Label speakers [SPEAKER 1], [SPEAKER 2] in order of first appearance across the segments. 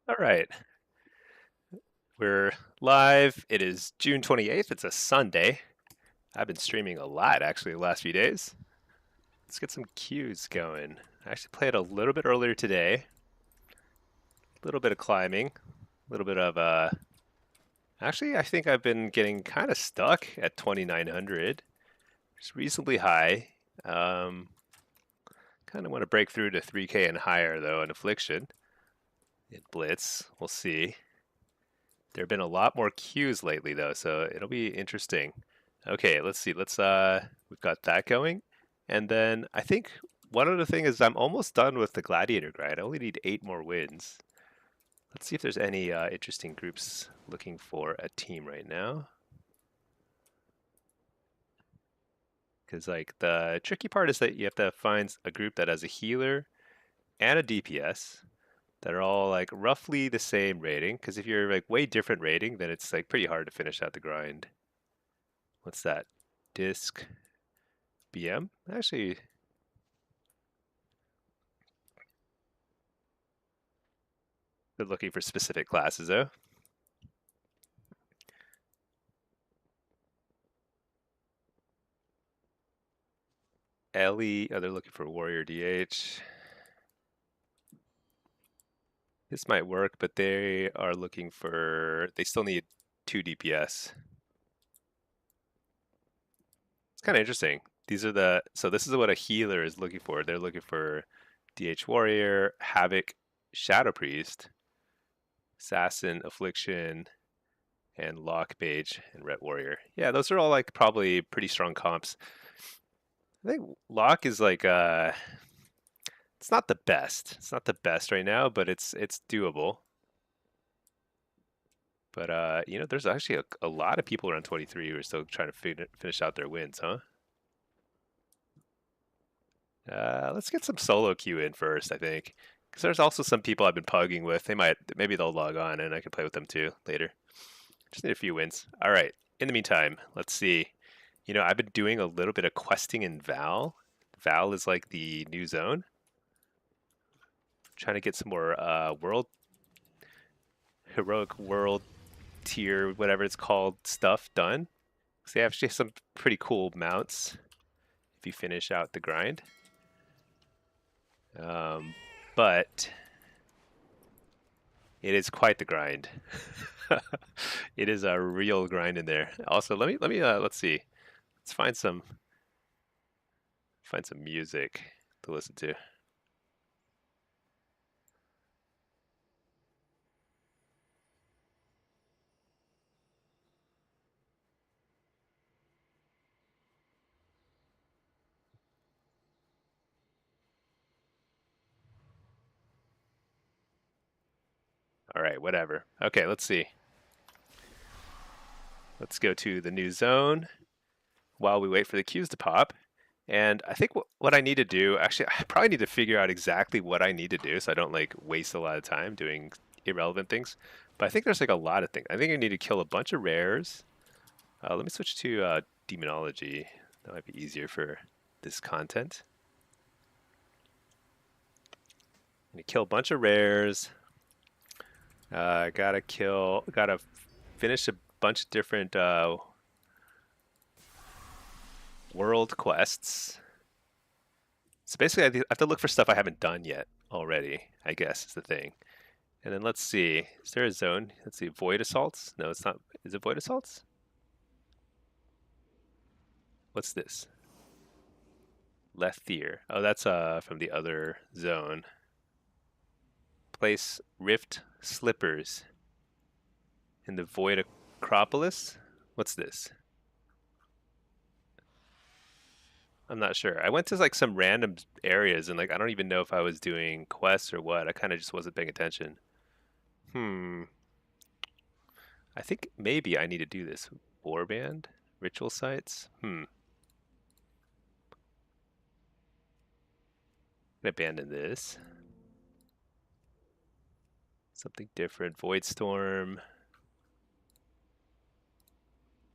[SPEAKER 1] All right, we're live. It is June 28th. It's a Sunday. I've been streaming a lot actually the last few days. Let's get some queues going. I actually played a little bit earlier today. A little bit of climbing, a little bit of actually I think I've been getting kind of stuck at 2900. It's reasonably high. Um, Kind of want to break through to 3K and higher though in affliction. In Blitz, we'll see. There have been a lot more queues lately though, so it'll be interesting. Okay, let's see. We've got that going. And then I think one other thing is I'm almost done with the Gladiator grind. I only need 8 more wins. Let's see if there's any interesting groups looking for a team right now. Because like the tricky part is that you have to find a group that has a healer and a DPS that are all like roughly the same rating. Because if you're like way different rating, then it's like pretty hard to finish out the grind. What's that? Disc BM? Actually, they're looking for specific classes though. Ellie, oh, they're looking for Warrior DH. This might work, but they are looking for, they still need 2 DPS. It's kind of interesting. So this is what a healer is looking for. They're looking for DH Warrior, Havoc, Shadow Priest, Assassin, Affliction, and Lock Mage and Ret Warrior. Yeah, those are all like probably pretty strong comps. I think Lock is like it's not the best. It's not the best right now, but it's doable. But there's actually a lot of people around 23 who are still trying to finish out their wins, huh? Let's get some solo queue in first, I think, because there's also some people I've been pugging with. Maybe they'll log on and I can play with them too later. Just need a few wins. All right. In the meantime, let's see. I've been doing a little bit of questing in Val. Val is like the new zone. Trying to get some more heroic world tier, whatever it's called, stuff done. So they actually have some pretty cool mounts if you finish out the grind. But it is quite the grind. It is a real grind in there. Also, let's see. Let's find some music to listen to. All right, whatever. Okay, let's see. Let's go to the new zone while we wait for the queues to pop. And I think what I need to do, actually, I probably need to figure out exactly what I need to do so I don't like waste a lot of time doing irrelevant things. But I think there's like a lot of things. I think I need to kill a bunch of rares. Let me switch to demonology. That might be easier for this content. I'm gonna kill a bunch of rares. Gotta finish a bunch of different world quests. So basically, I have to look for stuff I haven't done yet already, I guess is the thing. And then let's see, is there a zone? Let's see, Void Assaults? No, it's not. Is it Void Assaults? What's this? Lethier. Oh, that's from the other zone. Place Rift Slippers in the Void Acropolis. What's this? I'm not sure. I went to like some random areas and like I don't even know if I was doing quests or what. I kind of just wasn't paying attention. I think maybe I need to do this. Warband? Ritual sites? Abandon this. Something different. Void Storm.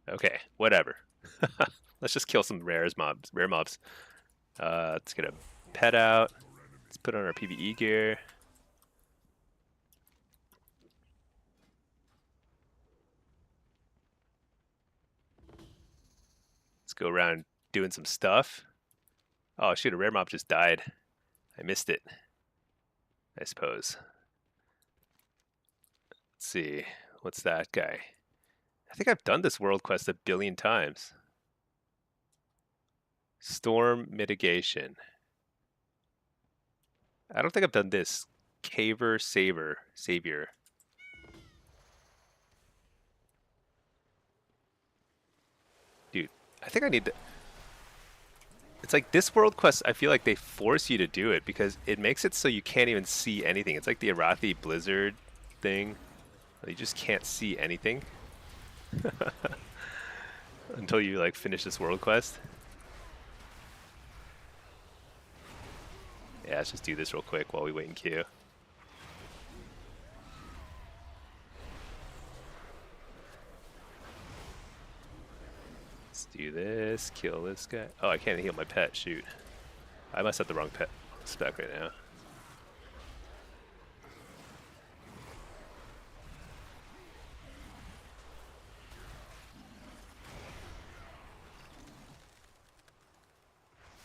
[SPEAKER 1] Okay, whatever. Let's just kill some rare mobs. Let's get a pet out. Let's put on our PvE gear. go around doing some stuff. Oh shoot, a rare mob just died. I missed it, I suppose. Let's see, what's that guy? I think I've done this world quest 1 billion times. Storm mitigation. I don't think I've done this. Caver Savior. Dude, I think I need to... It's like this world quest, I feel like they force you to do it because it makes it so you can't even see anything. It's like the Arathi Blizzard thing. You just can't see anything until you like finish this world quest. Yeah, let's just do this real quick while we wait in queue. Let's do this, kill this guy. Oh, I can't heal my pet, shoot. I must have the wrong pet spec right now.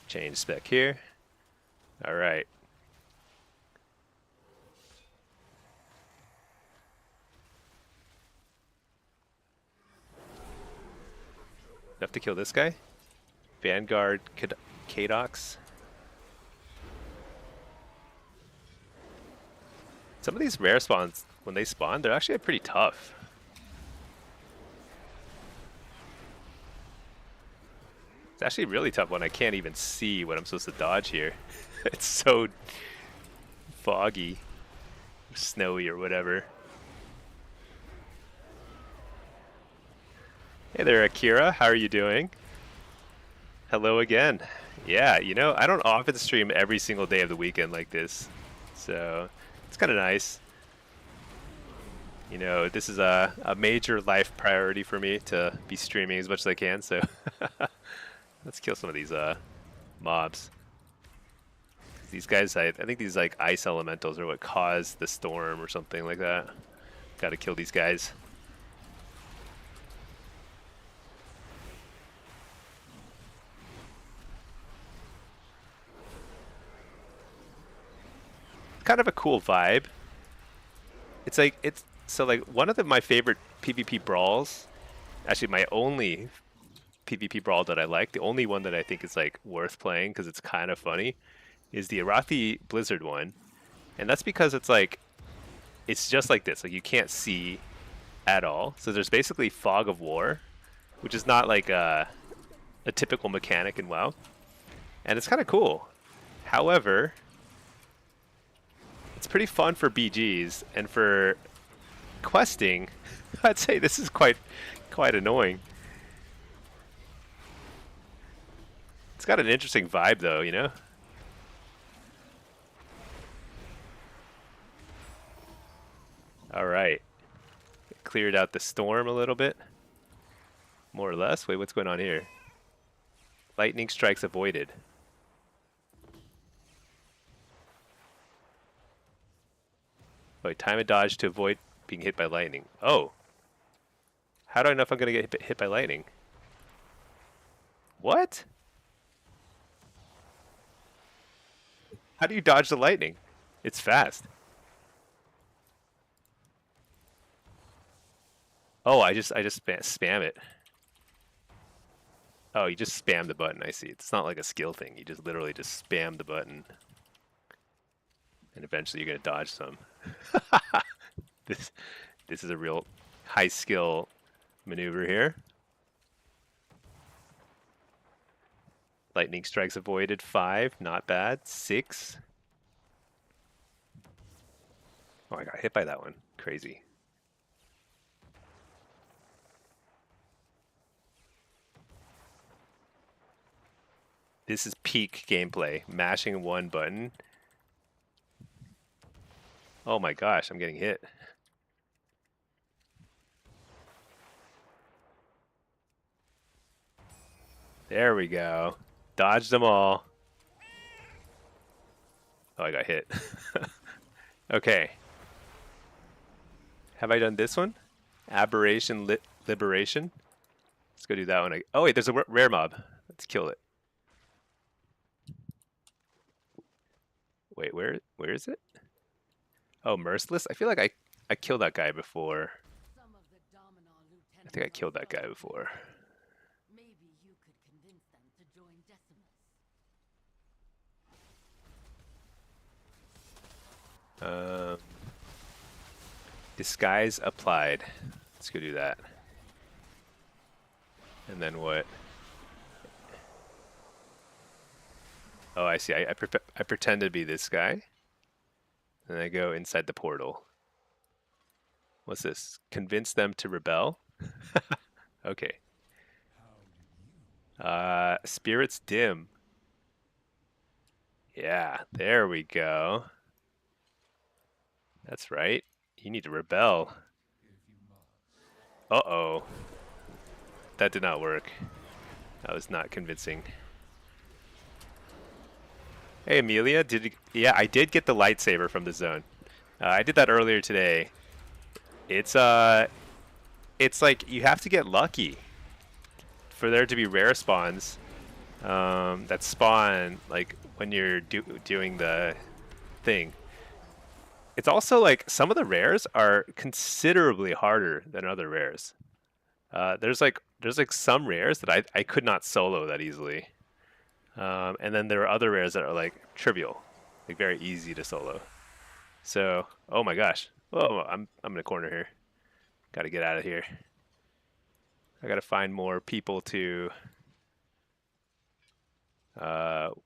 [SPEAKER 1] Change spec here. All right. Enough to kill this guy? Vanguard Kadox. Some of these rare spawns, when they spawn, they're actually pretty tough. It's actually really tough when I can't even see what I'm supposed to dodge here. It's so foggy, or snowy, or whatever. Hey there, Akira. How are you doing? Hello again. Yeah, you know, I don't often stream every single day of the weekend like this, so it's kind of nice. You know, this is a major life priority for me to be streaming as much as I can, so let's kill some of these mobs. These guys, I think these like ice elementals are what caused the storm or something like that. Gotta kill these guys. Kind of a cool vibe. It's like, so like one of my favorite PvP brawls, actually my only PvP brawl that I like, the only one that I think is like worth playing because it's kind of funny, is the Arathi Blizzard one. And that's because it's like, it's just like this, like you can't see at all. So there's basically fog of war, which is not like a typical mechanic in WoW. And it's kind of cool. However, it's pretty fun for BGs, and for questing, I'd say this is quite annoying. It's got an interesting vibe though, you know? Alright. Cleared out the storm a little bit. More or less. Wait, what's going on here? Lightning strikes avoided. Wait, time a dodge to avoid being hit by lightning. Oh. How do I know if I'm going to get hit by lightning? What? How do you dodge the lightning? It's fast. Oh, I just spam it. Oh, you just spam the button. I see. It's not like a skill thing. You just literally just spam the button. And eventually you're going to dodge some. This is a real high skill maneuver here. Lightning strikes avoided 5, not bad. 6. Oh, I got hit by that one. Crazy. This is peak gameplay. Mashing one button. Oh my gosh, I'm getting hit. There we go. Dodged them all. Oh, I got hit. Okay. Have I done this one? Aberration Liberation. Let's go do that one. Oh wait, there's a rare mob. Let's kill it. Wait, where is it? Oh, Merciless? I feel like I killed that guy before. I think I killed that guy before.
[SPEAKER 2] Maybe you could convince them to join Decimus.
[SPEAKER 1] Disguise applied. Let's go do that. And then what? Oh, I see. I pretend to be this guy. And I go inside the portal. What's this? Convince them to rebel? Okay. Spirits dim. Yeah, there we go. That's right. You need to rebel. Uh-oh. That did not work. That was not convincing. Hey, Amelia, yeah, I did get the lightsaber from the zone. I did that earlier today. It's like you have to get lucky for there to be rare spawns that spawn like when you're doing the thing. It's also like some of the rares are considerably harder than other rares. There's like some rares that I could not solo that easily. And then there are other rares that are like trivial, like very easy to solo. So, oh my gosh. Oh, I'm in a corner here. Got to get out of here. I got to find more people to well,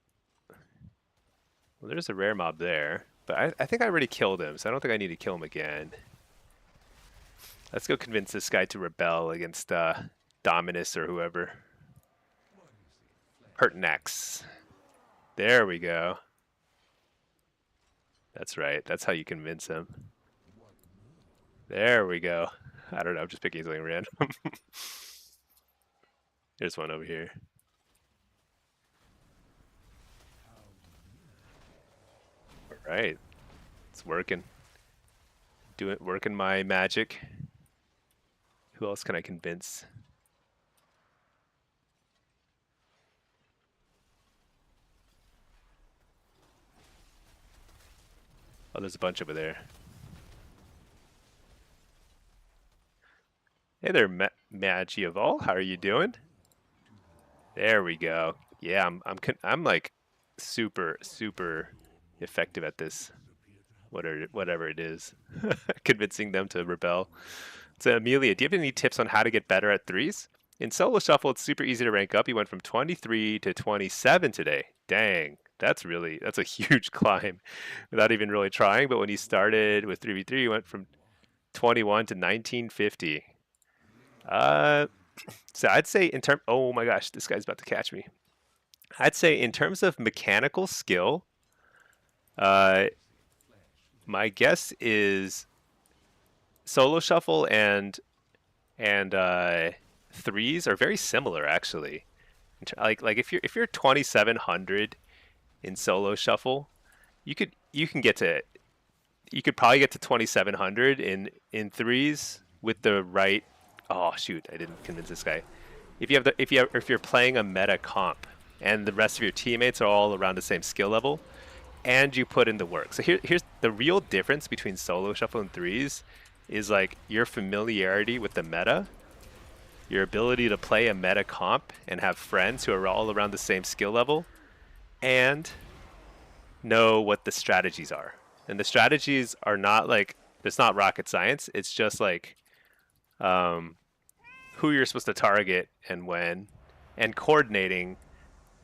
[SPEAKER 1] there's a rare mob there, but I think I already killed him, so I don't think I need to kill him again. Let's go convince this guy to rebel against Dominus or whoever. Pertinax. There we go. That's right. That's how you convince him. There we go. I don't know. I'm just picking something random. There's one over here. All right. It's working. Working my magic. Who else can I convince? Oh, there's a bunch over there. Hey there, Magieval. How are you doing? There we go. Yeah, I'm like super effective at this. Whatever it is, convincing them to rebel. So Amelia, do you have any tips on how to get better at threes? In solo shuffle, it's super easy to rank up. You went from 23 to 27 today. Dang, that's a huge climb without even really trying. But when you started with 3v3, you went from 21 to 1950. So I'd say oh my gosh, this guy's about to catch me. I'd say in terms of mechanical skill, my guess is solo shuffle and threes are very similar actually. Like if you're 2700 in solo shuffle, you could probably get to 2700 in threes with the right. Oh shoot, I didn't convince this guy. If you're playing a meta comp and the rest of your teammates are all around the same skill level, and you put in the work. So here's the real difference between solo shuffle and threes is like your familiarity with the meta, your ability to play a meta comp and have friends who are all around the same skill level, and know what the strategies are. And the strategies are not like, it's not rocket science. It's just like who you're supposed to target and when, and coordinating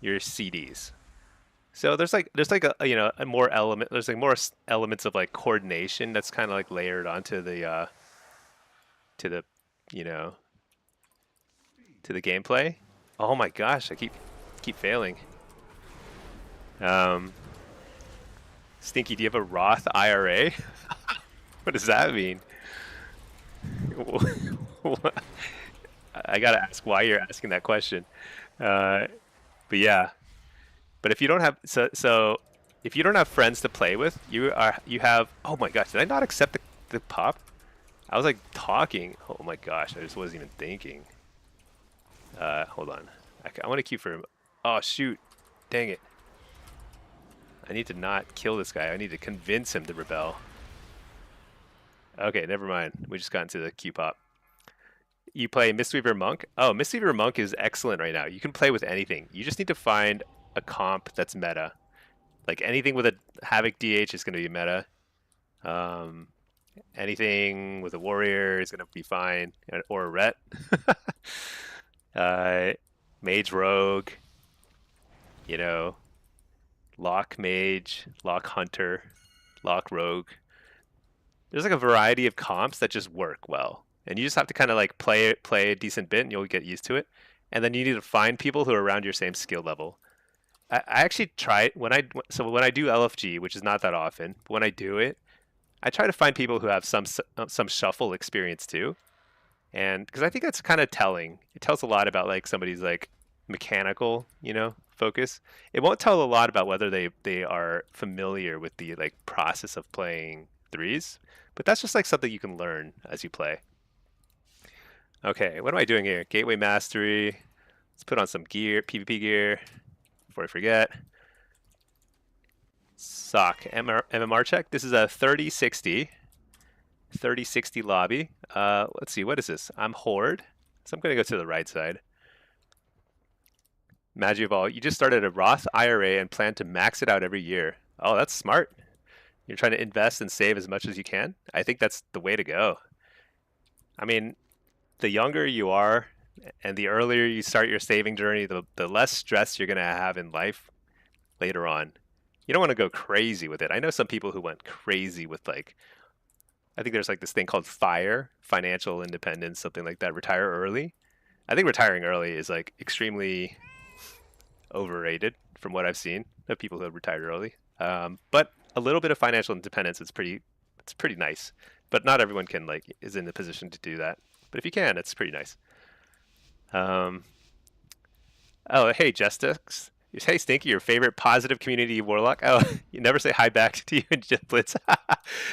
[SPEAKER 1] your CDs. So there's like a more element. There's like more elements of like coordination that's kind of like layered onto the to the to the gameplay. Oh my gosh, I keep failing. Stinky, do you have a Roth IRA? What does that mean? I gotta ask why you're asking that question. But yeah. But if you don't have if you don't have friends to play with, you have. Oh my gosh, did I not accept the pop? I was like talking. Oh my gosh, I just wasn't even thinking. Hold on. I want to queue for him. Oh, shoot. Dang it. I need to not kill this guy. I need to convince him to rebel. Okay, never mind. We just got into the queue pop. You play Mistweaver Monk? Oh, Mistweaver Monk is excellent right now. You can play with anything. You just need to find a comp that's meta. Like anything with a Havoc DH is going to be meta. Anything with a warrior is going to be fine, or a ret. Mage rogue, you know, lock mage, lock hunter, lock rogue. There's like a variety of comps that just work well, and you just have to kind of like play a decent bit, and you'll get used to it. And then you need to find people who are around your same skill level. I actually try when I do LFG, which is not that often, but when I do it, I try to find people who have some shuffle experience too, and because I think that's kind of telling. It tells a lot about like somebody's like mechanical, focus. It won't tell a lot about whether they are familiar with the like process of playing threes, but that's just like something you can learn as you play. Okay, what am I doing here? Gateway mastery. Let's put on some gear, PvP gear, before I forget. Sock MMR check. This is a 3060 lobby. Let's see, what is this? I'm Horde, so I'm gonna go to the right side. Magic of all. You just started a Roth IRA and plan to max it out every year. Oh, that's smart. You're trying to invest and save as much as you can. I think that's the way to go. I mean, the younger you are and the earlier you start your saving journey, the less stress you're going to have in life later on. You don't want to go crazy with it. I know some people who went crazy with like, I think there's like this thing called FIRE, financial independence, something like that, retire early. I think retiring early is like extremely overrated from what I've seen of people who have retired early. But a little bit of financial independence is pretty nice. But not everyone is in the position to do that. But if you can, it's pretty nice. Oh, hey, Justix. Hey, Stinky, your favorite positive community Warlock? Oh, you never say hi back to you in Blitz.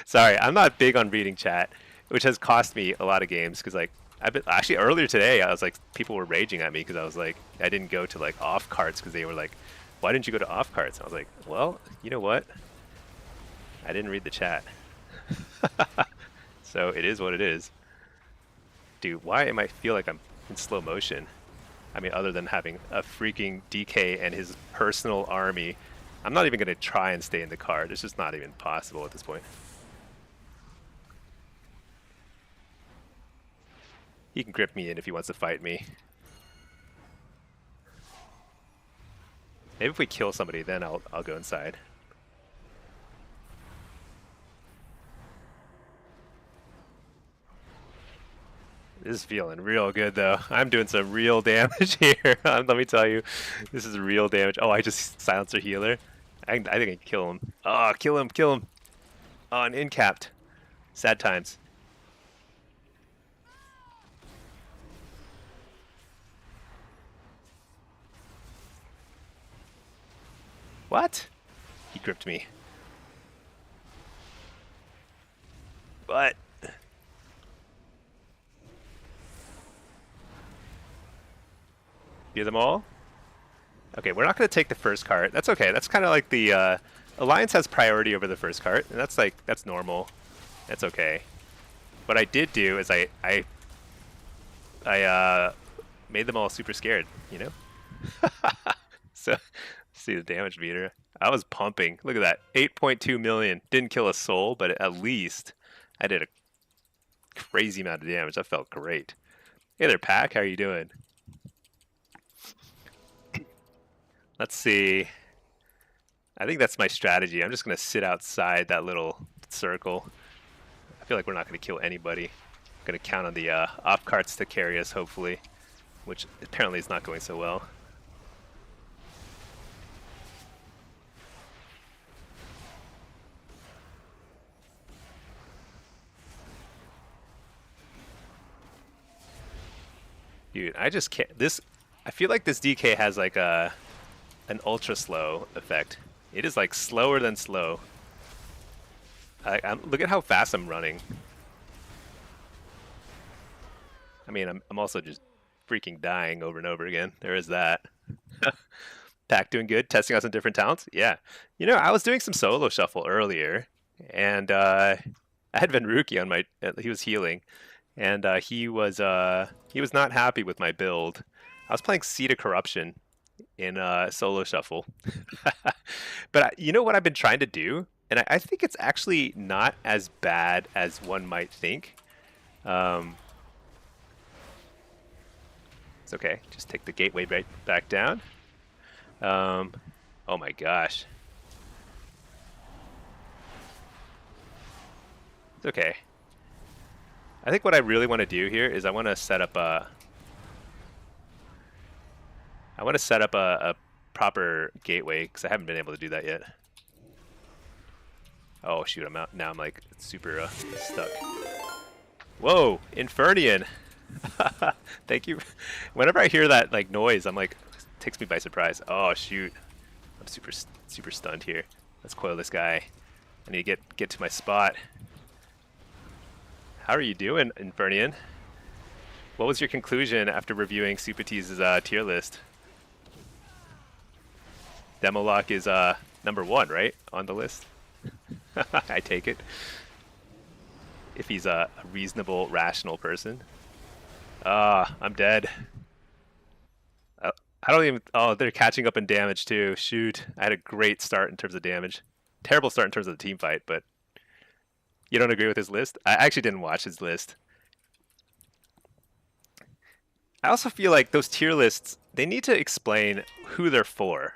[SPEAKER 1] Sorry, I'm not big on reading chat, which has cost me a lot of games because I've been actually earlier today. I was like, people were raging at me because I was like, I didn't go to like off carts because they were like, why didn't you go to off carts? And I was like, well, you know what? I didn't read the chat. So it is what it is. Dude, why am I feel like I'm in slow motion? I mean, other than having a freaking DK and his personal army, I'm not even going to try and stay in the card. It's just not even possible at this point. He can grip me in if he wants to fight me. Maybe if we kill somebody, then I'll go inside. This is feeling real good, though. I'm doing some real damage here. Let me tell you, this is real damage. Oh, I just silenced a healer. I think I can kill him. Oh, kill him, kill him. Oh, and incapped. Sad times. What? He gripped me. What? Do them all? Okay, we're not going to take the first cart. That's okay. That's kind of like the Alliance has priority over the first cart, and that's normal. That's okay. What I did do is I made them all super scared, you know? So, see the damage meter. I was pumping. Look at that. 8.2 million. Didn't kill a soul, but at least I did a crazy amount of damage. That felt great. Hey there, Pack. How are you doing? Let's see. I think that's my strategy. I'm just going to sit outside that little circle. I feel like we're not going to kill anybody. I'm going to count on the off carts to carry us, hopefully, which apparently is not going so well. Dude, I just can't. I feel like this DK has like an ultra slow effect. It is like slower than slow. Look at how fast I'm running. I mean, I'm also just freaking dying over and over again. There is that. Pack doing good, testing out some different talents. Yeah, you know, I was doing some solo shuffle earlier, and I had Venruki on my. He was healing, and he was not happy with my build. I was playing Seed of Corruption in solo shuffle, but you know what I've been trying to do, and I think it's actually not as bad as one might think. Um, it's okay. Just take the gateway right back down. Oh my gosh. It's okay. I think what I really want to do here is I want to set up a proper gateway because I haven't been able to do that yet. Oh shoot, I'm out now. I'm like super stuck. Whoa, Infernian. Thank you. Whenever I hear that like noise, I'm like, it takes me by surprise. Oh shoot, I'm super stunned here. Let's coil this guy. I need to get to my spot. How are you doing, Infernian? What was your conclusion after reviewing Supatiz's tier list? Demolock is #1, right, on the list? I take it. If he's a reasonable, rational person. Ah, I'm dead. I don't even... Oh, they're catching up in damage, too. Shoot. I had a great start in terms of damage. Terrible start in terms of the team fight, but... You don't agree with his list? I actually didn't watch his list. I also feel like those tier lists, they need to explain who they're for.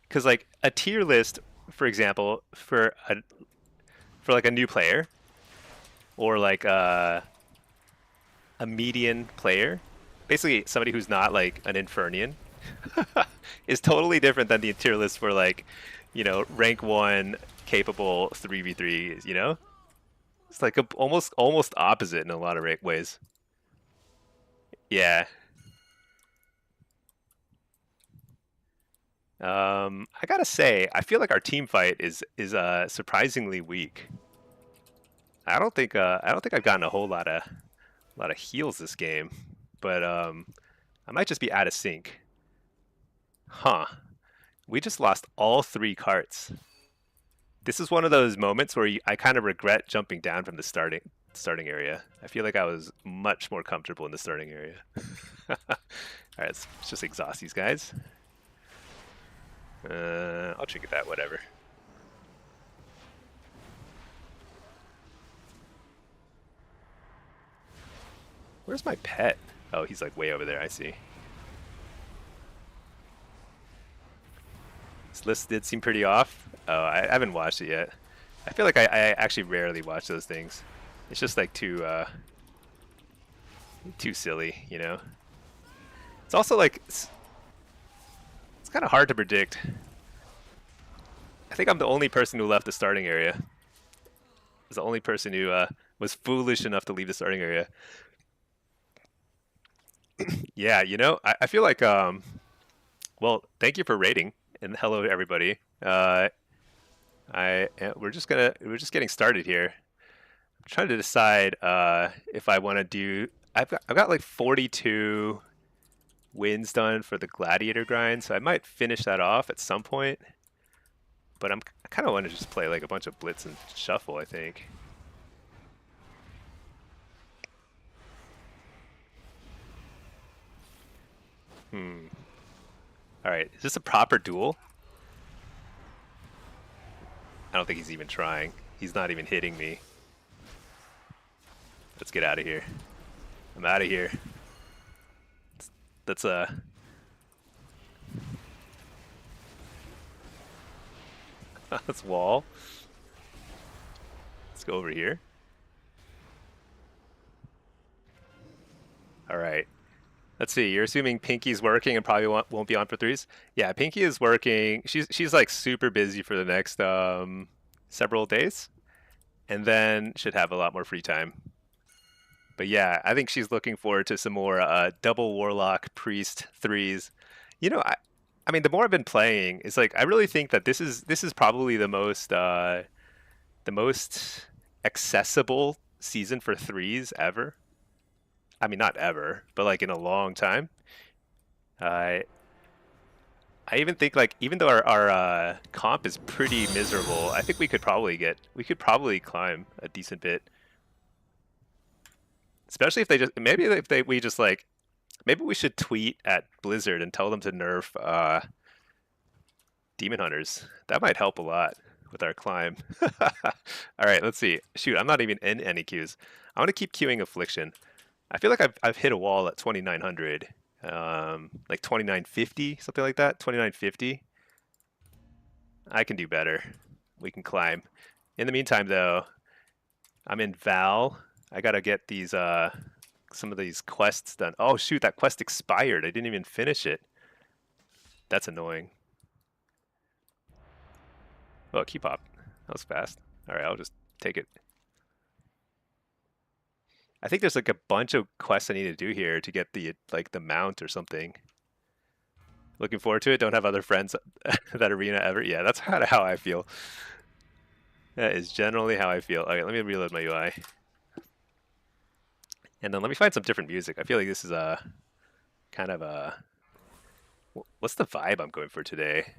[SPEAKER 1] Because, like, a tier list, for example, for like a new player, or like a median player, basically somebody who's not like an Infernian, is totally different than the tier list for like, you know, rank 1 capable 3v3s, you know? It's like almost opposite in a lot of ways. Yeah. I gotta say, I feel like our team fight is surprisingly weak. I don't think I've gotten a whole lot of heals this game, but I might just be out of sync. Huh. We just lost all 3 carts. This is one of those moments where I kind of regret jumping down from the starting area. I feel like I was much more comfortable in the starting area. Alright, let's just exhaust these guys. I'll trinket that, whatever. Where's my pet? Oh, he's like way over there, I see. This list did seem pretty off. Oh, I haven't watched it yet. I feel like I actually rarely watch those things. It's just like too silly, you know? It's also like, it's kind of hard to predict. I think I'm the only person who left the starting area. I was the only person who was foolish enough to leave the starting area. Yeah, you know, I feel like, well, thank you for rating, and hello everybody. We're just getting started here. I'm trying to decide if I want to do. I've got like 42 wins done for the gladiator grind, so I might finish that off at some point. But I kind of want to just play like a bunch of blitz and shuffle, I think. Alright, is this a proper duel? I don't think he's even trying. He's not even hitting me. Let's get out of here. I'm out of here. Let's let's wall. Let's go over here. Alright. Let's see, you're assuming Pinky's working and probably won't be on for 3s? Yeah, Pinky is working. She's like super busy for the next several days, and then should have a lot more free time. But yeah, I think she's looking forward to some more double Warlock Priest 3s. You know, I mean, the more I've been playing, it's like I really think that this is probably the most accessible season for 3s ever. I mean, not ever, but like in a long time. I I even think like even though our comp is pretty miserable, I think we could probably climb a decent bit. Especially if they just maybe if they we just like maybe we should tweet at Blizzard and tell them to nerf demon hunters. That might help a lot with our climb. All right, let's see. Shoot, I'm not even in any queues. I want to keep queuing affliction. I feel like I've hit a wall at 2900, like 2950, something like that. 2950. I can do better. We can climb. In the meantime, though, I'm in Val. I gotta get these some of these quests done. Oh shoot, that quest expired. I didn't even finish it. That's annoying. Oh, key pop. That was fast. All right, I'll just take it. I think there's like a bunch of quests I need to do here to get the like the mount or something. Looking forward to it. Don't have other friends that arena ever. Yeah, that's kind of how I feel. That is generally how I feel. Okay, let me reload my UI. And then let me find some different music. I feel like this is a kind of a what's the vibe I'm going for today?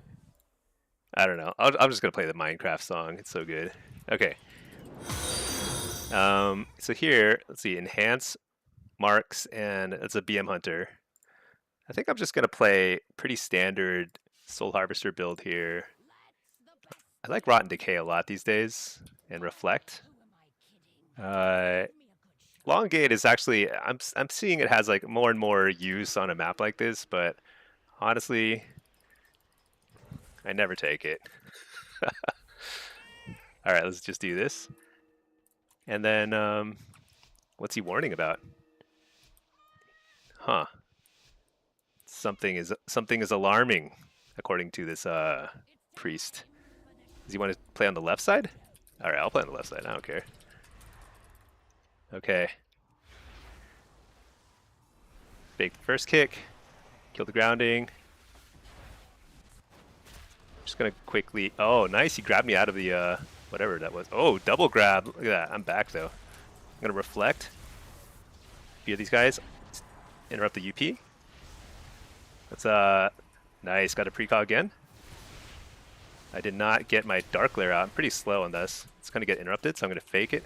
[SPEAKER 1] I don't know. I'm just gonna play the Minecraft song. It's so good. Okay. So here, let's see, enhance marks, and it's a BM hunter. I think I'm just gonna play pretty standard Soul Harvester build here. I like Rotten Decay a lot these days, and Reflect. Long Gate is actually I'm seeing it has like more and more use on a map like this, but honestly, I never take it. All right, let's just do this. And then, what's he warning about? Huh? Something is alarming, according to this priest. Does he want to play on the left side? All right, I'll play on the left side. I don't care. Okay. Big first kick. Kill the grounding. Just gonna quickly. Oh, nice! He grabbed me out of the whatever that was. Oh, double grab! Look at that. I'm back though. I'm gonna reflect. Fear these guys. Interrupt the UP. That's nice. Got a precog again. I did not get my dark glare out. I'm pretty slow on this. It's gonna get interrupted, so I'm gonna fake it.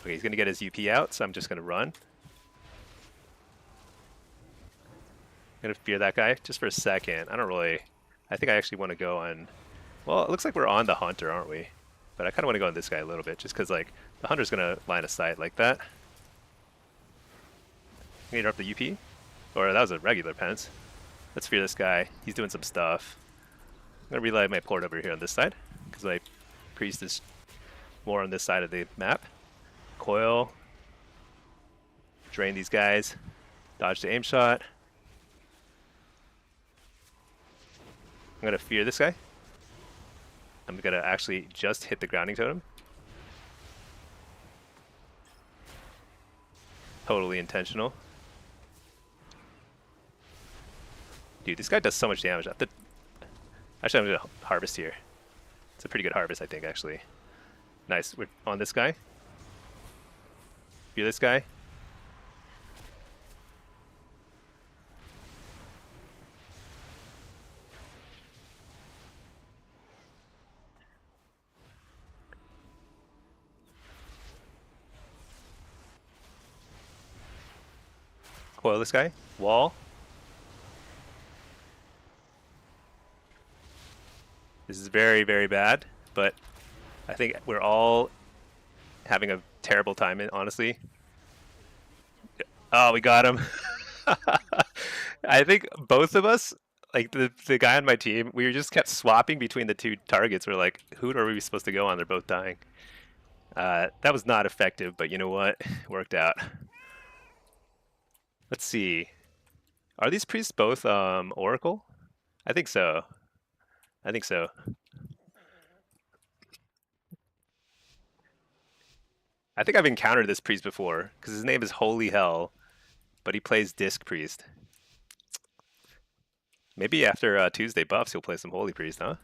[SPEAKER 1] Okay, he's gonna get his UP out, so I'm just gonna run. I'm gonna fear that guy just for a second. I think I actually want to go on. Well, it looks like we're on the hunter, aren't we? But I kind of want to go on this guy a little bit, just because like the hunter's gonna line of sight like that. I'm gonna interrupt the UP, or that was a regular pence. Let's fear this guy. He's doing some stuff. I'm gonna relay my port over here on this side, because my priest is more on this side of the map. Coil. Drain these guys. Dodge the aim shot. I'm gonna fear this guy. I'm gonna actually just hit the grounding totem. Totally intentional. Dude, this guy does so much damage. Actually, I'm gonna harvest here. It's a pretty good harvest, I think, actually. Nice. We're on this guy. Fear this guy. Coil this guy. Wall. This is very, very bad, but I think we're all having a terrible time, honestly. Oh, we got him. I think both of us, like the guy on my team, we just kept swapping between the two targets. We're like, who are we supposed to go on? They're both dying. That was not effective, but you know what? Worked out. Let's see. Are these priests both Oracle? I think so. I think so. I think I've encountered this priest before, because his name is Holy Hell, but he plays Disc Priest. Maybe after Tuesday buffs, he'll play some Holy Priest, huh?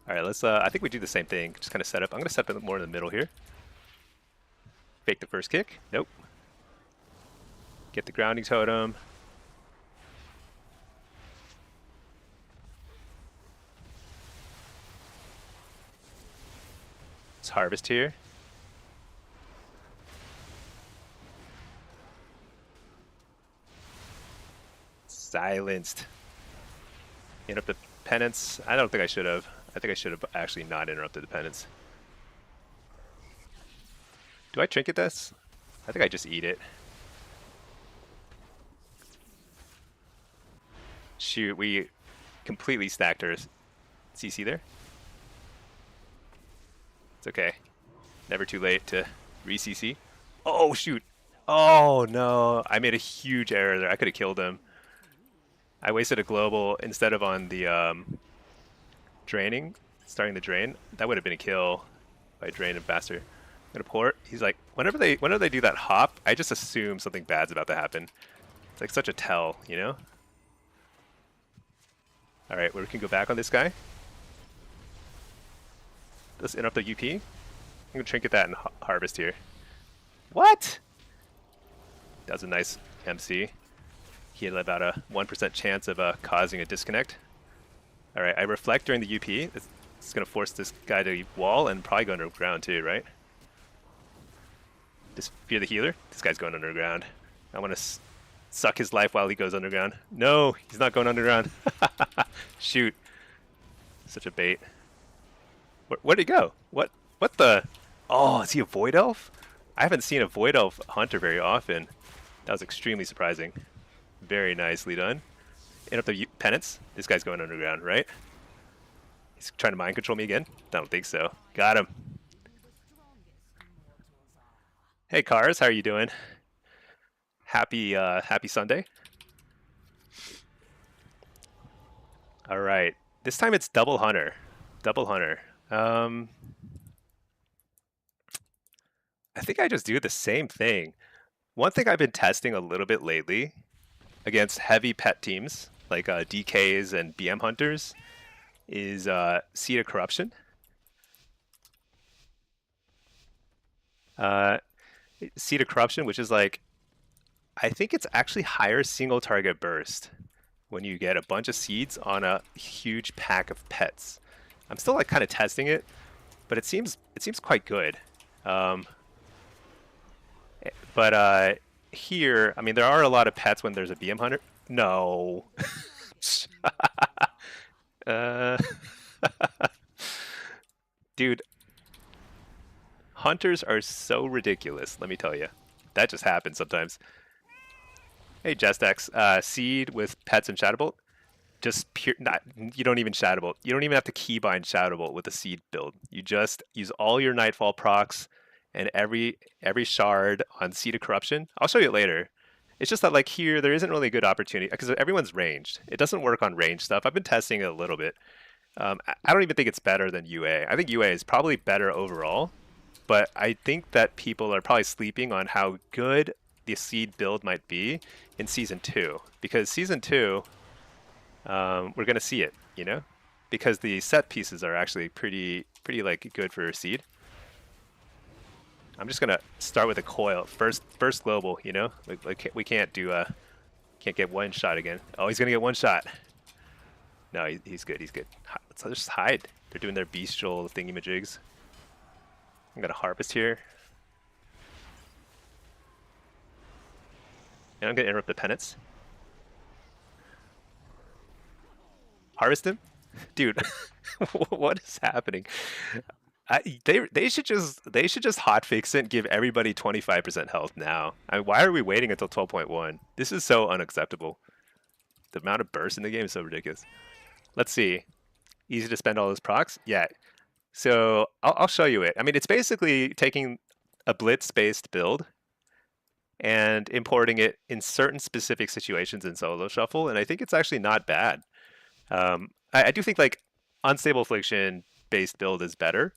[SPEAKER 1] All right, let's. I think we do the same thing. Just kind of set up. I'm gonna set up more in the middle here. Fake the first kick. Nope. Get the grounding totem. Let's harvest here. Silenced. Interrupt the penance. I don't think I should have. I think I should have actually not interrupted the penance. Do I trinket this? I think I just eat it. Shoot, we completely stacked our CC there. It's okay. Never too late to re-CC. Oh, shoot. Oh, no. I made a huge error there. I could have killed him. I wasted a global instead of on the draining, starting the drain. That would have been a kill if I drained him faster. I'm gonna port. He's like, whenever they do that hop, I just assume something bad's about to happen. It's like such a tell, you know? All right, we can go back on this guy. Let's interrupt the UP. I'm gonna trinket that and harvest here. What? That was a nice MC. He had about a 1% chance of causing a disconnect. All right, I reflect during the UP. It's gonna force this guy to wall and probably go underground too, right? Just fear the healer. This guy's going underground. I want to suck his life while he goes underground. No, he's not going underground. Shoot. Such a bait. Where'd he go? What the? Oh, is he a Void Elf? I haven't seen a Void Elf hunter very often. That was extremely surprising. Very nicely done. Interrupt the penance. This guy's going underground, right? He's trying to mind control me again? I don't think so. Got him. Hey Cars, how are you doing? Happy Sunday. All right, this time it's double hunter. Double hunter. I think I just do the same thing. One thing I've been testing a little bit lately against heavy pet teams like DKs and BM hunters is Seed of Corruption. Seed of Corruption, which is like, I think it's actually higher single target burst when you get a bunch of seeds on a huge pack of pets. I'm still like kind of testing it, but it seems quite good. But here, I mean, there are a lot of pets when there's a BM hunter. No. Dude, hunters are so ridiculous, let me tell you. That just happens sometimes. Hey, Jestex, seed with pets and Shadowbolt. Just pure, you don't even Shadowbolt. You don't even have to keybind Shadowbolt with a seed build. You just use all your Nightfall procs and every shard on Seed of Corruption. I'll show you later. It's just that like here, there isn't really a good opportunity because everyone's ranged. It doesn't work on range stuff. I've been testing it a little bit. I don't even think it's better than UA. I think UA is probably better overall, but I think that people are probably sleeping on how good the seed build might be in Season 2. Because Season 2, we're going to see it, you know? Because the set pieces are actually pretty like good for seed. I'm just gonna start with a coil first global, you know. Like we can't do can't get one shot again. Oh, he's gonna get one shot. No, he's good. He's good. Let's just hide. They're doing their bestial thingamajigs. I'm gonna harvest here, and I'm gonna interrupt the penance. Harvest him, dude. What is happening? They should just hotfix it and give everybody 25% health now. I mean, why are we waiting until 12.1? This is so unacceptable. The amount of burst in the game is so ridiculous. Let's see. Easy to spend all those procs? Yeah. So I'll show you it. I mean, it's basically taking a blitz-based build and importing it in certain specific situations in solo shuffle, and I think it's actually not bad. I do think like unstable affliction based build is better.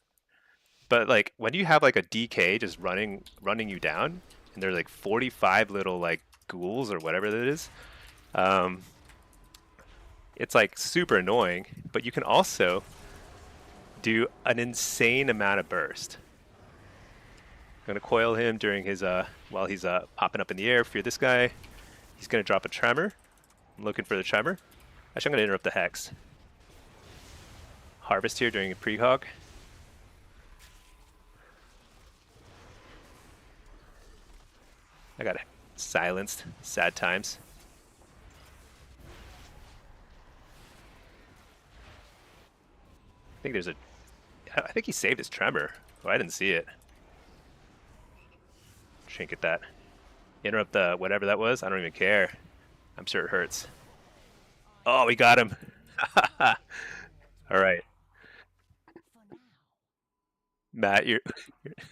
[SPEAKER 1] But like when you have like a DK just running you down, and there's like 45 little like ghouls or whatever that is, it's like super annoying. But you can also do an insane amount of burst. Gonna coil him during his while he's popping up in the air. Fear this guy. He's gonna drop a tremor. I'm looking for the tremor. Actually, I'm gonna interrupt the hex. Harvest here during a precog. I got silenced. Sad times. I think there's a. I think he saved his tremor. Oh, I didn't see it. Trinket that. Interrupt the whatever that was. I don't even care. I'm sure it hurts. Oh, we got him. All right, Matt, you're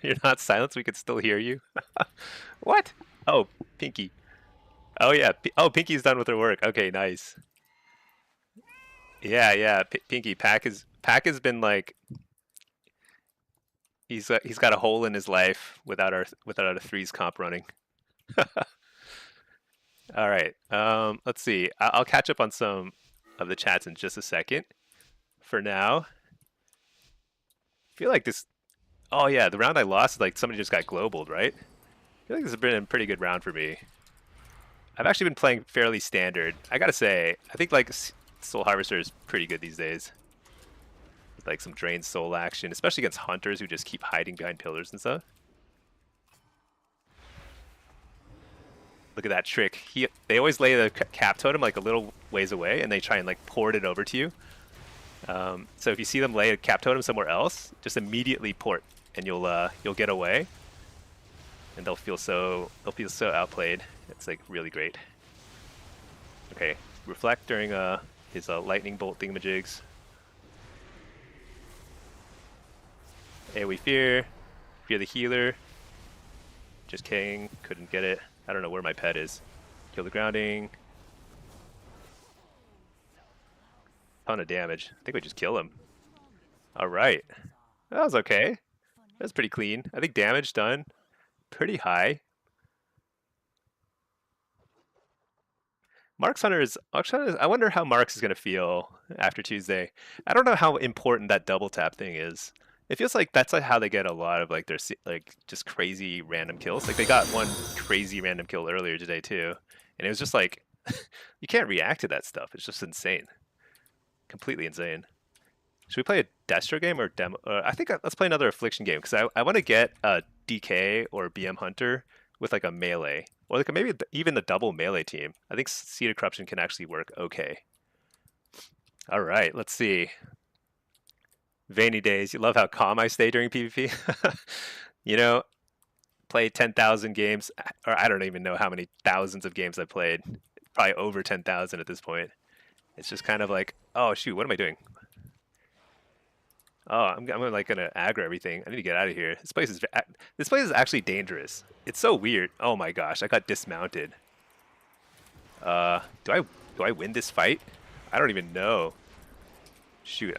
[SPEAKER 1] you're not silenced. We can still hear you. What? Oh, Pinky. Oh yeah. Oh, Pinky's done with her work. Okay, nice. Yeah, yeah. Pinky Pack has been like he's got a hole in his life without a threes comp running. All right. Let's see. I'll catch up on some of the chats in just a second. For now, I feel like this. Oh yeah, the round I lost, like somebody just got globaled, right? I feel like this has been a pretty good round for me. I've actually been playing fairly standard. I gotta say, I think like Soul Harvester is pretty good these days. With like some drained soul action, especially against hunters who just keep hiding behind pillars and stuff. Look at that trick. They always lay the cap totem like a little ways away, and they try and like port it over to you. So if you see them lay a cap totem somewhere else, just immediately port, and you'll get away, and they'll feel so outplayed. It's like really great. Okay, reflect during his lightning bolt thingamajigs. AoE fear the healer. Just kidding, couldn't get it. I don't know where my pet is. Kill the grounding. Ton of damage. I think we just kill him. All right, that was okay. That's pretty clean. I think damage done pretty high. Mark's Hunter is. I wonder how Mark's is gonna feel after Tuesday. I don't know how important that double tap thing is. It feels like that's like how they get a lot of like their like just crazy random kills. Like they got one crazy random kill earlier today too, and it was just like you can't react to that stuff. It's just insane, completely insane. Should we play a Destro game or demo? I think let's play another Affliction game because I want to get a DK or BM Hunter with like a melee or like maybe even the double melee team. I think Seed of Corruption can actually work okay. All right, let's see. Veiny days. You love how calm I stay during PvP. You know, play 10,000 games, or I don't even know how many thousands of games I've played. Probably over 10,000 at this point. It's just kind of like, oh shoot, what am I doing? Oh, I'm like gonna aggro everything. I need to get out of here. This place is actually dangerous. It's so weird. Oh my gosh, I got dismounted. Do I win this fight? I don't even know. Shoot,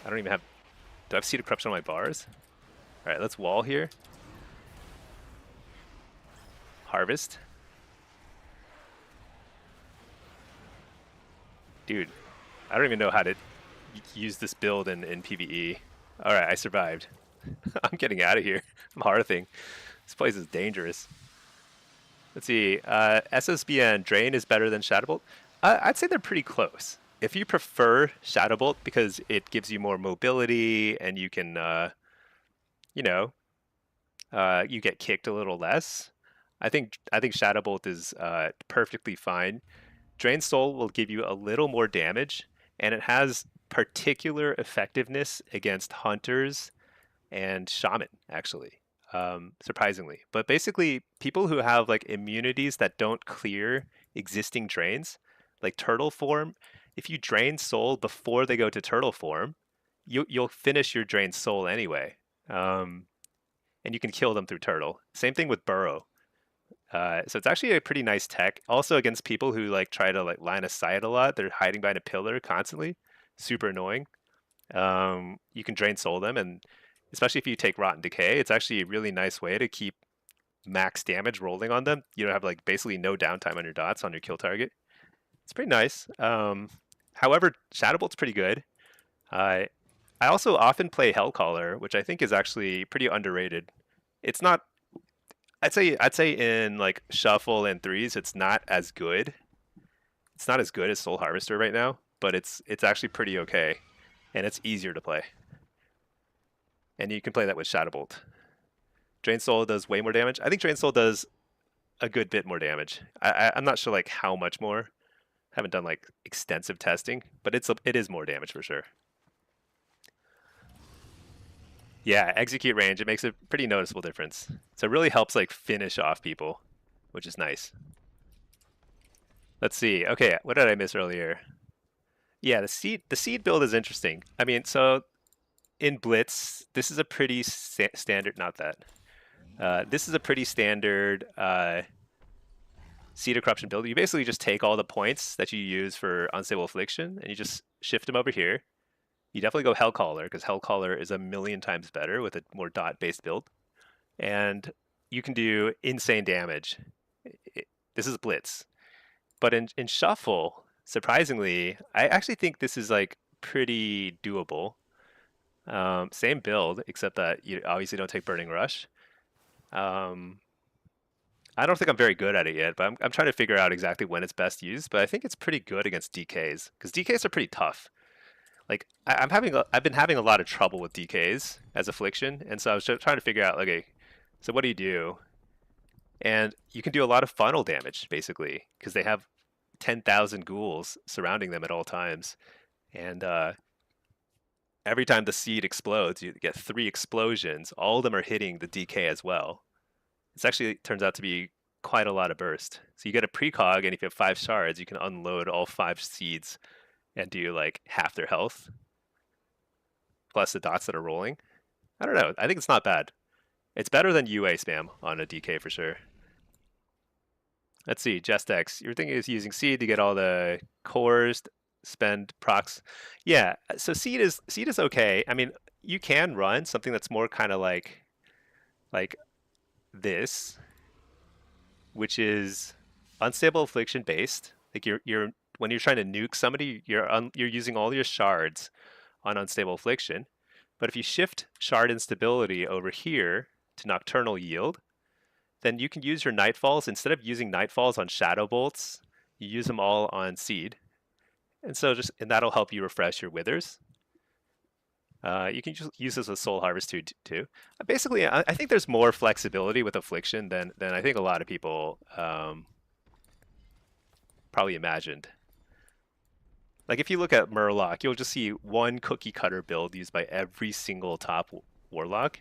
[SPEAKER 1] I don't even have. Do I have Seed of Corruption on my bars? All right, let's wall here. Harvest. Dude, I don't even know how to use this build in PvE. All right, I survived. I'm getting out of here. I'm hearthing. This place is dangerous. Let's see. SSBN Drain is better than Shadowbolt. I'd say they're pretty close. If you prefer Shadowbolt because it gives you more mobility and you can, you know, you get kicked a little less. I think Shadowbolt is perfectly fine. Drain Soul will give you a little more damage, and it has particular effectiveness against hunters and shaman, actually, surprisingly. But basically, people who have like immunities that don't clear existing drains, like turtle form, if you drain soul before they go to turtle form, you'll finish your drained soul anyway, and you can kill them through turtle. Same thing with burrow. So it's actually a pretty nice tech. Also against people who like try to like line of sight a lot, they're hiding behind a pillar constantly. Super annoying. You can drain soul them, and especially if you take Rotten Decay, it's actually a really nice way to keep max damage rolling on them. You don't have like basically no downtime on your dots on your kill target. It's pretty nice. However, Shadowbolt's pretty good. I also often play Hellcaller, which I think is actually pretty underrated. It's not I'd say in like shuffle and threes, it's not as good. It's not as good as Soul Harvester right now, but it's actually pretty okay, and it's easier to play. And you can play that with Shadow Bolt. Drain Soul does way more damage. I think Drain Soul does a good bit more damage. I'm not sure like how much more. Haven't done like extensive testing, but it is more damage for sure. Yeah, execute range, it makes a pretty noticeable difference. So it really helps like finish off people, which is nice. Let's see. Okay, what did I miss earlier? Yeah, the seed build is interesting. I mean, so in Blitz, this is a pretty standard. Not that. This is a pretty standard Seed of Corruption build. You basically just take all the points that you use for Unstable Affliction and you just shift them over here. You definitely go Hellcaller because Hellcaller is a million times better with a more dot-based build. And you can do insane damage. This is Blitz. But in Shuffle, surprisingly, I actually think this is like pretty doable. Same build, except that you obviously don't take Burning Rush. I don't think I'm very good at it yet, but I'm trying to figure out exactly when it's best used. But I think it's pretty good against DKs because DKs are pretty tough. Like I've been having a lot of trouble with DKs as affliction, and so I was trying to figure out, okay, so what do you do? And you can do a lot of funnel damage basically because they have 10,000 ghouls surrounding them at all times, and every time the seed explodes, you get 3 explosions. All of them are hitting the DK as well. It's actually turns out to be quite a lot of burst. So you get a precog, and if you have 5 shards, you can unload all 5 seeds and do like half their health, plus the dots that are rolling. I don't know. I think it's not bad. It's better than UA spam on a DK for sure. Let's see, Jestex. Your thing is using seed to get all the cores, spend procs. Yeah, so seed is okay. I mean, you can run something that's more kind of like this, which is unstable affliction based. Like you're when you're trying to nuke somebody, you're using all your shards on unstable affliction. But if you shift shard instability over here to nocturnal yield, then you can use your nightfalls. Instead of using nightfalls on shadow bolts, you use them all on seed. And so and that'll help you refresh your withers. You can just use this with Soul Harvest too. Basically, I think there's more flexibility with Affliction than I think a lot of people probably imagined. Like if you look at Murloc, you'll just see one cookie cutter build used by every single top Warlock.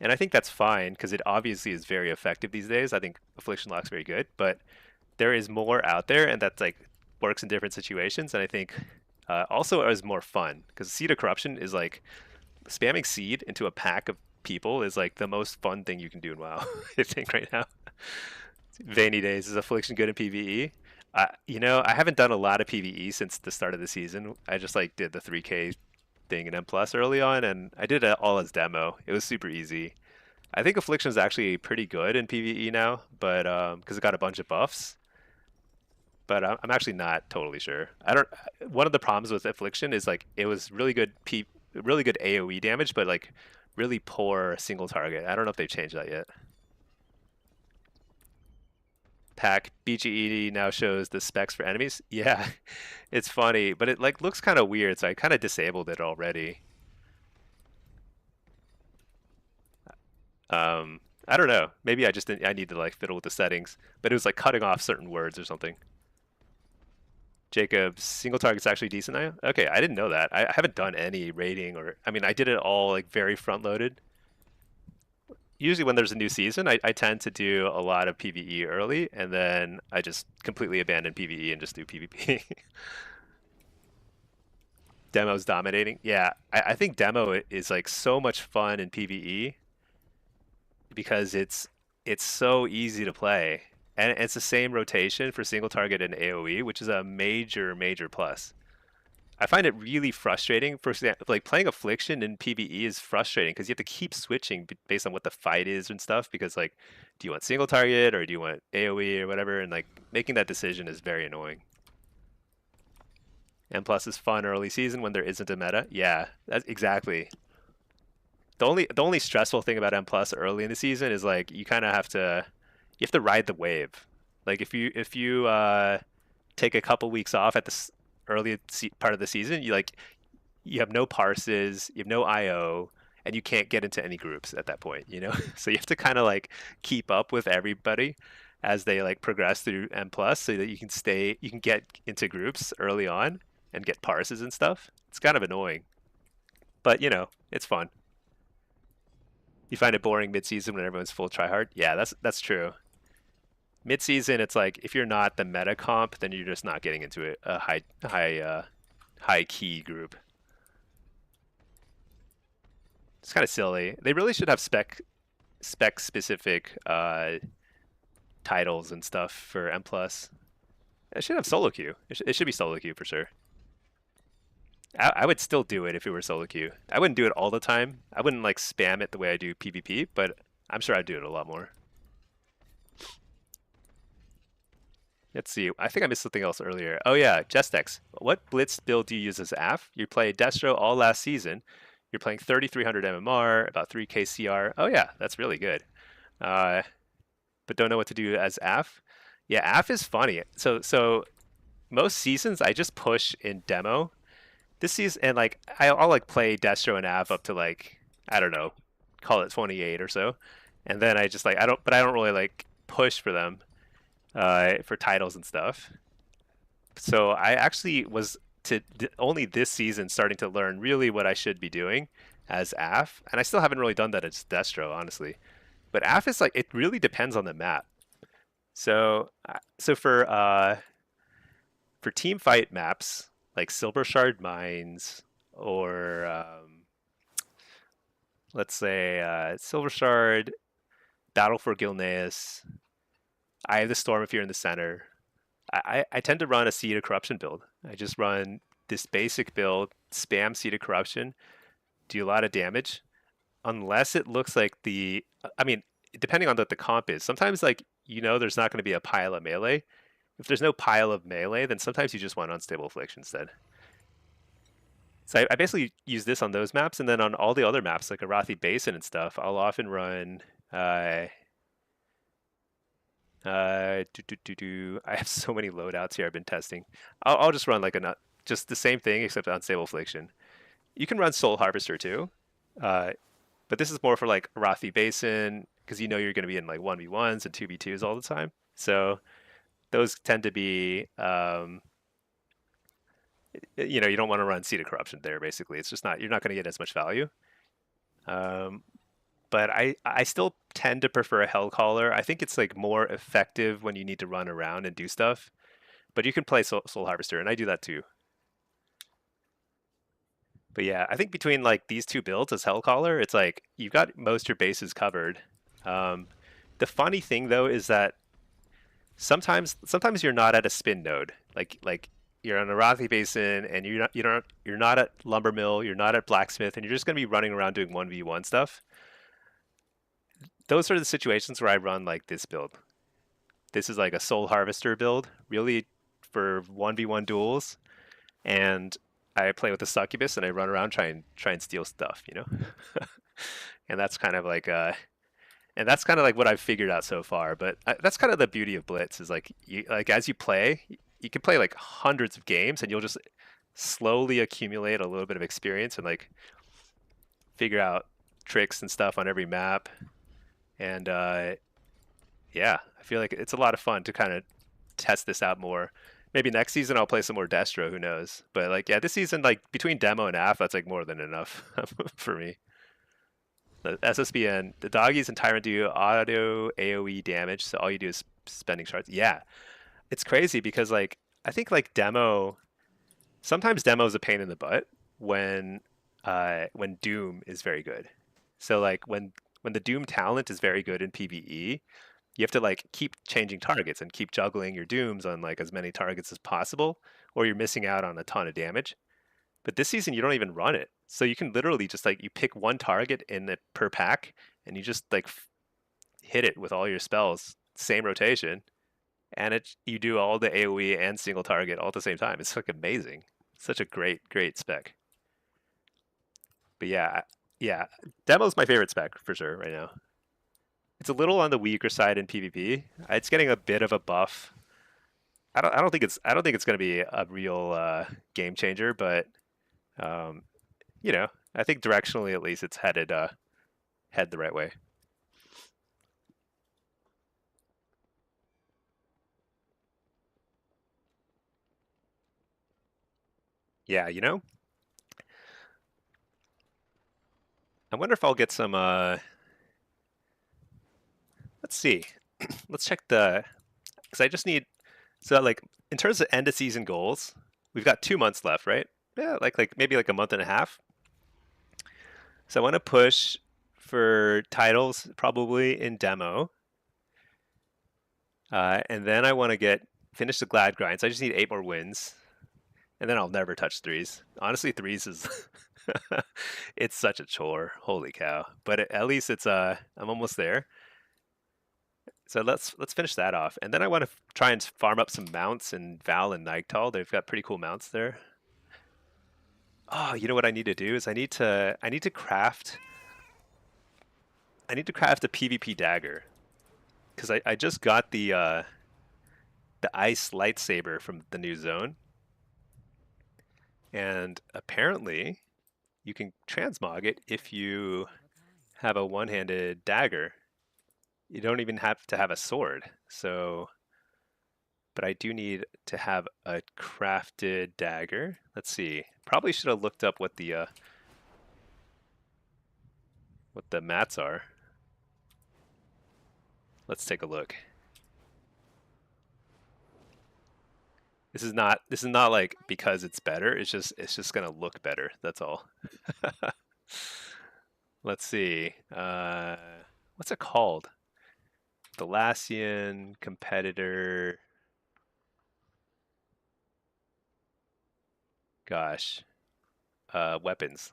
[SPEAKER 1] And I think that's fine because it obviously is very effective these days. I think Affliction Lock's very good, but there is more out there, and that's like works in different situations. And I think also is more fun because Seed of Corruption is like spamming seed into a pack of people is like the most fun thing you can do in WoW. I think right now. Veiny days. Is Affliction good in PvE? I haven't done a lot of PvE since the start of the season. I just like did the 3K thing in M+ early on, and I did it all as demo. It was super easy. I think Affliction is actually pretty good in PvE now, but because it got a bunch of buffs. But I'm actually not totally sure. I don't. One of the problems with Affliction is like it was really good really good AOE damage, but like really poor single target. I don't know if they've changed that yet. Pack BGE now shows the specs for enemies. Yeah, it's funny, but it like looks kind of weird, so I kind of disabled it already. I don't know. Maybe I just didn't, I need to like fiddle with the settings, but it was like cutting off certain words or something. Jacob's single target's actually decent now. Okay, I didn't know that. I haven't done any raiding or I mean I did it all like very front loaded. Usually when there's a new season, I tend to do a lot of PvE early, and then I just completely abandon PvE and just do PvP. Demo's dominating. Yeah, I think demo is like so much fun in PvE because it's so easy to play, and it's the same rotation for single target and AOE, which is a major plus. I find it really frustrating. For example, like playing Affliction in PvE is frustrating because you have to keep switching based on what the fight is and stuff. Because like, do you want single target or do you want AOE or whatever? And like making that decision is very annoying. And plus, is fun early season when there isn't a meta. Yeah, that's exactly. The only stressful thing about M+ early in the season is like you kind of have to you have to ride the wave. Like if you take a couple weeks off at the early part of the season, you have no parses, you have no IO, and you can't get into any groups at that point, you know? So you have to kind of like keep up with everybody as they like progress through M plus so that you can get into groups early on and get parses and stuff. It's kind of annoying, but you know, it's fun. You find it boring mid-season when everyone's full tryhard? Yeah, that's true. Mid-season, it's like if you're not the meta comp, then you're just not getting into a high key group. It's kind of silly. They really should have spec specific titles and stuff for M plus. It should have solo queue. It should be solo queue for sure. I would still do it if it were solo queue. I wouldn't do it all the time. I wouldn't like spam it the way I do PvP, but I'm sure I'd do it a lot more. Let's see. I think I missed something else earlier. Oh yeah, Jestex. What Blitz build do you use as AF? You played Destro all last season. You're playing 3,300 MMR, about 3k CR. Oh yeah, that's really good. But don't know what to do as AF. Yeah, AF is funny. So most seasons I just push in demo. This season and like I'll like play Destro and AF up to like I don't know, call it 28 or so, and then I just like I don't really like push for them for titles and stuff. So I actually was only this season starting to learn really what I should be doing as AF, and I still haven't really done that as Destro, honestly. But AF is like it really depends on the map. So for team fight maps like Silver Shard Mines or let's say Silver Shard, Battle for Gilneas, Eye of the Storm if you're in the center. I tend to run a Seed of Corruption build. I just run this basic build, spam Seed of Corruption, do a lot of damage, unless it looks like I mean, depending on what the comp is. Sometimes like you know there's not going to be a pile of melee. If there's no pile of melee, then sometimes you just want Unstable Affliction instead. So I basically use this on those maps, and then on all the other maps like Arathi Basin and stuff, I'll often run I have so many loadouts here I've been testing. I'll just run like just the same thing except Unstable Affliction. You can run Soul Harvester too, but this is more for like Arathi Basin because you know you're going to be in like 1v1s and 2v2s all the time. So those tend to be, you know, you don't want to run Seed of Corruption there. Basically, it's just not you're not going to get as much value. But I still tend to prefer a Hellcaller. I think it's like more effective when you need to run around and do stuff. But you can play Soul Harvester, and I do that too. But yeah, I think between like these two builds as Hellcaller, it's like you've got most of your bases covered. The funny thing though is that sometimes you're not at a spin node. Like you're on a Arathi Basin and you're not at Lumber Mill, you're not at Blacksmith, and you're just gonna be running around doing 1v1 stuff. Those are the situations where I run like this build. This is like a Soul Harvester build, really for 1v1 duels, and I play with the Succubus and I run around try and steal stuff, you know. And that's kind of like what I've figured out so far. But that's kind of the beauty of Blitz is like as you play, you can play like hundreds of games and you'll just slowly accumulate a little bit of experience and like figure out tricks and stuff on every map. And yeah, I feel like it's a lot of fun to kind of test this out more. Maybe next season I'll play some more Destro, who knows? But like, yeah, this season, like between demo and AF, that's like more than enough for me. The SSBN, the doggies and Tyrant do auto AoE damage, so all you do is spending shards. Yeah, it's crazy because like I think like sometimes demo is a pain in the butt when Doom is very good. So like when the Doom talent is very good in PvE, you have to like keep changing targets and keep juggling your Dooms on like as many targets as possible, or you're missing out on a ton of damage. But this season you don't even run it, so you can literally just like you pick one target in the per pack and you just like hit it with all your spells, same rotation, and you do all the AOE and single target all at the same time. It's like amazing. Such a great spec. But yeah, demo's my favorite spec for sure right now. It's a little on the weaker side in PvP. It's getting a bit of a buff. I don't think it's going to be a real game changer, but um, you know, I think directionally at least it's head the right way. Yeah, you know, I wonder if I'll get some. Let's see. Let's check because I just need. So like in terms of end of season goals, we've got 2 months left, right? Yeah, like maybe like a month and a half. So I want to push for titles probably in demo, and then I want to get finish the glad grind. So I just need 8 more wins, and then I'll never touch threes. Honestly, threes is it's such a chore. Holy cow! But at least it's I'm almost there. So let's finish that off, and then I want to try and farm up some mounts in Val and Nightall. They've got pretty cool mounts there. Oh, you know what I need to do is I need to craft a PvP dagger because I just got the ice lightsaber from the new zone, and apparently you can transmog it if you have a one-handed dagger. You don't even have to have a sword. So, but I do need to have a crafted dagger. Let's see. Probably should have looked up what the mats are. Let's take a look. This is not like because it's better. It's just gonna look better. That's all. Let's see. What's it called? Thalassian competitor. Gosh. Weapons.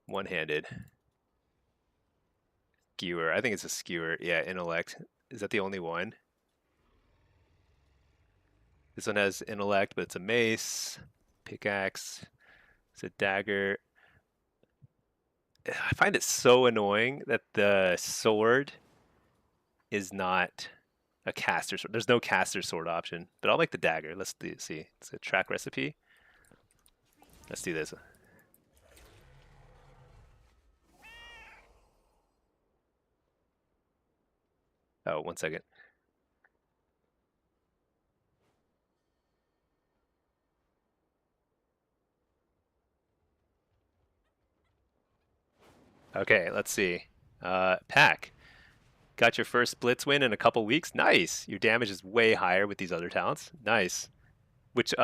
[SPEAKER 1] One-handed. Skewer. I think it's a skewer. Yeah, intellect. Is that the only one? This one has intellect, but it's a mace. Pickaxe. It's a dagger. I find it so annoying that the sword is not a caster sword. There's no caster sword option, but I'll make the dagger. Let's see. It's a track recipe. Let's do this. Oh, 1 second. Okay, let's see. Pack. Got your first blitz win in a couple weeks. Nice. Your damage is way higher with these other talents. Nice. Which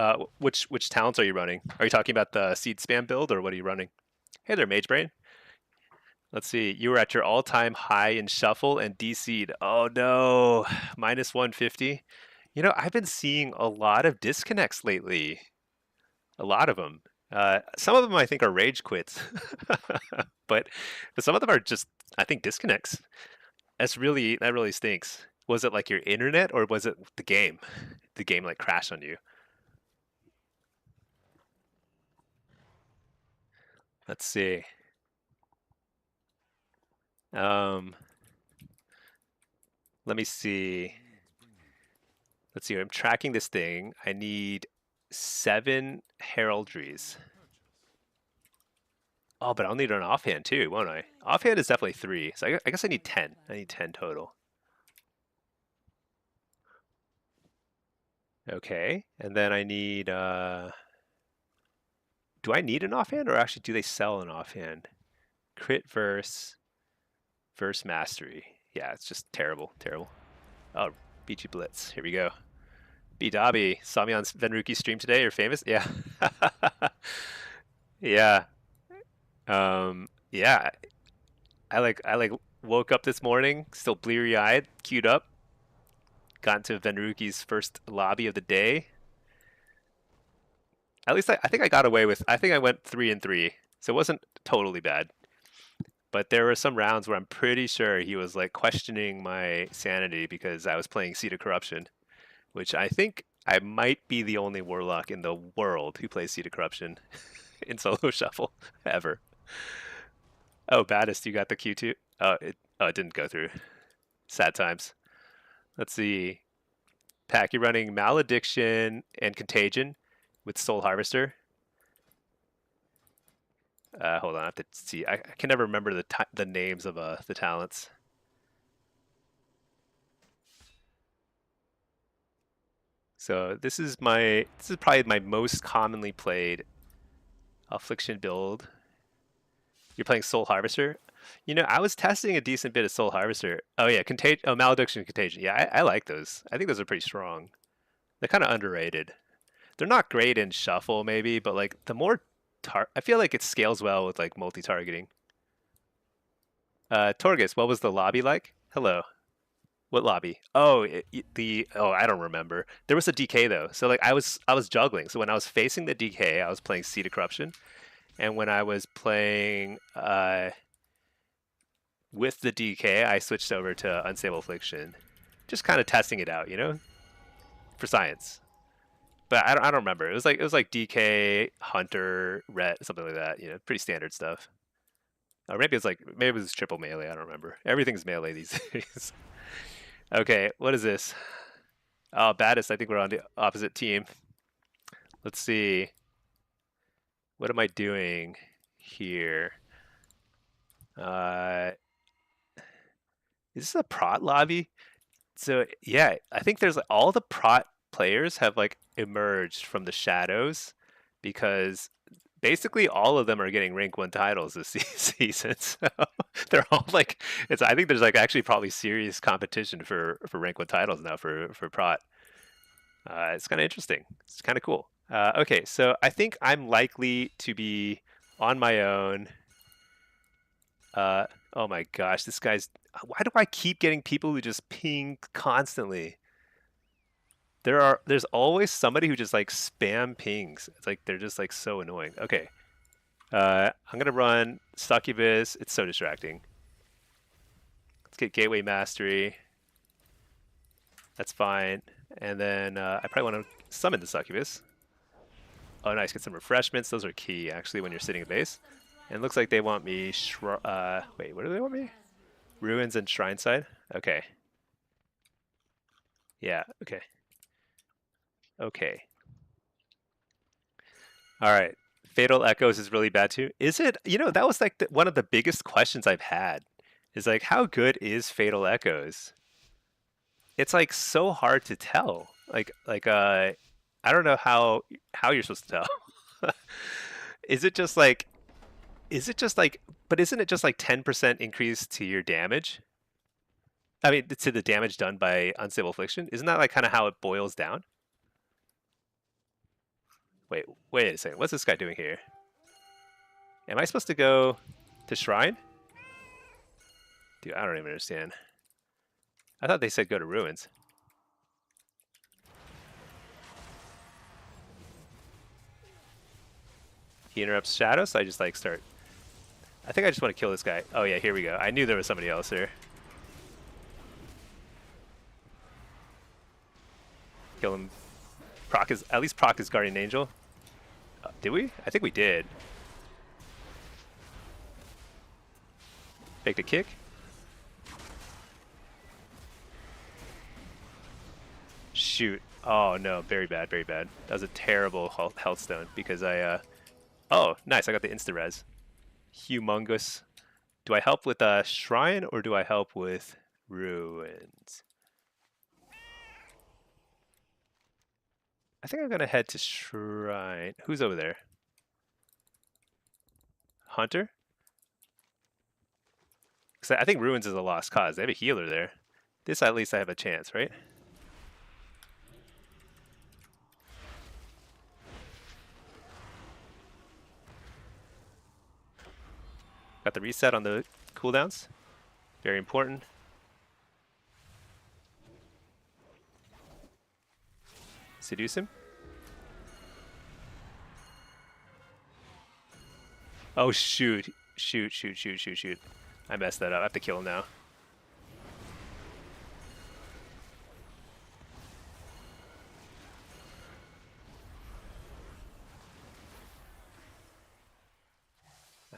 [SPEAKER 1] talents are you running? Are you talking about the seed spam build or what are you running? Hey there, Mage Brain. Let's see. You were at your all-time high in shuffle and DC'd. Oh no, minus 150. You know, I've been seeing a lot of disconnects lately. A lot of them. Some of them I think are rage quits, but some of them are just I think disconnects. That really stinks. Was it like your internet or was it the game? The game like crashed on you. Let's see. Um, let me see. Let's see. I'm tracking this thing. I need 7 heraldries. Oh, but I'll need an offhand too, won't I? Offhand is definitely 3. So I guess I need 10. I need 10 total. Okay. And then I need do I need an offhand or actually do they sell an offhand? Crit verse mastery. Yeah, it's just terrible, terrible. Oh, BG Blitz. Here we go. B Dobby saw me on Venruki's stream today. You're famous. Yeah. Yeah. Yeah. I woke up this morning, still bleary eyed, queued up, got into Venruki's first lobby of the day. At least I think I got away with. I think I went 3-3, so it wasn't totally bad. But there were some rounds where I'm pretty sure he was like questioning my sanity because I was playing Seed of Corruption, which I think I might be the only Warlock in the world who plays Seed of Corruption in solo shuffle ever. Oh, baddest, you got the Q2. Oh, it didn't go through. Sad times. Let's see. Pack, you're running Malediction and Contagion with Soul Harvester. Hold on, I have to see. I can never remember the names of the talents. So this is probably my most commonly played affliction build. You're playing Soul Harvester. You know, I was testing a decent bit of Soul Harvester. Oh yeah, Malediction, Contagion. Yeah, I like those. I think those are pretty strong. They're kind of underrated. They're not great in shuffle maybe, but like the more I feel like it scales well with like multi-targeting. Torgus, what was the lobby like? Hello. What lobby? Oh, I don't remember. There was a DK though. So like I was juggling. So when I was facing the DK, I was playing Seed of Corruption, and when I was playing with the DK, I switched over to Unstable Affliction, just kind of testing it out, for science. But I don't remember. It was like DK, Hunter, Ret, something like that. Pretty standard stuff. Or maybe it was triple melee. I don't remember. Everything's melee these days. Okay, what is this? Oh, Baddest. I think we're on the opposite team. Let's see. What am I doing here? Is this a prot lobby? So yeah, I think there's all the prot players have like emerged from the shadows because basically all of them are getting rank 1 titles this season. So they're all like I think there's like actually probably serious competition for rank 1 titles now for prot. It's kind of interesting. It's kind of cool. Okay, so I think I'm likely to be on my own. Oh my gosh, this guy's. Why do I keep getting people who just ping constantly? There's always somebody who just like spam pings. It's like they're just like so annoying. Okay, I'm gonna run Succubus. It's so distracting. Let's get Gateway Mastery. That's fine. And then I probably want to summon the Succubus. Oh, nice. Get some refreshments. Those are key, actually, when you're sitting at base. And it looks like they want me... wait, what do they want me? Ruins and Shrine Side? Okay. Yeah, okay. Okay. All right. Fatal Echoes is really bad, too. Is it? That was like one of the biggest questions I've had. Is like, how good is Fatal Echoes? It's like so hard to tell. I don't know how you're supposed to tell. Is it just like but isn't it just like 10% increase to your damage? I mean, to the damage done by Unstable Affliction? Isn't that like kind of how it boils down? Wait a second. What's this guy doing here? Am I supposed to go to Shrine? Dude, I don't even understand. I thought they said go to Ruins. He interrupts Shadow, so I just like start. I think I just want to kill this guy. Oh yeah, here we go. I knew there was somebody else there. Kill him. At least proc his Guardian Angel. Did we? I think we did. Fake a kick. Shoot. Oh no, very bad, very bad. That was a terrible health stone because oh, nice, I got the insta-res. Humongous. Do I help with Shrine or do I help with Ruins? I think I'm gonna head to Shrine. Who's over there? Hunter? Because I think Ruins is a lost cause. They have a healer there. This at least I have a chance, right? Got the reset on the cooldowns. Very important. Seduce him. Oh, shoot. Shoot. I messed that up. I have to kill him now.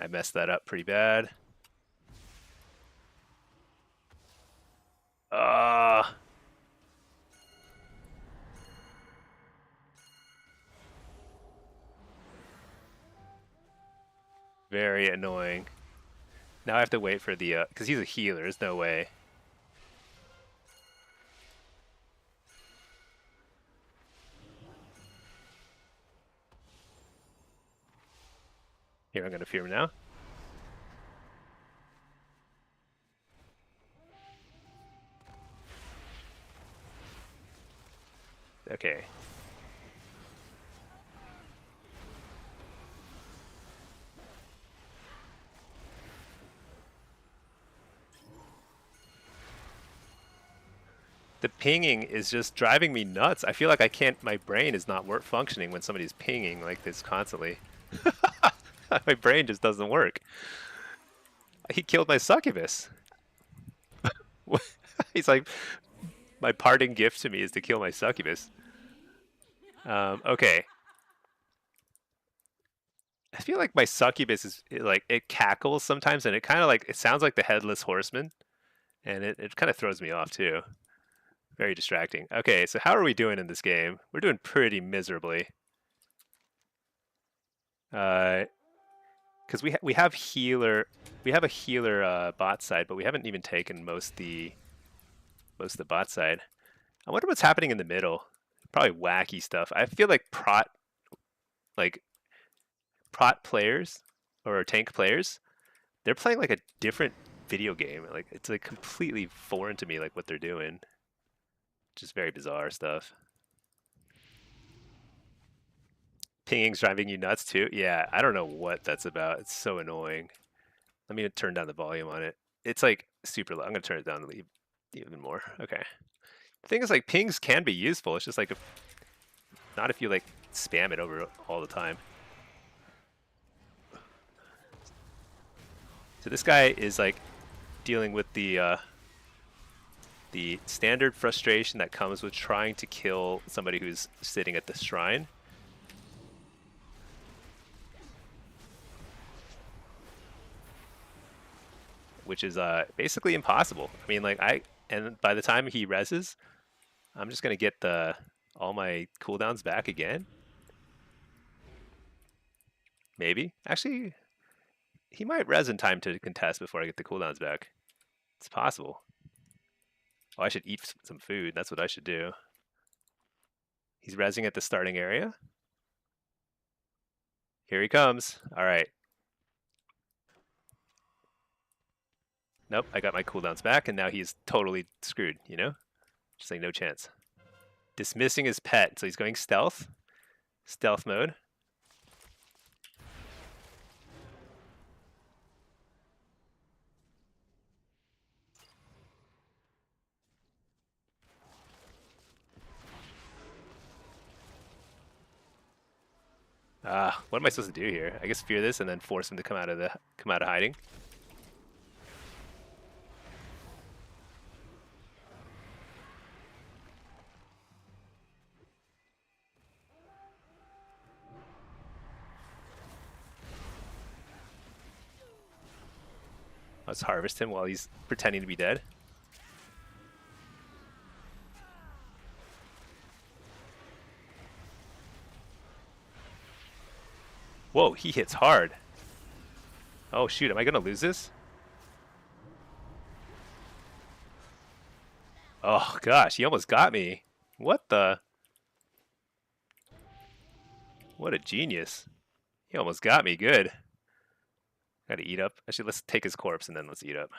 [SPEAKER 1] I messed that up pretty bad. Very annoying. Now I have to wait for the, because he's a healer, there's no way. Here, I'm gonna fear him now. Okay. The pinging is just driving me nuts. I feel like I can't, my brain is not functioning when somebody's pinging like this constantly. My brain just doesn't work. He killed my succubus. He's like, my parting gift to me is to kill my succubus. Okay. I feel like my succubus is like, it cackles sometimes and it kind of like, it sounds like the headless horseman. And it kind of throws me off too. Very distracting. Okay, so how are we doing in this game? We're doing pretty miserably. Because we have healer, we have a healer bot side, but we haven't even taken most of the bot side. I wonder what's happening in the middle. Probably wacky stuff. I feel like like prot players or tank players, they're playing like a different video game. Like it's like completely foreign to me, like what they're doing. Just very bizarre stuff. Pinging's driving you nuts too? Yeah, I don't know what that's about. It's so annoying. Let me turn down the volume on it. It's like super low. I'm gonna turn it down even more. Okay. The thing is, like, pings can be useful. It's just like, not if you like spam it over all the time. So this guy is like dealing with the standard frustration that comes with trying to kill somebody who's sitting at the shrine. Which is basically impossible. I mean, like and by the time he reses, I'm just gonna get all my cooldowns back again. Maybe. Actually, he might res in time to contest before I get the cooldowns back. It's possible. Oh, I should eat some food. That's what I should do. He's resing at the starting area. Here he comes. All right. Nope, I got my cooldowns back, and now he's totally screwed, you know? Just like no chance. Dismissing his pet, so he's going stealth. Stealth mode. What am I supposed to do here? I guess fear this and then force him to come out of hiding. Let's harvest him while he's pretending to be dead. Whoa, he hits hard. Oh shoot, am I gonna lose this? Oh gosh, he almost got me. What the? What a genius. He almost got me good. Gotta eat up. Actually, let's take his corpse and then let's eat up.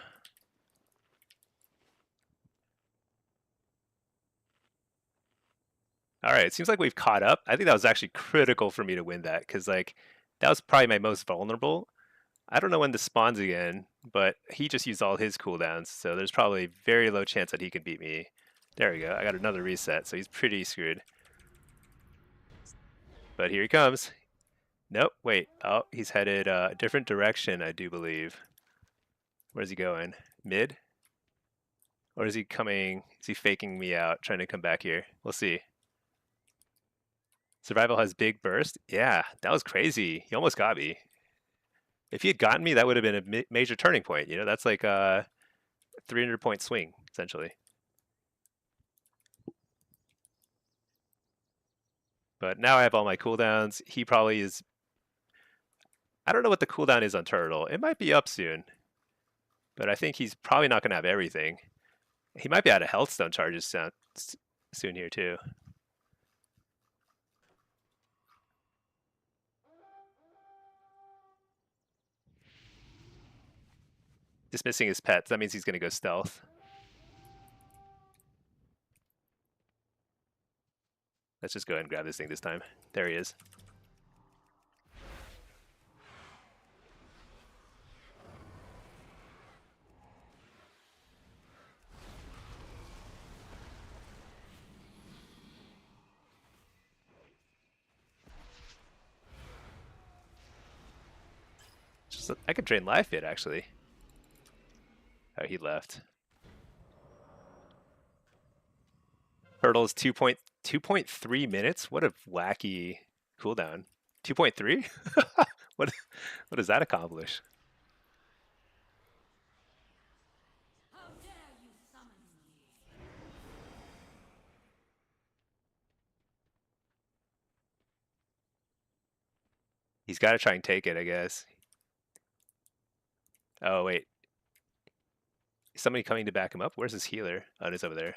[SPEAKER 1] All right, it seems like we've caught up. I think that was actually critical for me to win that because like that was probably my most vulnerable. I don't know when this spawns again, but he just used all his cooldowns, so there's probably very low chance that he can beat me. There we go. I got another reset, so he's pretty screwed. But here he comes. Nope, wait. Oh, he's headed a different direction, I do believe. Where's he going? Mid? Or is he coming? Is he faking me out, trying to come back here? We'll see. Survival has big burst. Yeah, that was crazy. He almost got me. If he had gotten me, that would have been a major turning point. You know, that's like a 300-point swing, essentially. But now I have all my cooldowns. He probably is I don't know what the cooldown is on Turtle. It might be up soon, but I think he's probably not going to have everything. He might be out of Healthstone charges soon here too. Dismissing his pets. That means he's going to go stealth. Let's just go ahead and grab this thing this time. There he is. I could drain life it actually. Oh, he left. Hurdle is 2.3 minutes. What a wacky cooldown. 2.3? what does that accomplish?
[SPEAKER 2] How dare you summon me?
[SPEAKER 1] He's got to try and take it, I guess. Oh, wait. Is somebody coming to back him up? Where's his healer? Oh, it is over there.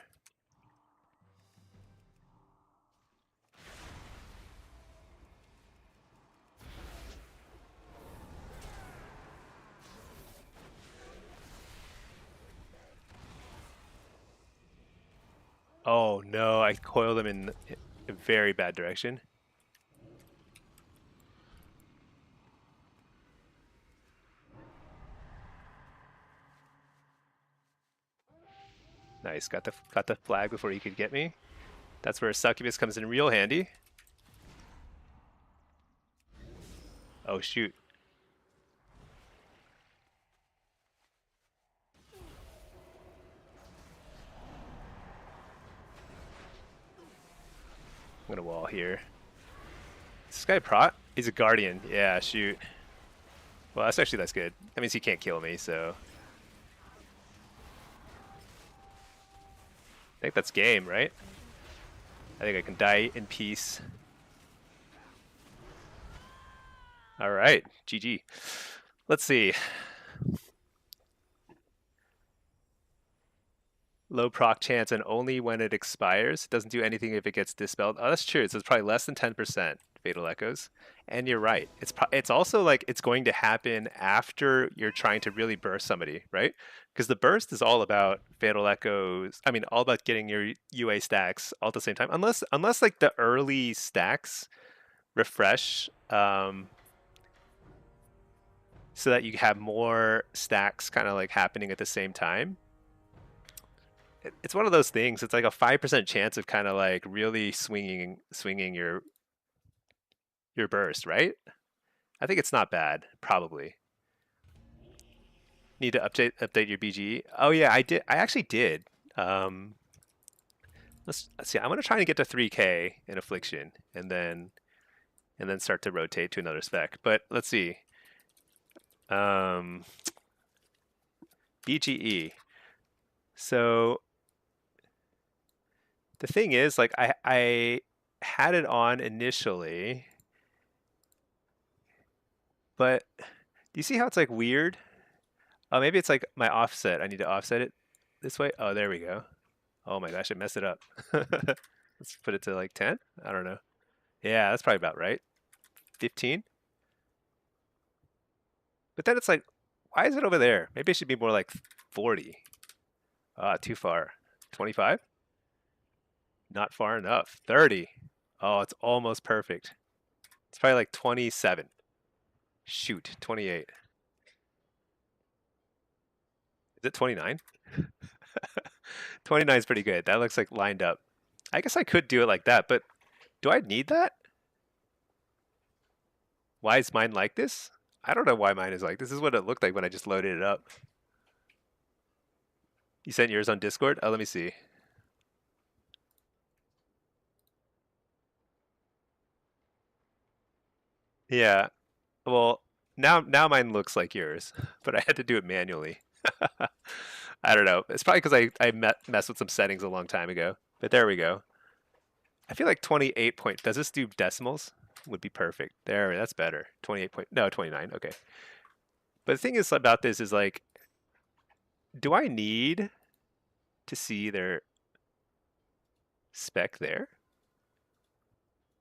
[SPEAKER 1] Oh no, I coiled him in a very bad direction. Nice, got the flag before he could get me. That's where Succubus comes in real handy. Oh shoot. I'm gonna wall here. Is this guy prot? He's a guardian. Yeah, shoot. Well, that's good. That means he can't kill me, so. I think that's game, right? I think I can die in peace. Alright, GG. Let's see. Low proc chance and only when it expires. It doesn't do anything if it gets dispelled. Oh, that's true. So it's probably less than 10% Fatal Echoes. And you're right. It's also like it's going to happen after you're trying to really burst somebody, right? Because the burst is all about Fatal Echoes. I mean, all about getting your UA stacks all at the same time. Unless like the early stacks refresh so that you have more stacks kind of like happening at the same time. It's one of those things. It's like a 5% chance of kind of like really swinging your burst, right? I think it's not bad. Probably need to update your BG. Oh yeah, I did. I actually did. Let's see. I'm gonna try to get to 3K in affliction, and then start to rotate to another spec. But let's see. BGE. So the thing is, like, I had it on initially, but do you see how it's like weird? Oh, maybe it's like my offset. I need to offset it this way. Oh, there we go. Oh my gosh, I messed it up. Let's put it to like 10. I don't know. Yeah, that's probably about right. 15. But then it's like, why is it over there? Maybe it should be more like 40. Ah, too far. 25? Not far enough. 30. Oh, it's almost perfect. It's probably like 27. Shoot, 28. Is it 29? 29 is pretty good. That looks like lined up. I guess I could do it like that, but do I need that? Why is mine like this? I don't know why mine is like this. This is what it looked like when I just loaded it up. You sent yours on Discord? Oh, let me see. Yeah. Well, now mine looks like yours, but I had to do it manually. I don't know. It's probably because I messed with some settings a long time ago. But there we go. I feel like 28 point. Does this do decimals? would be perfect. There, that's better. 28 point, no, 29. Okay. But the thing is about this is like, do I need to see their spec there?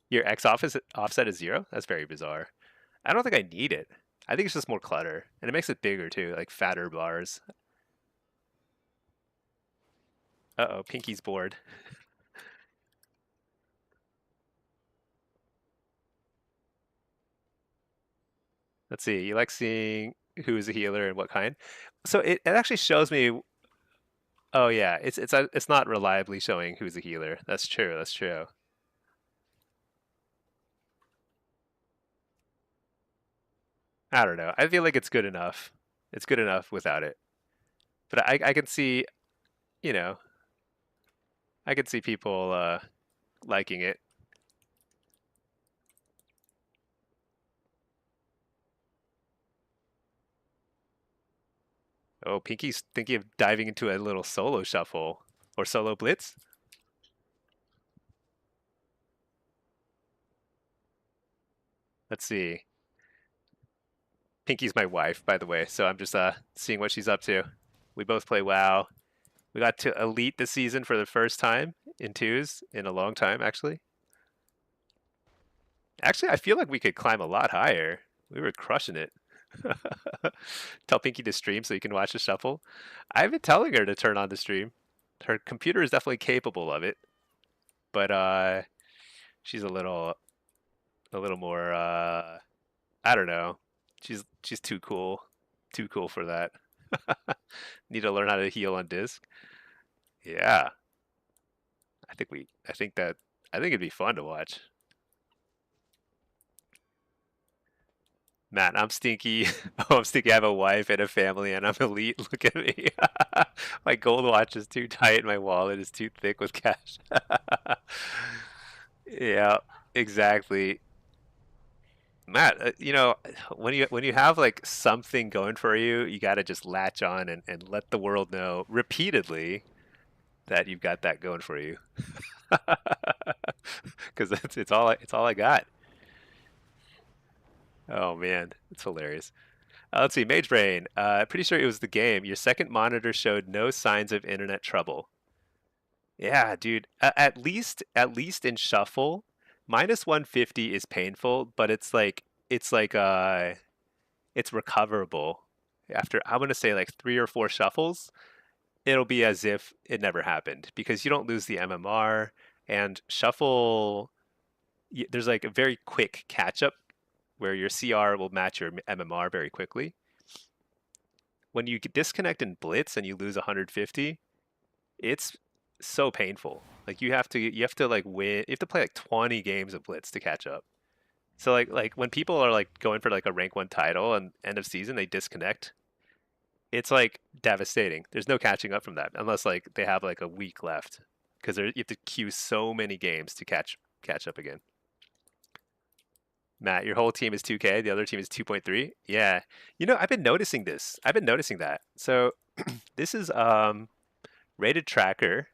[SPEAKER 1] Your X offset is 0? That's very bizarre. I don't think I need it. I think it's just more clutter, and it makes it bigger too, like fatter bars. Uh-oh, Pinky's bored. Let's see. You like seeing who is a healer and what kind? So it actually shows me. Oh yeah, it's not reliably showing who's a healer. That's true. That's true. I don't know. I feel like it's good enough. It's good enough without it. But I can see, you know, I can see people liking it. Oh, Pinky's thinking of diving into a little solo shuffle or solo blitz. Let's see. Pinky's my wife, by the way, so I'm just seeing what she's up to. We both play WoW. We got to Elite this season for the first time in twos in a long time, actually. Actually, I feel like we could climb a lot higher. We were crushing it. Tell Pinky to stream so you can watch the shuffle. I've been telling her to turn on the stream. Her computer is definitely capable of it, but she's a little more I don't know. She's too cool for that. Need to learn how to heal on disc. Yeah, I think that I think it'd be fun to watch. Matt, I'm stinky. Oh, I'm stinky. I have a wife and a family, and I'm elite. Look at me. My gold watch is too tight. My wallet is too thick with cash. Yeah, exactly. Matt, when you have like something going for you, you got to just latch on and let the world know repeatedly that you've got that going for you. Because it's all I got. Oh man, it's hilarious. Let's see, Mage Brain. Pretty sure it was the game. Your second monitor showed no signs of internet trouble. Yeah, dude. At least in shuffle, minus 150 is painful, but it's recoverable. After I'm gonna say like 3 or 4 shuffles, it'll be as if it never happened because you don't lose the MMR and shuffle. There's like a very quick catch up where your CR will match your MMR very quickly. When you disconnect in Blitz and you lose 150, it's so painful. Like you have to like win. You have to play like 20 games of Blitz to catch up. So like when people are like going for like a rank 1 title and end of season they disconnect, it's like devastating. There's no catching up from that unless like they have like a week left because you have to queue so many games to catch up again. Matt, your whole team is 2K, the other team is 2.3. Yeah. I've been noticing this. I've been noticing that. So this is rated tracker.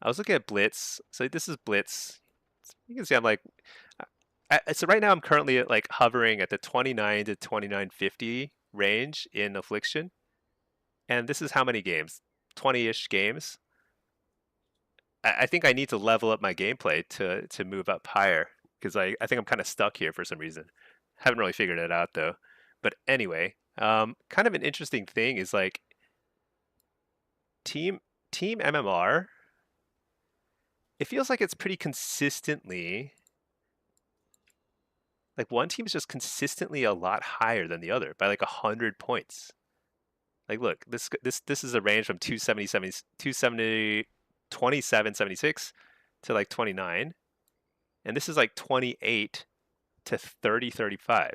[SPEAKER 1] I was looking at Blitz. So this is Blitz. You can see I'm like so right now I'm currently at like hovering at the 29 to 2950 range in affliction. And this is how many games? 20-ish games. I think I need to level up my gameplay to move up higher because I think I'm kind of stuck here for some reason. Haven't really figured it out though. But anyway, kind of an interesting thing is like team team MMR. It feels like it's pretty consistently like one team is just consistently a lot higher than the other by like 100 points. Like look, this is a range from 2776 to like 29, and this is like 28 to 3035.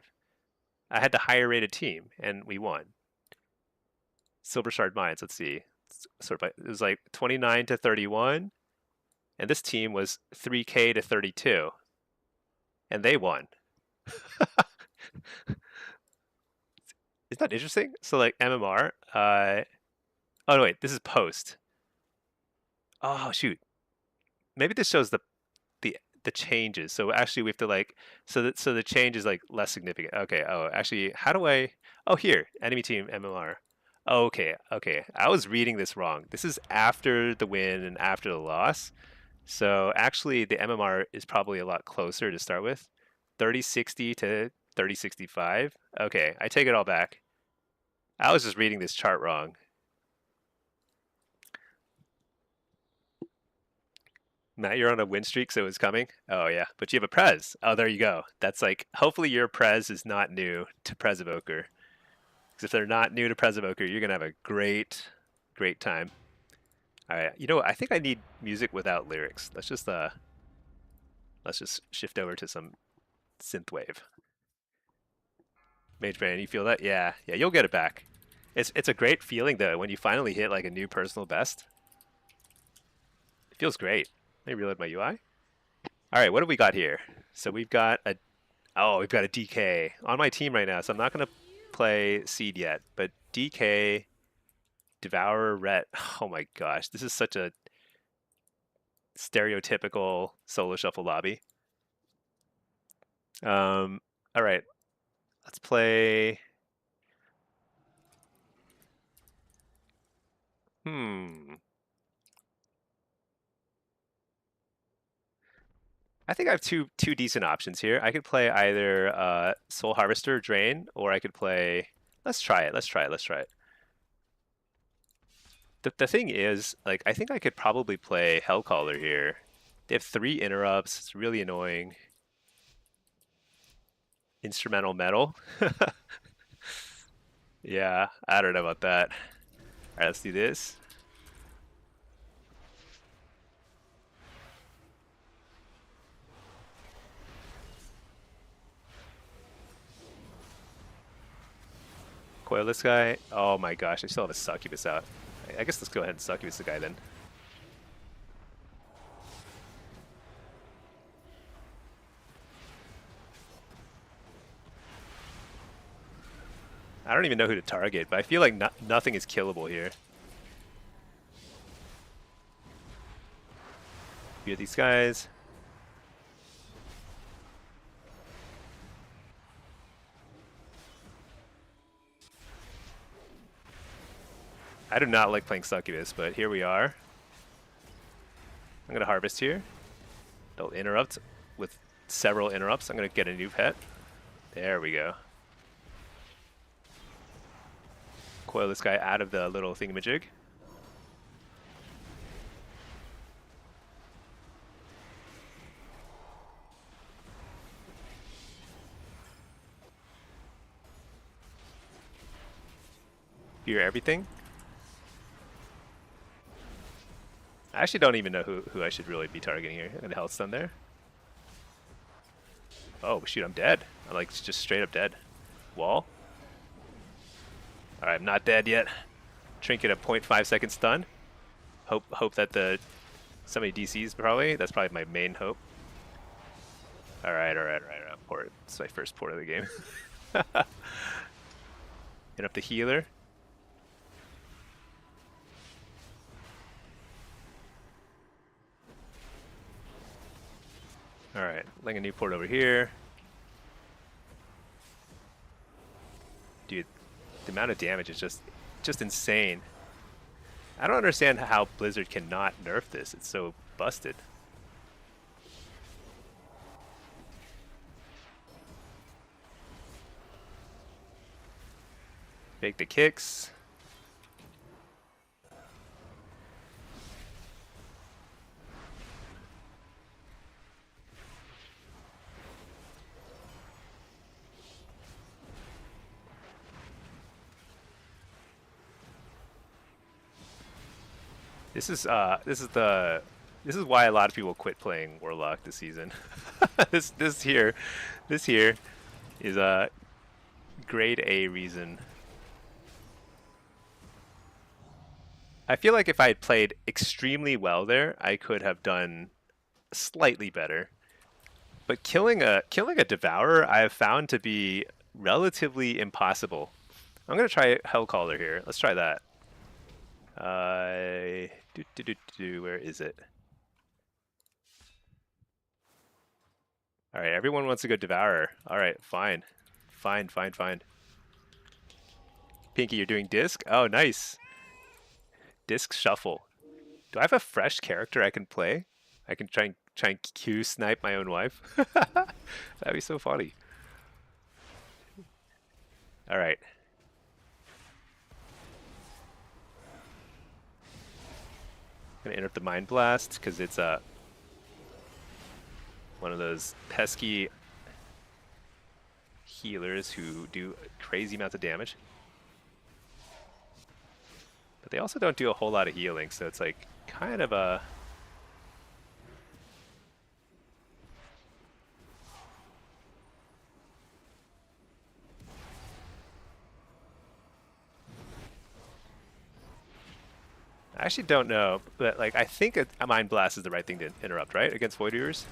[SPEAKER 1] I had the higher rated team and we won. Silver Shard Mines, let's see. It was like 29 to 31, and this team was 3K to 32, and they won. Isn't that interesting? So like MMR, oh no, wait, this is post. Oh shoot, maybe this shows the the changes. So actually we have to like so the change is like less significant. Okay. Oh, actually, how do I? Oh, here, enemy team MMR. Oh, okay, okay. I was reading this wrong. This is after the win and after the loss. So actually, the MMR is probably a lot closer to start with. 3060 to 3065. Okay, I take it all back. I was just reading this chart wrong. Matt, you're on a win streak, so it's coming. Oh yeah, but you have a Prez. Oh, there you go. That's like, hopefully your Prez is not new to Prez Evoker. Because if they're not new to Prez Evoker, you're gonna have a great, great time. All right, you know what? I think I need music without lyrics. Let's just shift over to some synthwave. Mage Brand, you feel that? Yeah, yeah, you'll get it back. It's a great feeling though when you finally hit like a new personal best. It feels great. Let me reload my UI. All right, what do we got here? So we've got a we've got a DK on my team right now. So I'm not gonna play Seed yet, but DK, Devourer, Ret. Oh my gosh, this is such a stereotypical solo shuffle lobby. All right, let's play. I think I have two decent options here. I could play either Soul Harvester, Drain, or I could play. Let's try it. Let's try it. Let's try it. The thing is, like, I think I could probably play Hellcaller here. They have 3 interrupts. It's really annoying. Instrumental metal. Yeah, I don't know about that. All right, let's do this. Coil this guy. Oh my gosh, I still have a Succubus out. I guess let's go ahead and Succubus the guy then. I don't even know who to target, but I feel like nothing is killable here. Few of these guys. I do not like playing Succubus, but here we are. I'm going to harvest here. They'll interrupt with several interrupts. I'm going to get a new pet. There we go. Coil this guy out of the little thingamajig. Fear everything. I actually don't even know who I should really be targeting here. I'm going to health stun there. Oh, shoot, I'm dead. I'm like just straight up dead. Wall. Alright, I'm not dead yet. Trinket a 0.5 second stun. Hope that somebody DCs probably. That's probably my main hope. Alright. Port. It's my first port of the game. Hit up the healer. Alright, laying a new port over here. Dude, the amount of damage is just insane. I don't understand how Blizzard cannot nerf this. It's so busted. Fake the kicks. This is why a lot of people quit playing Warlock this season. this here is a grade A reason. I feel like if I had played extremely well there, I could have done slightly better. But killing a Devourer, I have found to be relatively impossible. I'm gonna try Hellcaller here. Let's try that. Where is it? All right, everyone wants to go Devourer. All right, fine. Fine, fine, fine. Pinky, you're doing disc? Oh, nice. Disc shuffle. Do I have a fresh character I can play? I can try and Q snipe my own wife. That'd be so funny. All right. Gonna interrupt the Mind Blast because it's one of those pesky healers who do crazy amounts of damage. But they also don't do a whole lot of healing, so it's like kind of a... I actually don't know, but like I think a Mind Blast is the right thing to interrupt, right? Against Void Reavers?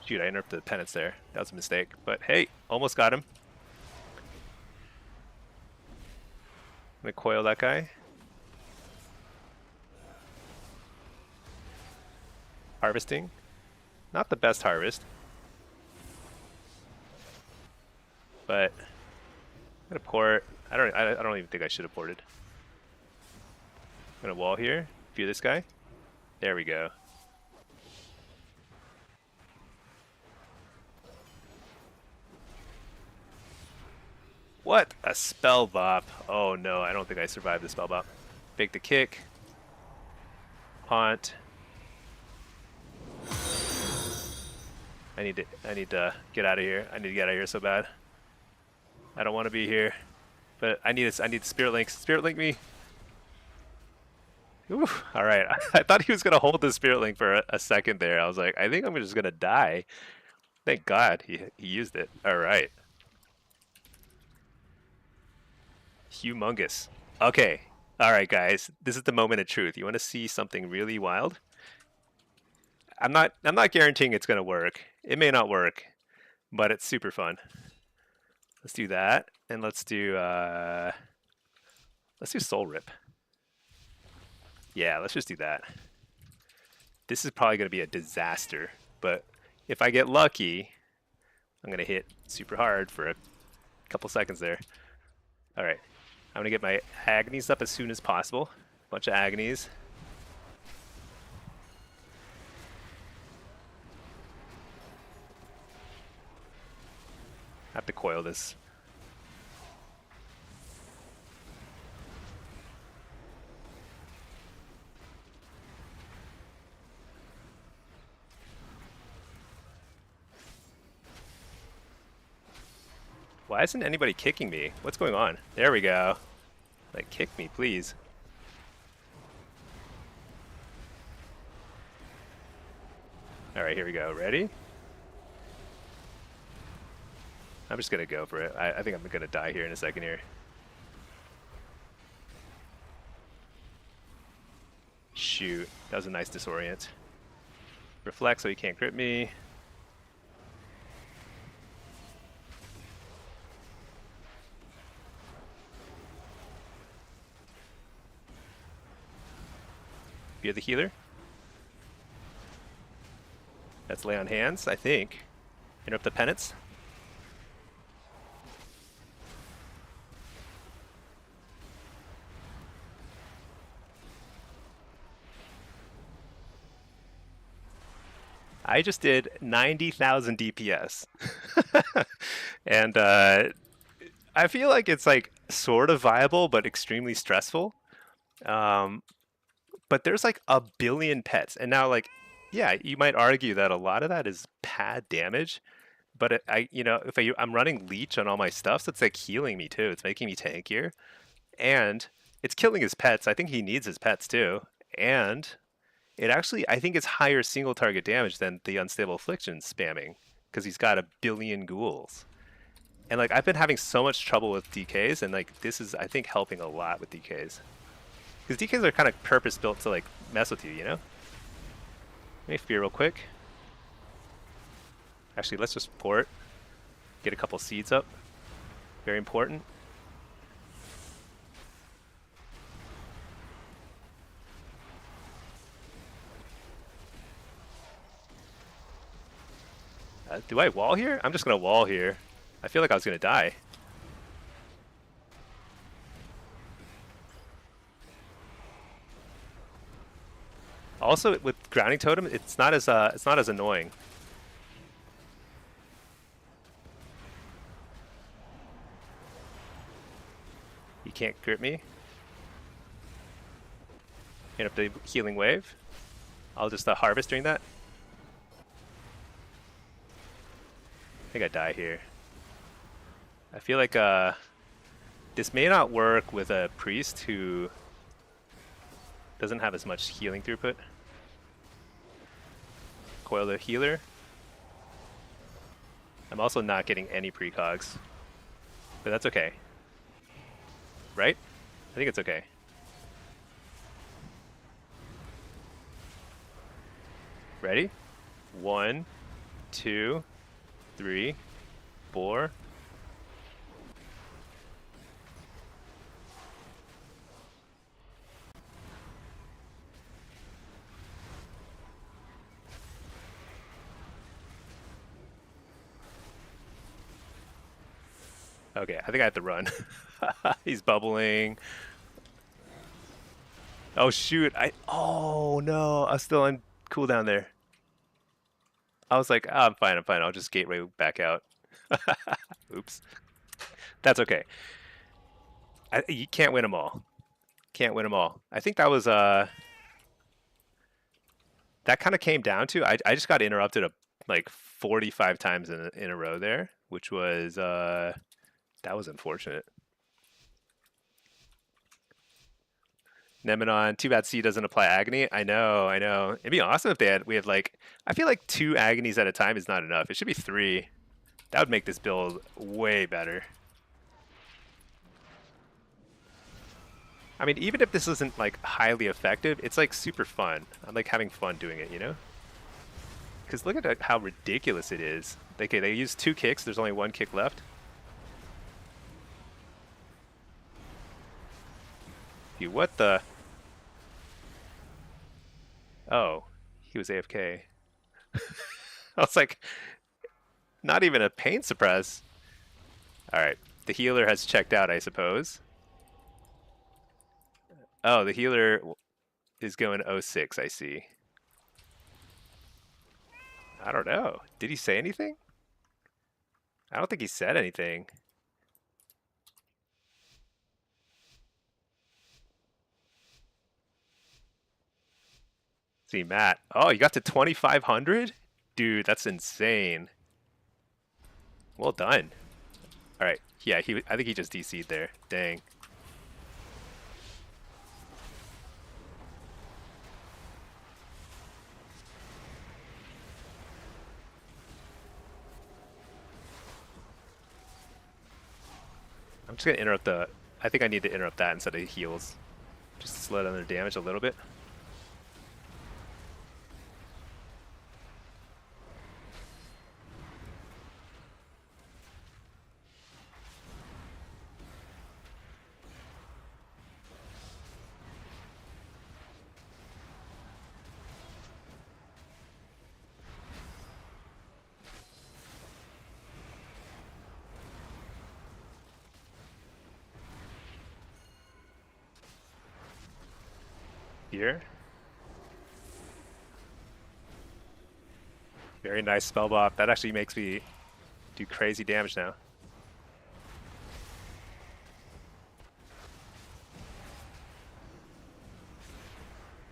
[SPEAKER 1] Shoot, I interrupted the penance there. That was a mistake. But hey, almost got him. I'm gonna coil that guy. Harvesting. Not the best harvest. But I'm gonna port. I don't even think I should have ported. I'm gonna wall here. View this guy. There we go. What? A spell bop. Oh no, I don't think I survived the spell bop. Bake the kick. Haunt. I need to get out of here. I need to get out of here so bad. I don't want to be here. But I need Spirit Link. Spirit Link me. Ooh, all right. I thought he was going to hold the Spirit Link for a second there. I was like, I think I'm just going to die. Thank God he used it. All right. Humongous. Okay. All right, guys. This is the moment of truth. You want to see something really wild? I'm not guaranteeing it's going to work. It may not work, but it's super fun. Let's do that, and let's do Soul Rip. Yeah, let's just do that. This is probably going to be a disaster, but if I get lucky, I'm going to hit super hard for a couple seconds there. All right, I'm going to get my Agonies up as soon as possible. Bunch of Agonies. I have to coil this. Why isn't anybody kicking me? What's going on? There we go. Like, kick me, please. All right, here we go. Ready? I'm just gonna go for it. I think I'm gonna die here in a second here. Shoot, that was a nice disorient. Reflect so he can't grip me. You're the healer. That's lay on hands, I think. Interrupt the penance. I just did 90,000 DPS. And I feel like it's like sort of viable, but extremely stressful. But there's like a billion pets. And now like, yeah, you might argue that a lot of that is pad damage. But if I'm running leech on all my stuff, so it's like healing me too. It's making me tankier. And it's killing his pets. I think he needs his pets too. And it actually, I think it's higher single target damage than the Unstable Affliction spamming, because he's got a billion ghouls. And like, I've been having so much trouble with DKs, and like, this is, I think, helping a lot with DKs. Because DKs are kind of purpose built to like mess with you, you know? Let me fear real quick. Actually, let's just port. Get a couple seeds up. Very important. Do I wall here? I'm just gonna wall here. I feel like I was gonna die. Also, with grounding totem, it's not as annoying. You can't grip me. Hit up the healing wave. I'll just harvest during that. I think I die here. I feel like this may not work with a priest who doesn't have as much healing throughput. Coil the healer. I'm also not getting any precogs, but that's okay. Right? I think it's okay. Ready? 1, 2, 3, 4. Okay, I think I have to run. He's bubbling. Oh shoot! Oh no! I was still on cooldown there. I was like, oh, I'm fine. I'll just gateway back out. Oops. That's okay. You can't win them all. Can't win them all. I think that was that kind of came down to I just got interrupted like 45 times in a row there, which was that was unfortunate. Nemenon, too bad C doesn't apply agony. I know. It'd be awesome if we had like, I feel like 2 agonies at a time is not enough. It should be 3. That would make this build way better. I mean, even if this isn't like highly effective, it's like super fun. I'm like having fun doing it, you know? Because look at how ridiculous it is. Okay, they use 2 kicks. There's only 1 kick left. Dude, what the? Oh, he was AFK. I was like, not even a pain suppress. Alright, the healer has checked out, I suppose. Oh, the healer is going 06, I see. I don't know. Did he say anything? I don't think he said anything. See, Matt. Oh, you got to 2,500? Dude, that's insane. Well done. All right. Yeah, I think he just DC'd there. Dang. I'm just going to interrupt I think I need to interrupt that instead of heals. Just to slow down their damage a little bit. Here. Very nice spell bop. That actually makes me do crazy damage now.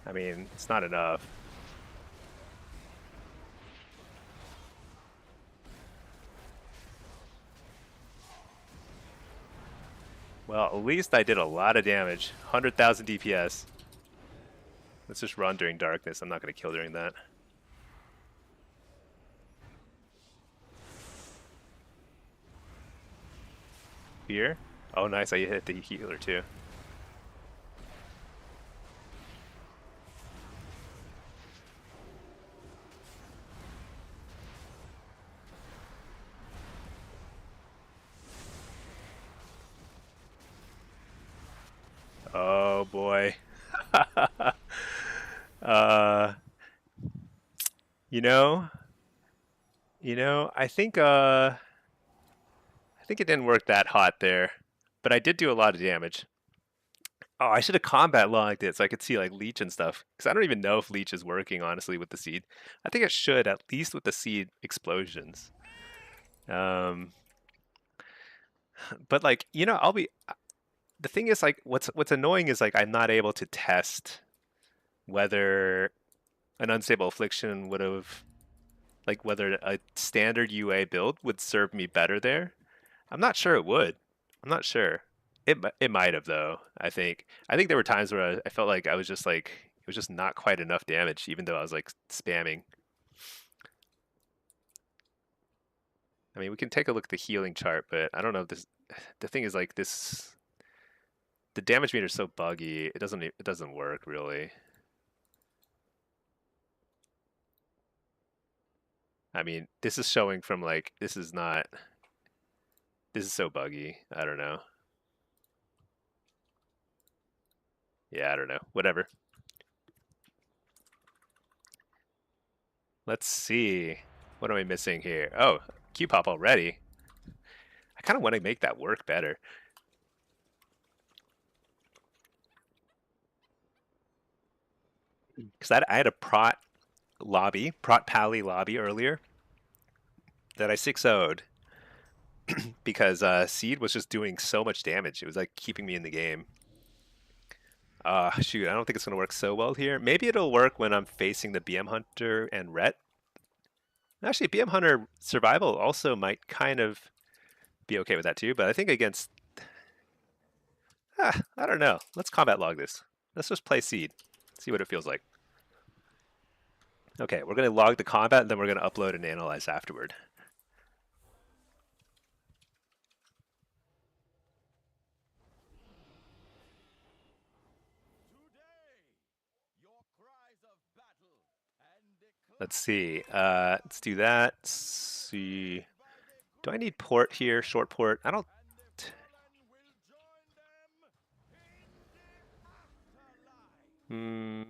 [SPEAKER 1] I mean, it's not enough. Well, at least I did a lot of damage. 100,000 DPS. Let's just run during darkness. I'm not going to kill during that. Here? Oh, nice. I hit the healer too. boy. uh, you know, I think it didn't work that hot there, but I did do a lot of damage. Oh, I should have combat logged it so I could see like leech and stuff. Because I don't even know if leech is working honestly with the seed. I think it should at least with the seed explosions. Um, but like I'll be. The thing is like what's annoying is like I'm not able to test whether an unstable affliction would have like whether a standard UA build would serve me better there. I'm not sure it would. I'm not sure. It might have though. I think there were times where I felt like I was just like it was just not quite enough damage, even though I was like spamming. I mean, we can take a look at the healing chart, but I don't know if this. The thing is like this. The damage meter is so buggy. It doesn't work really. I mean, this is showing from like this is not. This is so buggy. I don't know. Yeah, I don't know. Whatever. Let's see. What am I missing here? Oh, Q pop already. I kind of want to make that work better. Because I had a prot pally lobby earlier that I 6-0'd because Seed was just doing so much damage. It was like keeping me in the game. Shoot, I don't think it's going to work so well here. Maybe it'll work when I'm facing the BM Hunter and Ret. Actually, BM Hunter Survival also might kind of be okay with that too, but I think against... I don't know. Let's combat log this. Let's just play Seed. See what it feels like. Okay, we're going to log the combat, and then we're going to upload and analyze afterward. Let's see. Let's do that. Let's see. Do I need port here? Short port? I don't... No,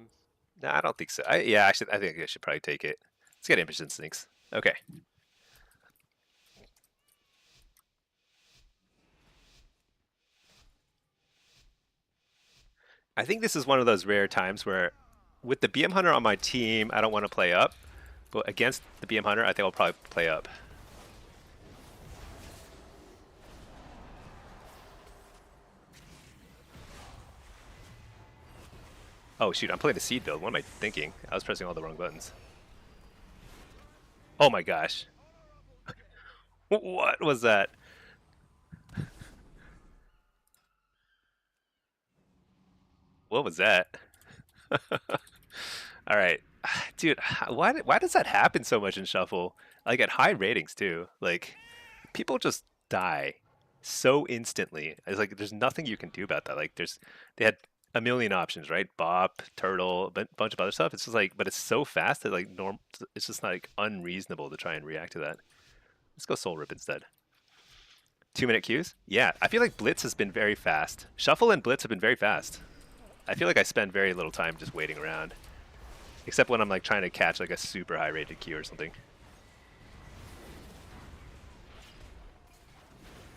[SPEAKER 1] I don't think so. I think I should probably take it. Let's get Impish Instincts. Okay. I think this is one of those rare times where with the BM Hunter on my team, I don't want to play up. But against the BM Hunter, I think I'll probably play up. Oh shoot, I'm playing a seed build. What am I thinking? I was pressing all the wrong buttons. Oh my gosh. What was that? What was that? All right. Dude, why does that happen so much in Shuffle? Like at high ratings too. Like people just die so instantly. It's like there's nothing you can do about that. Like they had a million options, right? Bop, turtle, a bunch of other stuff. It's just like, but it's so fast that like it's just like unreasonable to try and react to that. Let's go Soul Rip instead. 2-minute queues? Yeah, I feel like Blitz has been very fast. Shuffle and Blitz have been very fast. I feel like I spend very little time just waiting around. Except when I'm like trying to catch like a super high rated queue or something.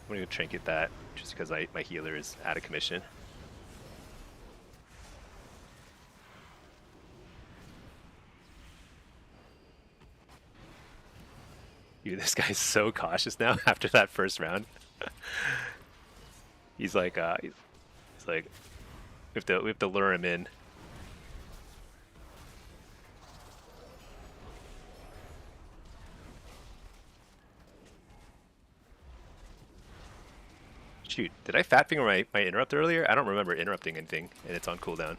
[SPEAKER 1] I'm gonna trinket that just because my healer is out of commission. Dude, this guy's so cautious now after that first round. He's like, we have to lure him in. Shoot, did I fat finger my interrupt earlier? I don't remember interrupting anything, and it's on cooldown.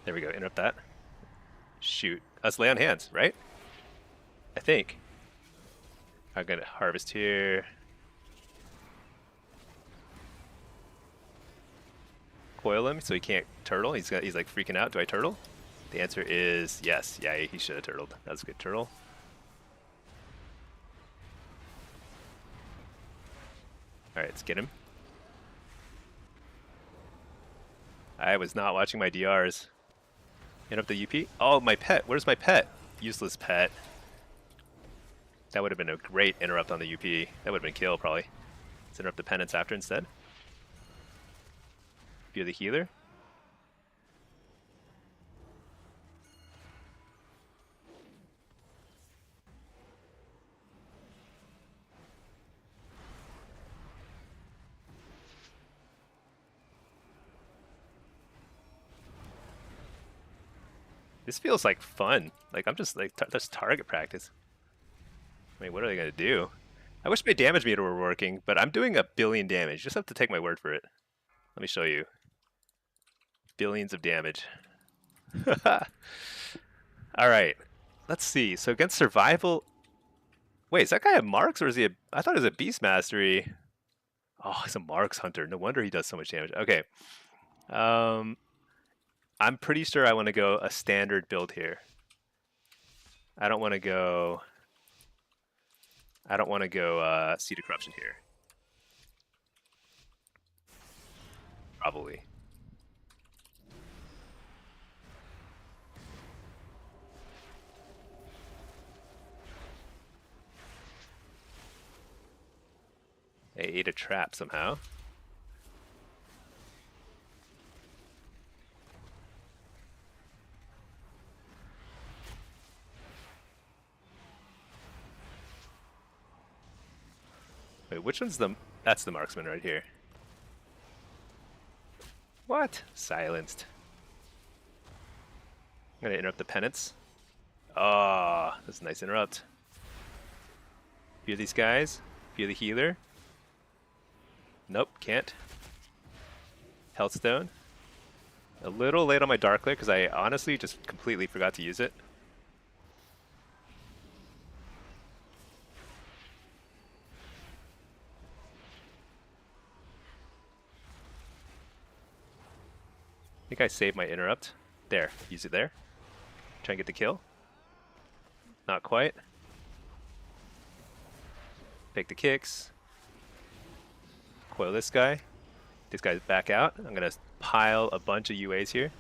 [SPEAKER 1] There we go, interrupt that. Shoot, let's lay on hands, right? I think. I'm gonna harvest here. Coil him so he can't turtle. He's like freaking out. Do I turtle? The answer is yes. Yeah, he should have turtled. That was a good turtle. Alright, let's get him. I was not watching my DRs. Interrupt the UP. Oh, my pet. Where's my pet? Useless pet. That would have been a great interrupt on the UP. That would have been kill, probably. Let's interrupt the penance after instead. View the healer. This feels like fun. Like, I'm just like, that's target practice. I mean, what are they going to do? I wish my damage meter were working, but I'm doing 1 billion damage. Just have to take my word for it. Let me show you. Billions of damage. Alright. Let's see. So against survival... Wait, is that guy a Marks or is he a... I thought he was a Beast Mastery. Oh, he's a Marks Hunter. No wonder he does so much damage. Okay. I'm pretty sure I want to go a standard build here. I don't want to go Seed of Corruption here. Probably. They ate a trap somehow. Wait, which one's the... That's the marksman right here. What? Silenced. I'm gonna interrupt the penance. Oh, that's a nice interrupt. Few these guys. Few the healer. Nope, can't. Healthstone. A little late on my Dark Lair because I honestly just completely forgot to use it. I think I saved my interrupt. There, use it there. Try and get the kill. Not quite. Take the kicks. Coil this guy. This guy's back out. I'm gonna pile a bunch of UAs here.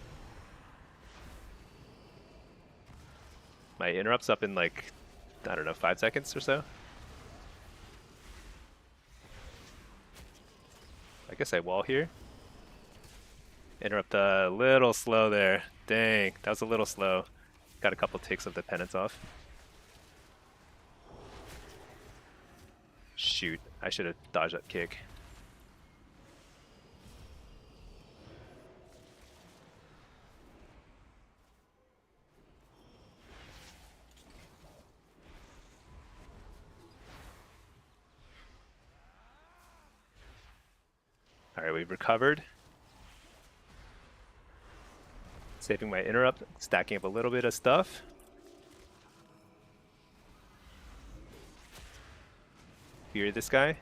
[SPEAKER 1] My interrupt's up in like, I don't know, 5 seconds or so. I guess I wall here. Interrupt a little slow there. Dang, that was a little slow. Got a couple ticks of the penance off. Shoot, I should have dodged that kick. Alright, we've recovered. Saving my interrupt, stacking up a little bit of stuff. Fear this guy.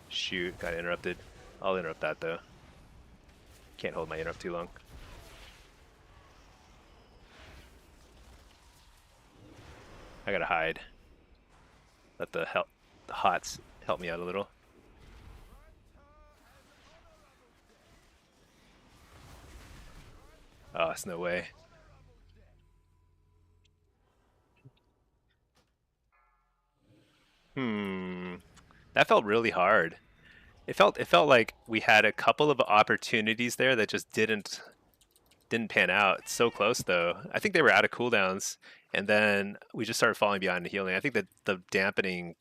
[SPEAKER 1] Shoot, got interrupted. I'll interrupt that though. Can't hold my interrupt too long. I gotta hide. Let the hots help me out a little. Oh, it's no way. That felt really hard. It felt like we had a couple of opportunities there that just didn't pan out. It's so close though. I think they were out of cooldowns, and then we just started falling behind the healing. I think that the dampening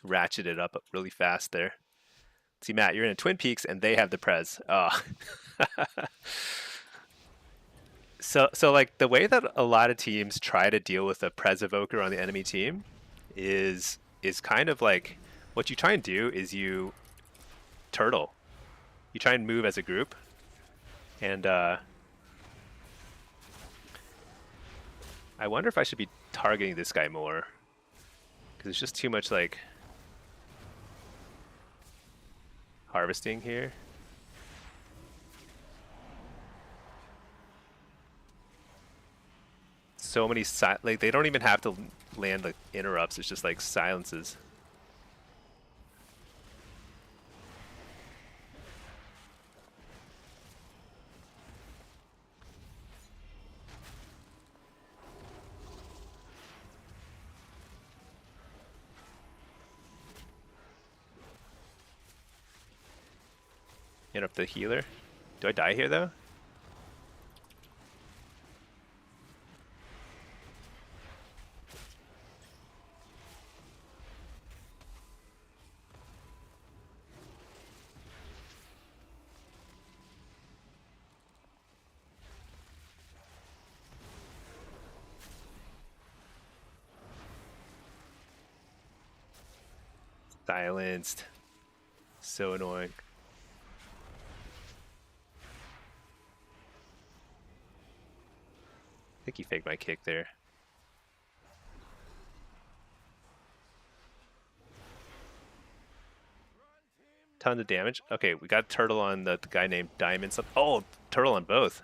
[SPEAKER 1] ratcheted up really fast there. See, Matt, you're in a Twin Peaks, and they have the Prez. Oh. So like the way that a lot of teams try to deal with a Prez Evoker on the enemy team is kind of like, what you try and do is you turtle. You try and move as a group, and I wonder if I should be targeting this guy more, because it's just too much like harvesting here. so many like they don't even have to land like interrupts. It's just like silences. Interrupt the healer. Do I die here though? Silenced. So annoying. I think he faked my kick there. Tons of damage. Okay, we got turtle on the guy named Diamond. Oh, turtle on both.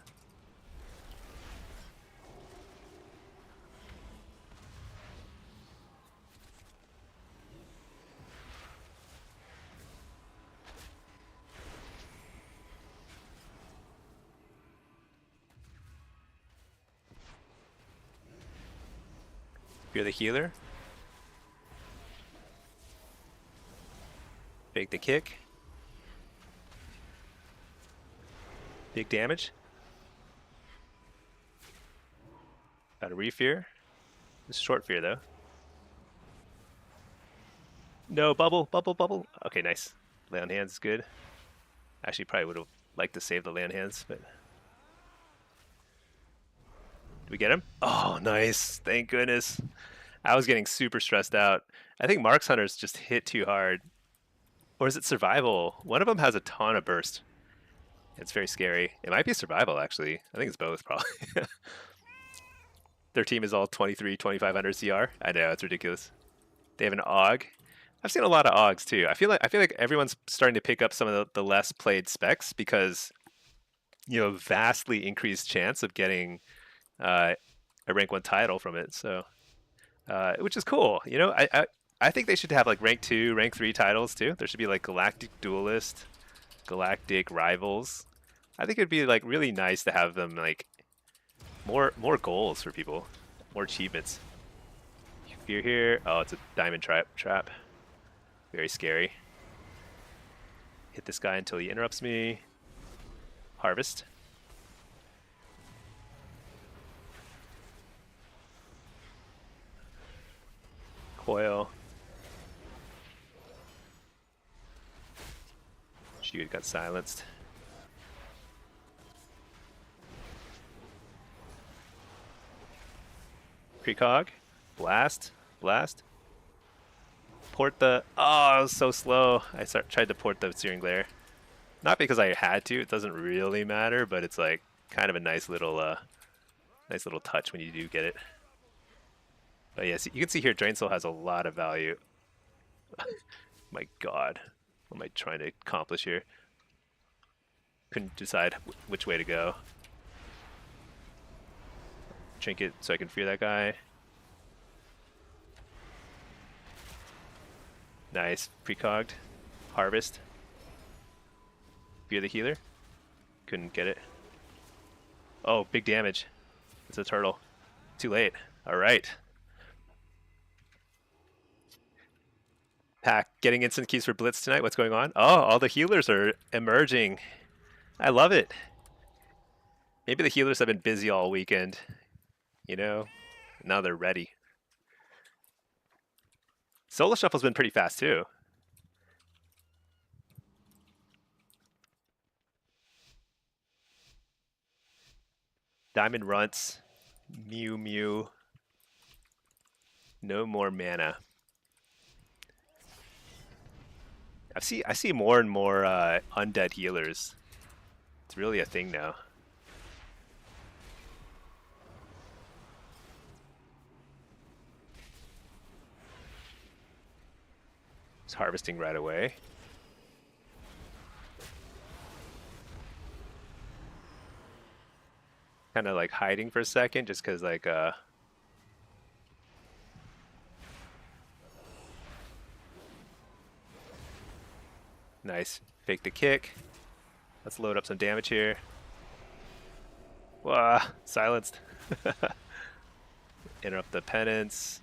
[SPEAKER 1] You're the healer. Fake the kick. Big damage. Got a re-fear. This is short fear though. No, bubble, bubble, bubble. Okay, nice. Lay on hands is good. Actually, probably would have liked to save the land hands, but. Did we get him? Oh, nice. Thank goodness. I was getting super stressed out. I think Marks Hunters just hit too hard. Or is it survival? One of them has a ton of burst. It's very scary. It might be survival, actually. I think it's both, probably. Their team is all 23, 2500 CR. I know, it's ridiculous. They have an AUG. I've seen a lot of AUGs, too. I feel like everyone's starting to pick up some of the less played specs because, vastly increased chance of getting a rank 1 title from it. So, which is cool. I think they should have like rank 2, rank 3 titles too. There should be like Galactic Duelist, Galactic Rivals. I think it'd be like really nice to have them like more goals for people, more achievements. Fear here. Oh, it's a diamond trap. Very scary. Hit this guy until he interrupts me. Harvest. Coil. Shoot, got silenced. Precog. Blast. Blast. Port the... Oh, I was so slow. I tried to port the Searing Glare. Not because I had to. It doesn't really matter, but it's like kind of a nice little touch when you do get it. But yeah, you can see here Drain Soul has a lot of value. My god. What am I trying to accomplish here? Couldn't decide which way to go. Trinket so I can fear that guy. Nice. Precogged. Harvest. Fear the healer. Couldn't get it. Oh, big damage. It's a turtle. Too late. Alright. Pack getting instant keys for Blitz tonight. What's going on? Oh, all the healers are emerging. I love it. Maybe the healers have been busy all weekend. Now they're ready. Solo Shuffle's been pretty fast too. Diamond Runts. Mew Mew. No more mana. I see more and more undead healers. It's really a thing now. It's harvesting right away. Kind of like hiding for a second just because like Nice. Fake the kick. Let's load up some damage here. Wah, silenced. Interrupt the penance.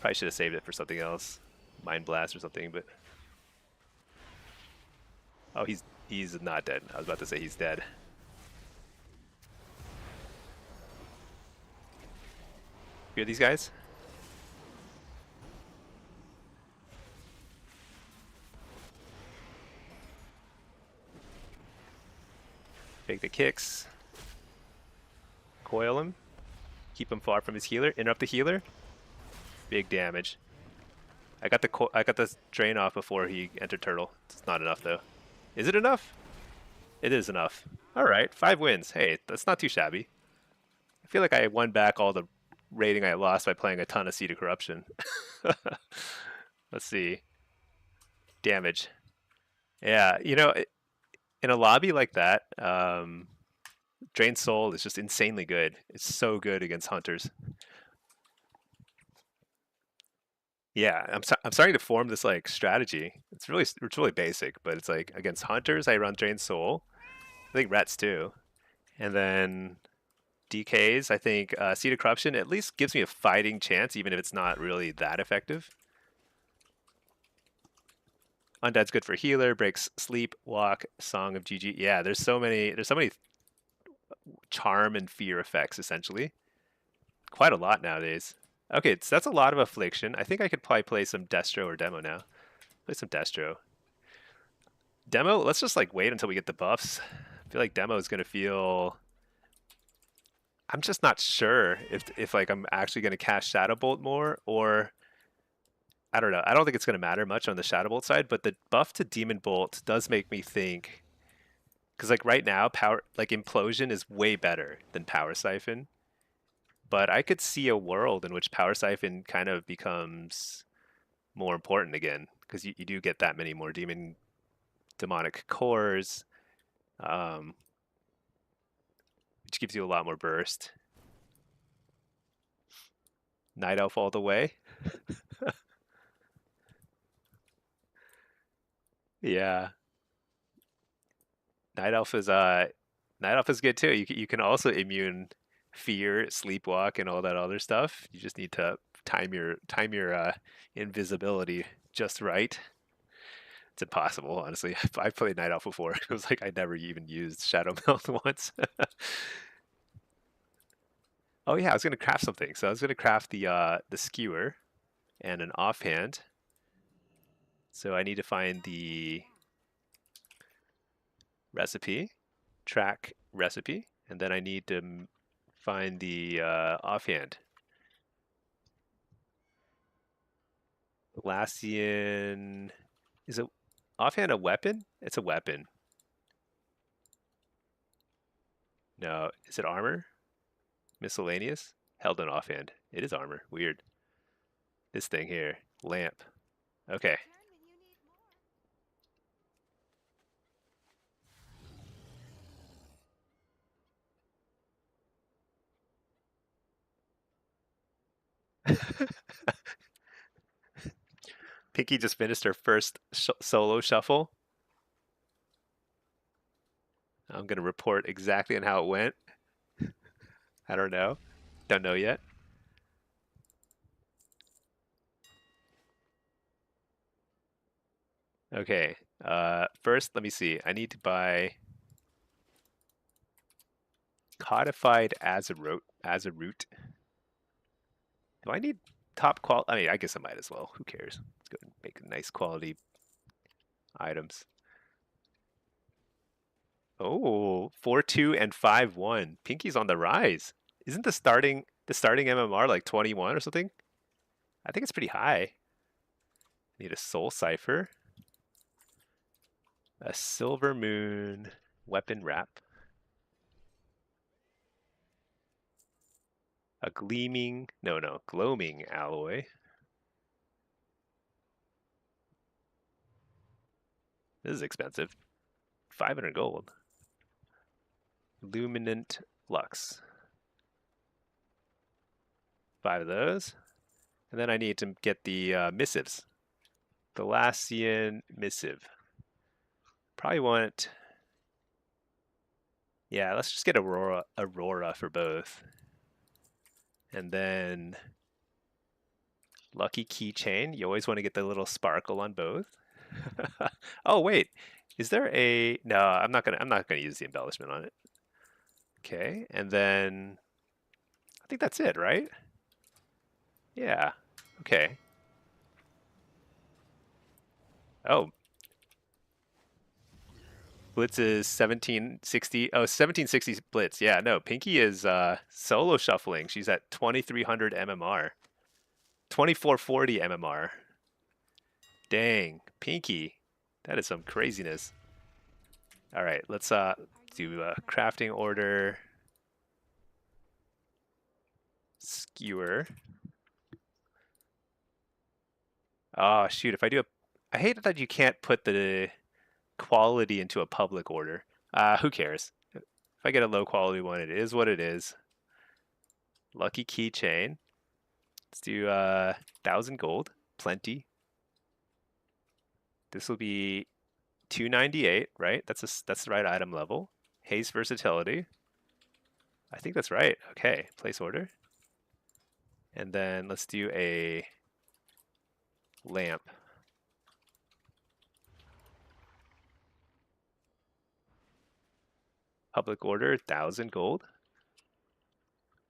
[SPEAKER 1] Probably should have saved it for something else. Mind blast or something, but oh, he's not dead. I was about to say he's dead. Hear these guys? Fake the kicks. Coil him. Keep him far from his healer. Interrupt the healer. Big damage. I got the drain off before he entered turtle. It's not enough though. Is it enough? It is enough. All right, 5 wins. Hey, that's not too shabby. I feel like I won back all the rating I lost by playing a ton of Seed of Corruption. Let's see. Damage. Yeah, you know, in a lobby like that, Drain Soul is just insanely good. It's so good against hunters. Yeah, I'm starting to form this like strategy. It's really basic, but it's like against hunters I run Drain Soul. I think Rets too, and then DKs. I think Seed of Corruption at least gives me a fighting chance, even if it's not really that effective. Undead's good for healer. Breaks sleep, walk, Song of GG. Yeah, there's so many. There's so many charm and fear effects essentially. Quite a lot nowadays. Okay, so that's a lot of affliction. I think I could probably play some Destro or Demo now. Play some Destro. Demo, let's just like wait until we get the buffs. I feel like Demo is gonna feel. I'm just not sure if like I'm actually gonna cast Shadow Bolt more, or I don't know. I don't think it's gonna matter much on the Shadow Bolt side, but the buff to Demon Bolt does make me think, because like right now, power like Implosion is way better than Power Siphon. But I could see a world in which Power Siphon kind of becomes more important again, because you do get that many more demonic cores, um, which gives you a lot more burst. Night Elf all the way. Yeah, Night Elf is Night Elf is good too. You can also immune fear, sleepwalk, and all that other stuff. You just need to time your invisibility just right. It's impossible, honestly. I've played Night Elf before. It was like I never even used Shadow Melt once. Oh yeah, I was gonna craft something. So I was gonna craft the skewer and an offhand. So I need to find the recipe, track recipe, and then I need to find the offhand. Lassian, is it offhand a weapon? It's a weapon. No, is it armor? Miscellaneous? Held in offhand. It is armor. Weird. This thing here, lamp. Okay. Pinky just finished her first solo shuffle. I'm going to report exactly on how it went. I don't know. Don't know yet. Okay. First, let me see. I need to buy codified Azerot. Do I need top quality? I mean, I guess I might as well. Who cares? Let's go and make nice quality items. Oh, 4-2 and 5-1. Pinky's on the rise. Isn't the starting MMR like 21 or something? I think it's pretty high. Need a soul cipher. A silver moon weapon wrap. A gloaming alloy. This is expensive. 500 gold. Luminant Lux. 5 of those. And then I need to get the missives. The Lassian missive. Probably want, yeah, let's just get Aurora for both. And then Lucky Keychain. You always want to get the little sparkle on both. Oh wait, is there a, no, I'm not gonna use the embellishment on it. Okay, and then I think that's it, right? Yeah. Okay. Oh, Blitz is 1760. Oh, 1760 Blitz. Yeah, no, Pinky is solo shuffling. She's at 2300 MMR. 2440 MMR. Dang, Pinky. That is some craziness. All right, let's do a crafting order. Skewer. Oh, shoot, if I do a, I hate that you can't put the quality into a public order. Who cares? If I get a low quality one, it is what it is. Lucky keychain. Let's do 1,000 gold. Plenty. This will be 298, right? That's the right item level. Haste versatility. I think that's right. Okay, place order. And then let's do a lamp. Public order, 1,000 gold.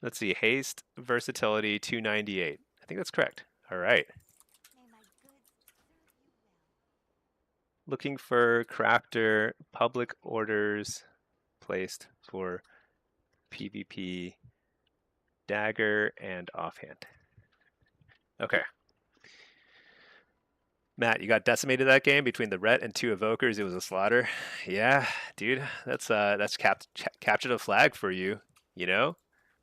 [SPEAKER 1] Let's see, haste, versatility, 298. I think that's correct. All right. Looking for crafter, public orders placed for PvP, dagger, and offhand. Okay. Matt, you got decimated that game between the Ret and 2 evokers. It was a slaughter. Yeah, dude, that's capture the flag for you. You know,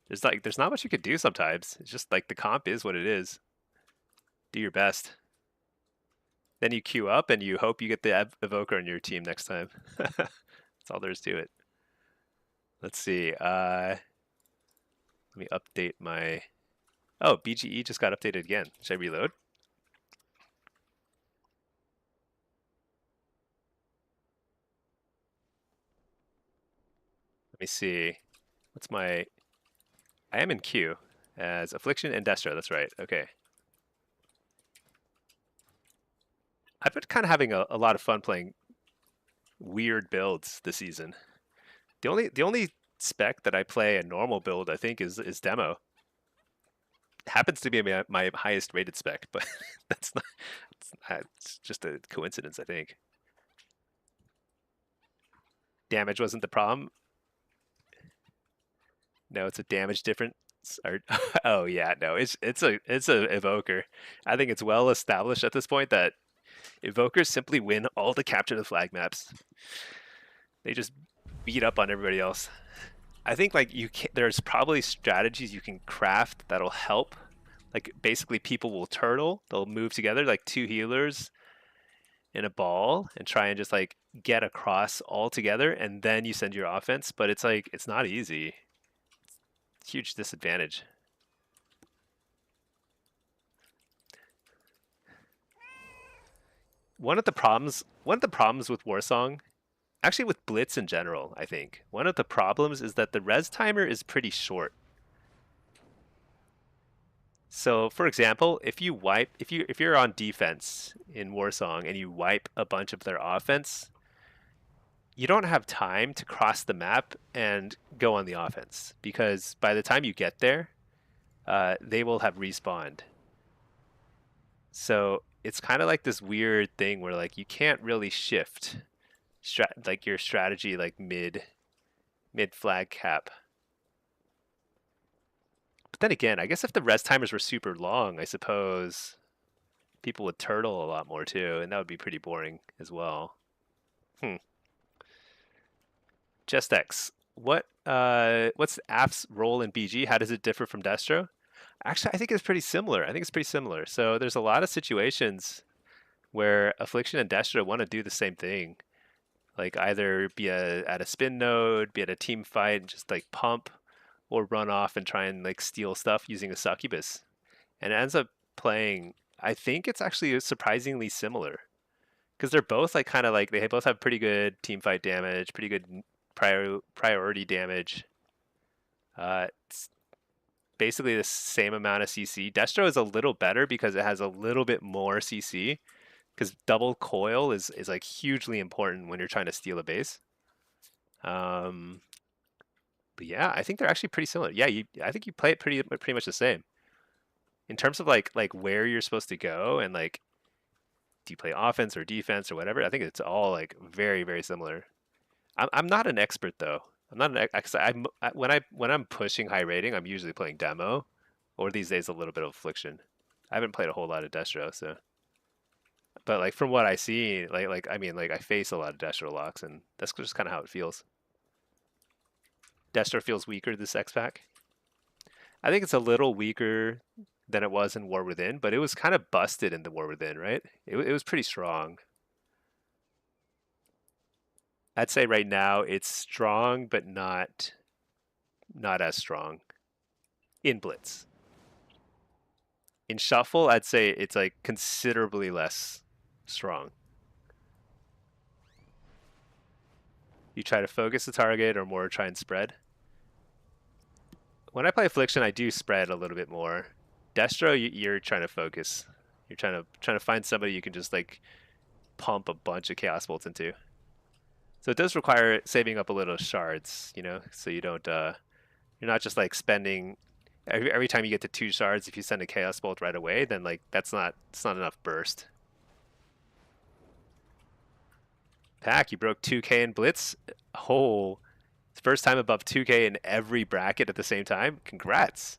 [SPEAKER 1] there's not much you could do sometimes. It's just like the comp is what it is. Do your best. Then you queue up and you hope you get the evoker on your team next time. That's all there is to it. Let's see. Let me update my. Oh, BGE just got updated again. Should I reload? Let me see. What's my... I am in queue as Affliction and Destro. That's right. Okay. I've been kind of having a lot of fun playing weird builds this season. The only spec that I play a normal build, I think, is demo. It happens to be my highest rated spec, but that's not. It's just a coincidence, I think. Damage wasn't the problem. No, it's a damage difference. Or, oh yeah, no, it's a evoker. I think it's well established at this point that evokers simply win all the capture the flag maps. They just beat up on everybody else. I think like there's probably strategies you can craft that'll help. Like basically people will turtle, they'll move together like 2 healers in a ball and try and just like get across all together, and then you send your offense, but it's like it's not easy. Huge disadvantage. One of the problems with Warsong, actually with Blitz in general, I think, one of the problems is that the res timer is pretty short. So for example, if you're on defense in Warsong and you wipe a bunch of their offense, you don't have time to cross the map and go on the offense, because by the time you get there, they will have respawned. So it's kind of like this weird thing where like you can't really shift like your strategy like mid flag cap. But then again, I guess if the rest timers were super long, I suppose people would turtle a lot more too, and that would be pretty boring as well. Just X. What's App's role in BG? How does it differ from Destro? Actually, I think it's pretty similar. I think it's pretty similar. So there's a lot of situations where Affliction and Destro want to do the same thing. Like either be at a spin node, be at a team fight, and just like pump, or run off and try and like steal stuff using a succubus. And it ends up playing, I think it's actually surprisingly similar. because they're both like kind of like they both have pretty good team fight damage, pretty good priority damage. It's basically the same amount of CC. Destro is a little better because it has a little bit more CC. Because double coil is like hugely important when you're trying to steal a base. Um, but yeah, I think they're actually pretty similar. Yeah, I think you play it pretty much the same in terms of like where you're supposed to go and like do you play offense or defense or whatever. I think it's all like very similar. I'm not an expert though. I'm not an ex. When I'm pushing high rating, I'm usually playing demo, or these days a little bit of affliction. I haven't played a whole lot of Destro, so. But like from what I see, like I mean, like I face a lot of Destro locks, and that's just kind of how it feels. Destro feels weaker this X pack. I think it's a little weaker than it was in War Within, but it was kind of busted in the War Within, right? It was pretty strong. I'd say right now it's strong, but not as strong in Blitz. In Shuffle, I'd say it's like considerably less strong. You try to focus the target or more try and spread. When I play Affliction, I do spread a little bit more. Destro, you're trying to focus. You're trying to find somebody you can just like pump a bunch of Chaos Bolts into. So it does require saving up a little shards, you know, so you don't you're not just like spending every time you get to 2 shards. If you send a Chaos Bolt right away, then like it's not enough burst. Pack, you broke 2K in Blitz. Oh, first time above 2K in every bracket at the same time. Congrats.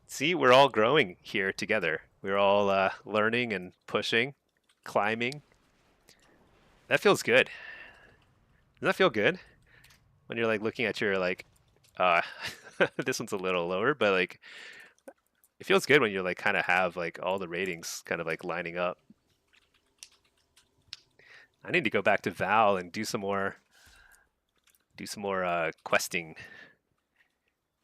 [SPEAKER 1] See, we're all growing here together. We're all learning and pushing, climbing. That feels good. Doesn't that feel good? When you're like looking at your like, uh, this one's a little lower, but like, it feels good when you like kind of have like all the ratings kind of like lining up. I need to go back to Val and do some more questing.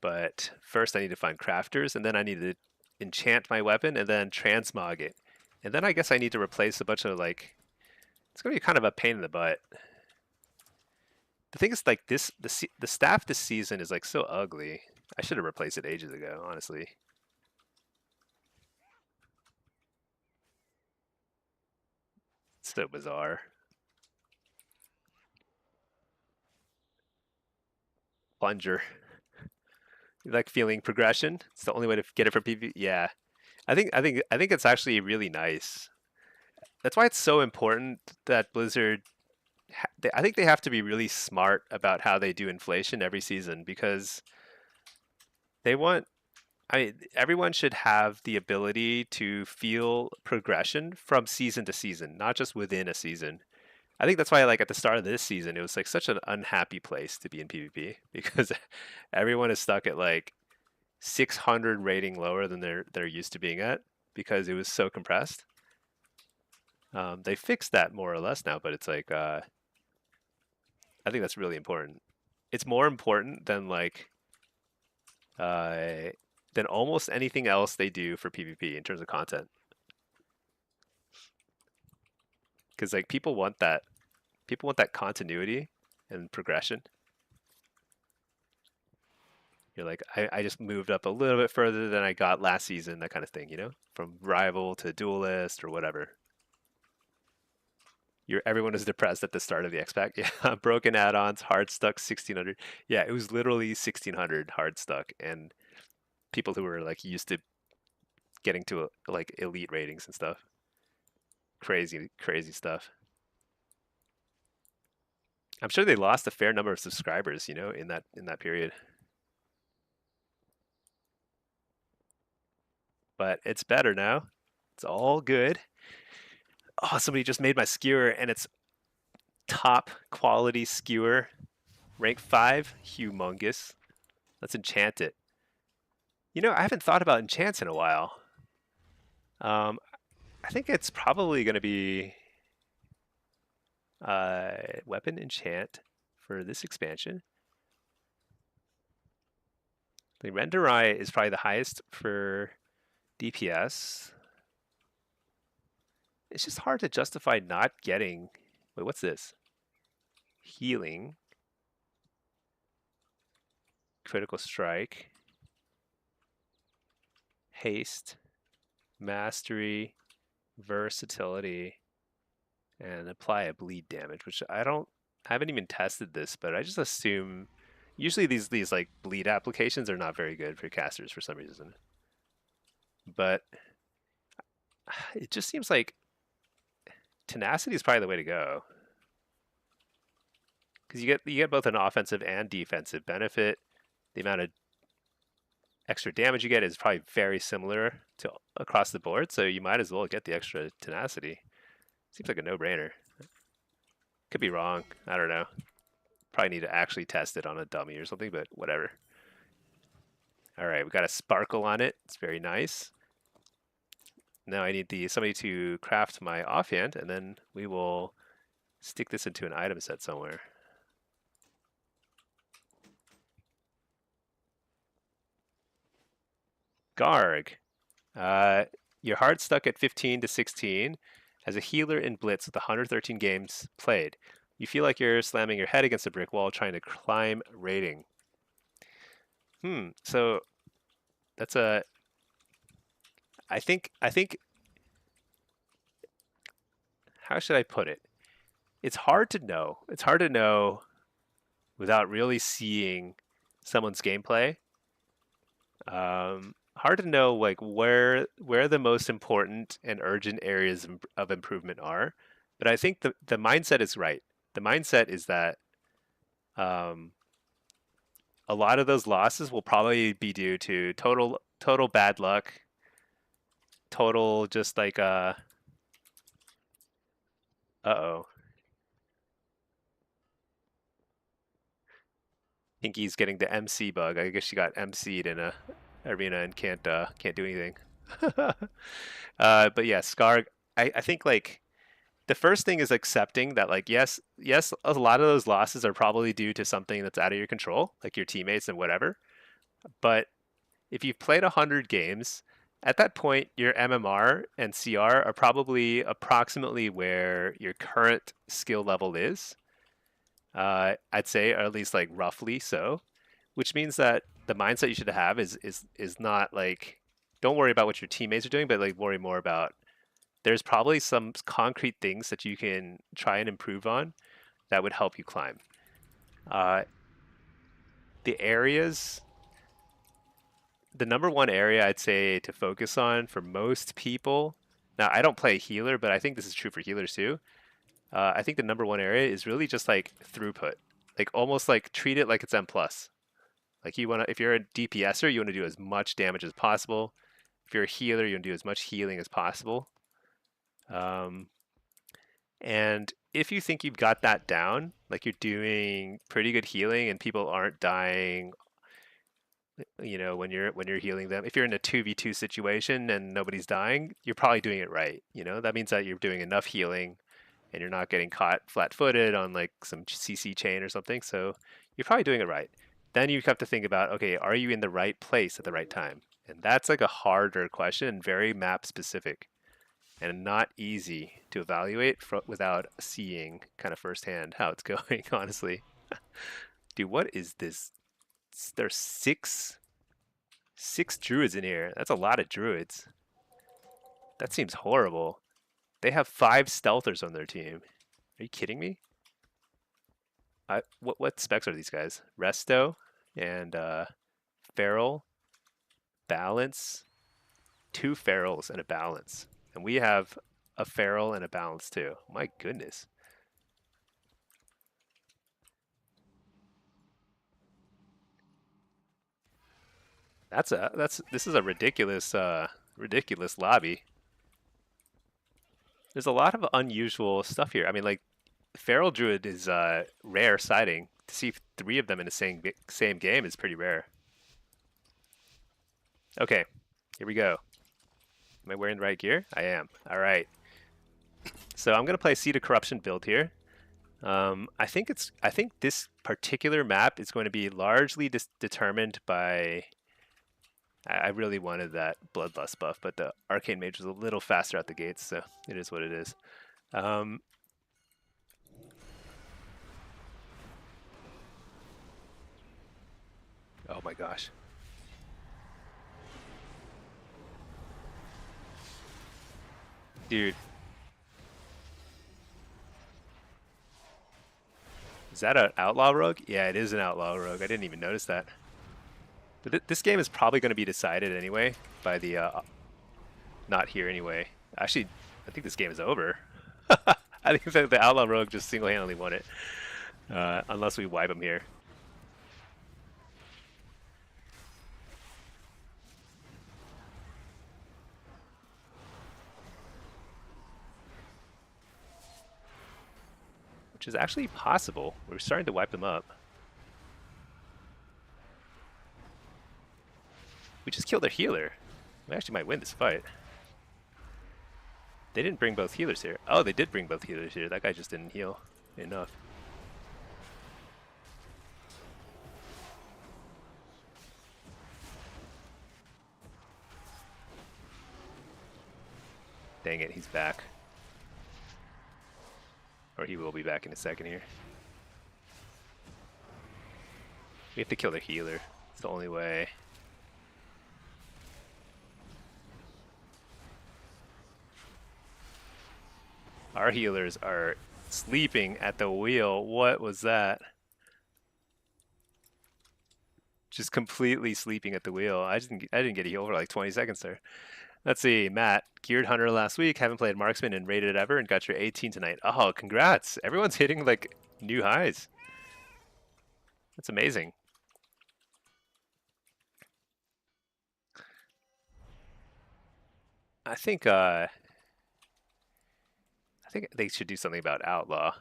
[SPEAKER 1] But first I need to find crafters, and then I need to enchant my weapon, and then transmog it. And then I guess I need to replace a bunch of like, it's going to be kind of a pain in the butt. The thing is like the staff this season is like so ugly. I should have replaced it ages ago, honestly. It's so bizarre. Plunger. You like feeling progression? It's the only way to get it from PvP. Yeah. I think it's actually really nice. That's why it's so important that Blizzard I think they have to be really smart about how they do inflation every season, because they want I mean, everyone should have the ability to feel progression from season to season, not just within a season. I think that's why, like at the start of this season, it was like such an unhappy place to be in PvP because everyone is stuck at like 600 rating lower than they're used to being at because it was so compressed. They fixed that more or less now, but it's like I think that's really important. It's more important than like uh, than almost anything else they do for PvP in terms of content. Because like people want that continuity and progression. You're like, I just moved up a little bit further than I got last season, that kind of thing, you know, from rival to duelist or whatever. Everyone was depressed at the start of the X pack. Yeah, broken add-ons, hard stuck 1600. Yeah, it was literally 1600 hard stuck, and people who were like used to getting to like elite ratings and stuff. Crazy stuff. I'm sure they lost a fair number of subscribers, you know, in that period. But it's better now. It's all good. Oh, somebody just made my skewer, and it's top quality skewer, rank 5, humongous. Let's enchant it. You know, I haven't thought about enchants in a while. Um, I think it's probably going to be weapon enchant for this expansion. The Renderai is probably the highest for DPS. It's just hard to justify not getting. Wait, what's this? Healing, critical strike, haste, mastery, versatility, and apply a bleed damage, which I haven't even tested this, but I just assume usually these like bleed applications are not very good for casters for some reason. But it just seems like tenacity is probably the way to go. Because you get both an offensive and defensive benefit. The amount of extra damage you get is probably very similar to across the board, so you might as well get the extra tenacity. Seems like a no-brainer. Could be wrong. I don't know. Probably need to actually test it on a dummy or something, but whatever. All right, we got a sparkle on it. It's very nice. Now I need somebody to craft my offhand, and then we will stick this into an item set somewhere. Garg. Your heart stuck at 15 to 16. As a healer in Blitz with 113 games played, you feel like you're slamming your head against a brick wall trying to climb rating. So that's a. I think. How should I put it? It's hard to know. It's hard to know without really seeing someone's gameplay. Hard to know like where the most important and urgent areas of improvement are, but I think the mindset is right. The mindset is that um, a lot of those losses will probably be due to total bad luck, total just like uh-oh. Pinky's getting the MC bug. I guess she got MC'd in a arena and can't do anything. But yeah, Scar. I think like the first thing is accepting that like yes, a lot of those losses are probably due to something that's out of your control, like your teammates and whatever. But if you've played 100 games, at that point your MMR and CR are probably approximately where your current skill level is. I'd say, or at least like roughly so, which means that the mindset you should have is not like don't worry about what your teammates are doing, but like worry more about there's probably some concrete things that you can try and improve on that would help you climb. Uh, the areas, the number one area I'd say to focus on for most people. Now I don't play healer, but I think this is true for healers too. I think the number one area is really just like throughput, like almost like treat it like it's M plus. Like you want to, if you're a DPSer, you want to do as much damage as possible. If you're a healer, you want to do as much healing as possible. And if you think you've got that down, like you're doing pretty good healing and people aren't dying, when you're healing them. If you're in a 2v2 situation and nobody's dying, you're probably doing it right. That means that you're doing enough healing and you're not getting caught flat-footed on like some CC chain or something. So you're probably doing it right. Then you have to think about, okay, are you in the right place at the right time? And that's like a harder question and very map specific and not easy to evaluate without seeing kind of firsthand how it's going, honestly. Dude, what is this? There's six druids in here. That's a lot of druids. That seems horrible. They have 5 stealthers on their team. Are you kidding me? What specs are these guys? Resto and Feral, Balance, 2 Ferals and a Balance. And we have a Feral and a Balance too. My goodness. This is a ridiculous lobby. There's a lot of unusual stuff here. I mean, like Feral Druid is rare sighting. To see 3 of them in the same game is pretty rare. Okay, here we go. Am I wearing the right gear? I am. All right. So I'm gonna play Seed of Corruption build here. I think this particular map is going to be largely determined by I really wanted that Bloodlust buff, but the Arcane Mage was a little faster out the gates, so it is what it is. Um, oh my gosh. Dude. Is that an Outlaw Rogue? Yeah, it is an Outlaw Rogue. I didn't even notice that. But this game is probably going to be decided anyway by the not here anyway. Actually, I think this game is over. I think that the Outlaw Rogue just single-handedly won it, unless we wipe him here. Which is actually possible. We're starting to wipe them up. We just killed their healer. We actually might win this fight. They didn't bring both healers here. Oh, they did bring both healers here. That guy just didn't heal enough. Dang it, he's back. Or he will be back in a second here. We have to kill their healer. It's the only way. Our healers are sleeping at the wheel. What was that? Just completely sleeping at the wheel. I didn't get a heal for like 20 seconds there. Let's see, Matt, geared hunter last week. Haven't played marksman and rated it ever, and got your 18 tonight. Oh, congrats! Everyone's hitting like new highs. That's amazing. I think they should do something about Outlaw.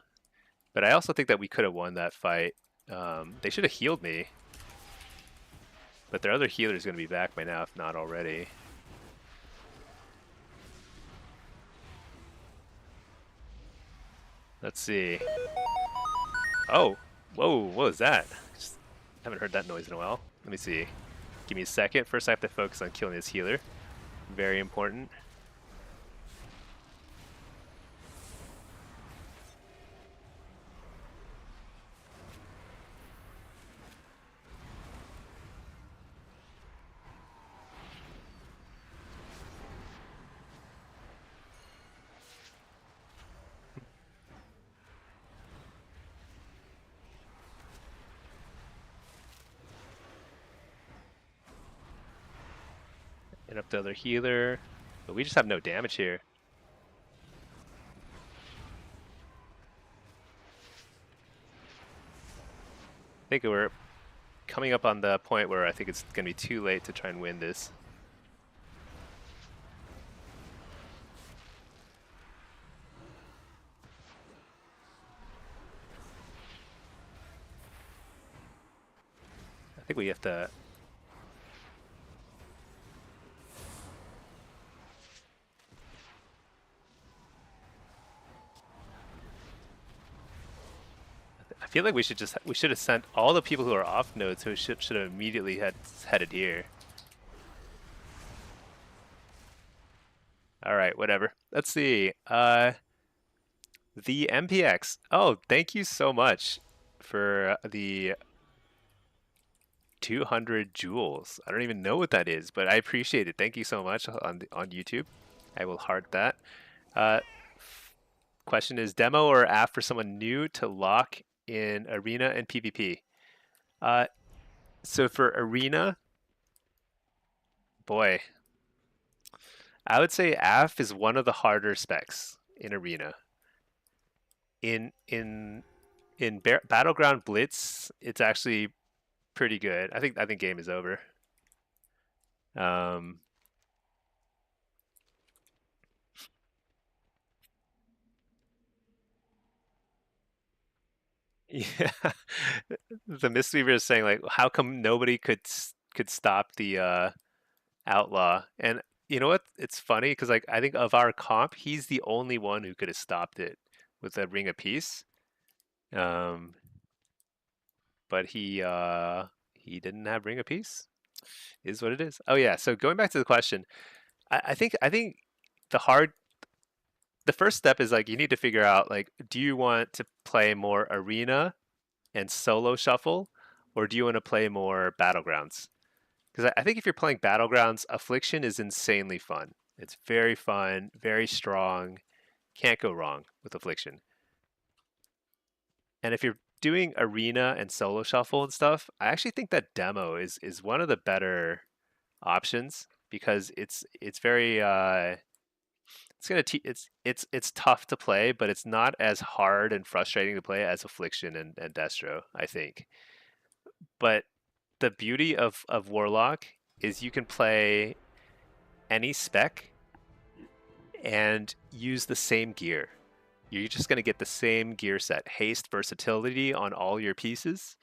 [SPEAKER 1] But I also think that we could have won that fight. They should have healed me. But their other healer is going to be back by now, if not already. Let's see. Oh, whoa, what was that? Just haven't heard that noise in a while. Let me see. Give me a second. First I have to focus on killing this healer. Very important. And up the other healer. But we just have no damage here. I think we're coming up on the point where I think it's going to be too late to try and win this. I think we have to... I feel like we should have sent all the people who are off nodes who should have immediately headed here. All right, whatever. Let's see. The MPX. Oh, thank you so much for the 200 jewels. I don't even know what that is, but I appreciate it. Thank you so much on YouTube. I will heart that. Question is, demo or app for someone new to lock in arena and PvP? So for arena, boy, I would say AF is one of the harder specs in arena. In Battleground Blitz, it's actually pretty good. I think game is over. Yeah, the Mistweaver is saying like, how come nobody could stop the Outlaw? And you know what? It's funny because like I think of our comp, he's the only one who could have stopped it with a Ring of Peace. But he didn't have Ring of Peace. Is what it is. Oh yeah. So going back to the question, I think the hard the first step is like you need to figure out like do you want to play more arena and solo shuffle, or do you want to play more battlegrounds? Because I think if you're playing battlegrounds, affliction is insanely fun. It's very fun, very strong. Can't go wrong with affliction. And if you're doing arena and solo shuffle and stuff, I actually think that demo is one of the better options because it's very it's gonna it's tough to play, but it's not as hard and frustrating to play as affliction and destro, I think. But the beauty of warlock is you can play any spec and use the same gear. You're just going to get the same gear set, haste, versatility on all your pieces,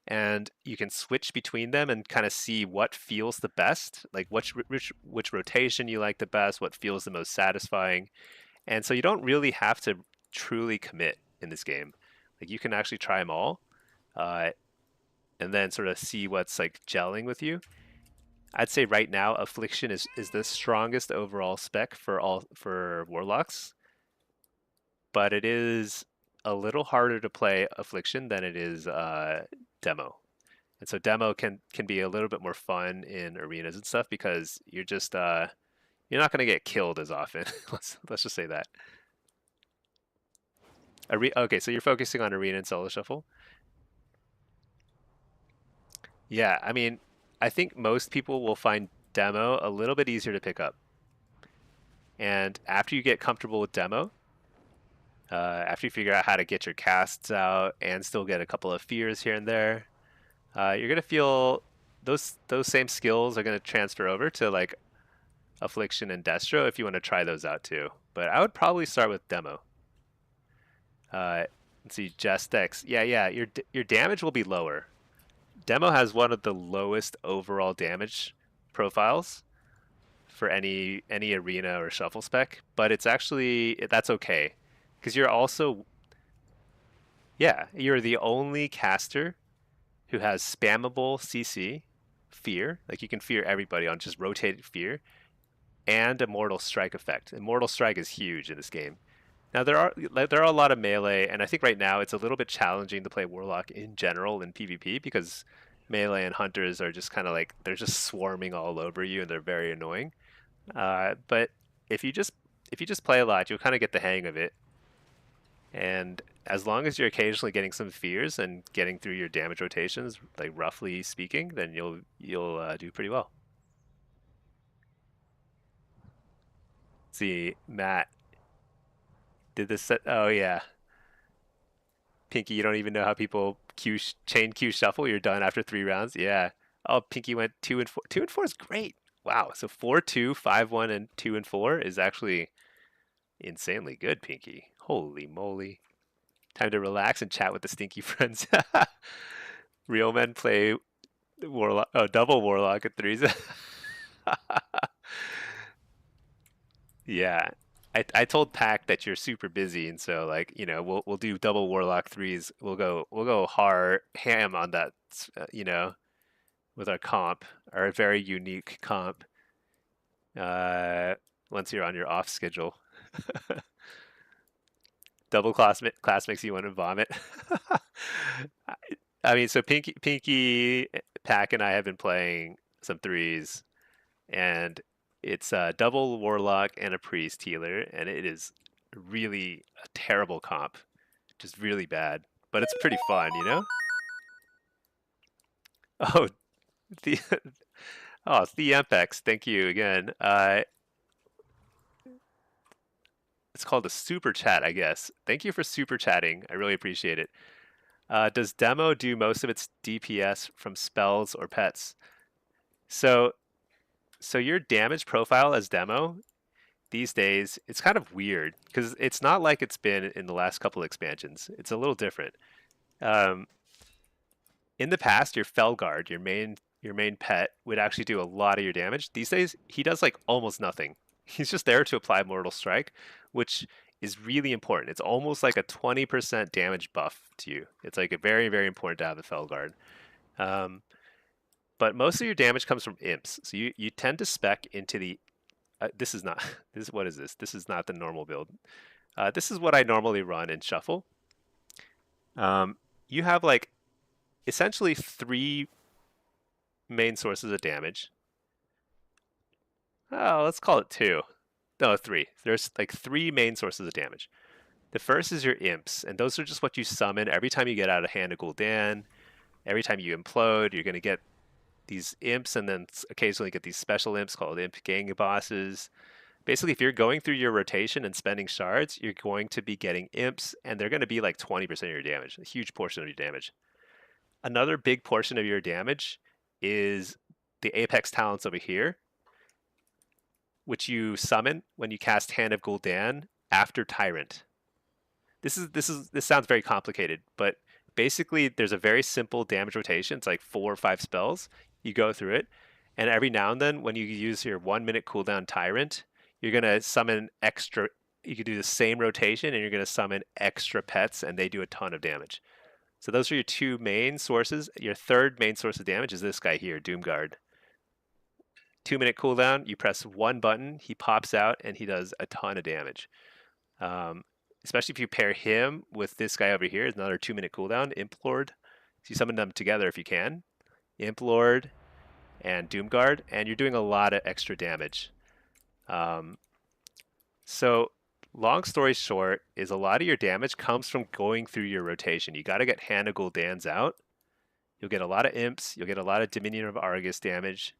[SPEAKER 1] and you can switch between them and kind of see what feels the best, like which rotation you like the best, what feels the most satisfying. And so you don't really have to truly commit in this game. Like you can actually try them all, uh, and then sort of see what's like gelling with you. I'd say right now affliction is the strongest overall spec for warlocks, but it is a little harder to play affliction than it is demo. And so demo can be a little bit more fun in arenas and stuff because you're not going to get killed as often. Let's just say that. Okay, so you're focusing on arena and solo shuffle. Yeah, I mean, I think most people will find demo a little bit easier to pick up. And after you get comfortable with demo, after you figure out how to get your casts out and still get a couple of fears here and there, you're gonna feel those same skills are gonna transfer over to like affliction and destro if you want to try those out too. But I would probably start with demo. Let's see, Jestex. Yeah. Your damage will be lower. Demo has one of the lowest overall damage profiles for any arena or shuffle spec, but it's actually that's okay because you're also you're the only caster who has spammable CC, fear, like you can fear everybody on just rotated fear, and Immortal Strike effect. Immortal Strike is huge in this game. Now there are a lot of melee, and I think right now it's a little bit challenging to play Warlock in general in PvP because melee and hunters are just kind of like they're just swarming all over you and they're very annoying. But if you just if you just play a lot, you'll kind of get the hang of it. And as long as you're occasionally getting some fears and getting through your damage rotations, like roughly speaking, then you'll do pretty well. See, Matt did this set. Oh yeah, Pinky, you don't even know how people chain Q shuffle. You're done after 3 rounds. Yeah. Oh, Pinky went 2 and 4. 2 and 4 is great. Wow. So 4-2, 5-1, and 2 and 4 is actually insanely good, Pinky. Holy moly. Time to relax and chat with the stinky friends. Real men play warlock, double warlock at threes. Yeah. I told Pack that you're super busy, and so like we'll do double warlock threes. We'll go hard ham on that, with our comp, our very unique comp. Uh, Once you're on your off schedule, double class makes you want to vomit. I I mean, so Pinky, Pack, and I have been playing some threes, and it's a double warlock and a priest healer, and it is really a terrible comp, just really bad. But it's pretty fun, you know. Oh, the the Ampex, thank you again. It's called a super chat, I guess. Thank you for super chatting. I really appreciate it. Does demo do most of its DPS from spells or pets? So, so your damage profile as demo these days, it's kind of weird because it's not like it's been in the last couple expansions. It's a little different. Um, in the past, your Felguard, your main pet, would actually do a lot of your damage. These days, he does like almost nothing. He's just there to apply Mortal Strike, which is really important. It's almost like a 20% damage buff to you. It's like a very, very important to have the Felguard. Um, but most of your damage comes from imps. So you tend to spec into the. This is not. This what is this? This is not the normal build. This is what I normally run in shuffle. You have like essentially three main sources of damage. Oh, let's call it two. No, three. There's like three main sources of damage. The first is your imps, and those are just what you summon every time you get out of hand of Gul'dan. Every time you implode, you're going to get these imps, and then occasionally get these special imps called imp gang bosses. Basically, if you're going through your rotation and spending shards, you're going to be getting imps, and they're going to be like 20% of your damage, a huge portion of your damage. Another big portion of your damage is the Apex Talents over here, which you summon when you cast Hand of Gul'dan after Tyrant. This sounds very complicated, but basically there's a very simple damage rotation. It's like 4 or 5 spells. You go through it, and every now and then when you use your 1-minute cooldown Tyrant, you're gonna summon extra. You can do the same rotation, and you're gonna summon extra pets, and they do a ton of damage. So those are your two main sources. Your third main source of damage is this guy here, Doomguard. 2-minute cooldown. You press one button, he pops out, and he does a ton of damage. Especially if you pair him with this guy over here, is another 2-minute cooldown, Implord. So you summon them together if you can. Implord and Doomguard, and you're doing a lot of extra damage. So long story short is a lot of your damage comes from going through your rotation. You got to get Hand of Gul'dan's out. You'll get a lot of imps. You'll get a lot of Dominion of Argus damage.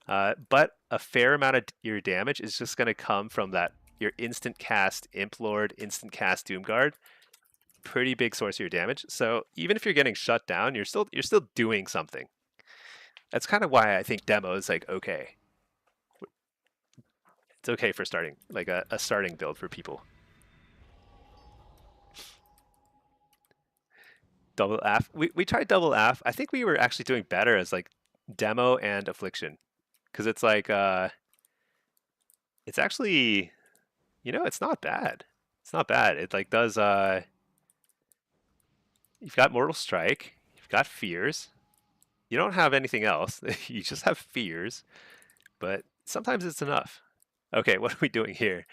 [SPEAKER 1] But a fair amount of your damage is just going to come from that your instant cast Implord, instant cast Doomguard. Pretty big source of your damage. So even if you're getting shut down, you're still doing something. That's kind of why I think demo is like okay. It's okay for starting, like a starting build for people. Double AF. We tried double AF. I think we were actually doing better as like demo and affliction, because it's like it's actually, it's not bad. It's not bad. It like does you've got Mortal Strike, you've got Fears. You don't have anything else. You just have Fears, but sometimes it's enough. Okay, what are we doing here?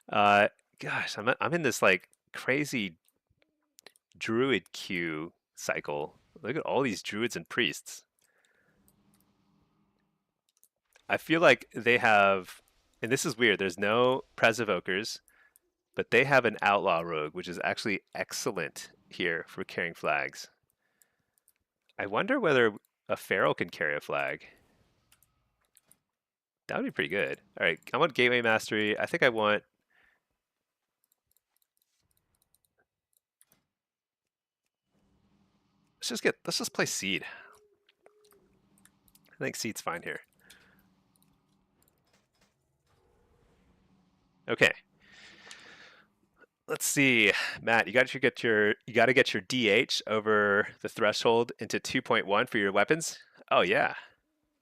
[SPEAKER 1] Gosh, I'm in this like crazy druid queue cycle. Look at all these druids and priests. I feel like they have, and this is weird, there's no Pres Evokers, but they have an Outlaw Rogue, which is actually excellent here for carrying flags. I wonder whether a Feral can carry a flag. That would be pretty good. All right, I want Gateway Mastery. I think I want... Let's just play Seed. I think Seed's fine here. Okay. Let's see, Matt. You got to get your DH over the threshold into 2.1 for your weapons. Oh yeah,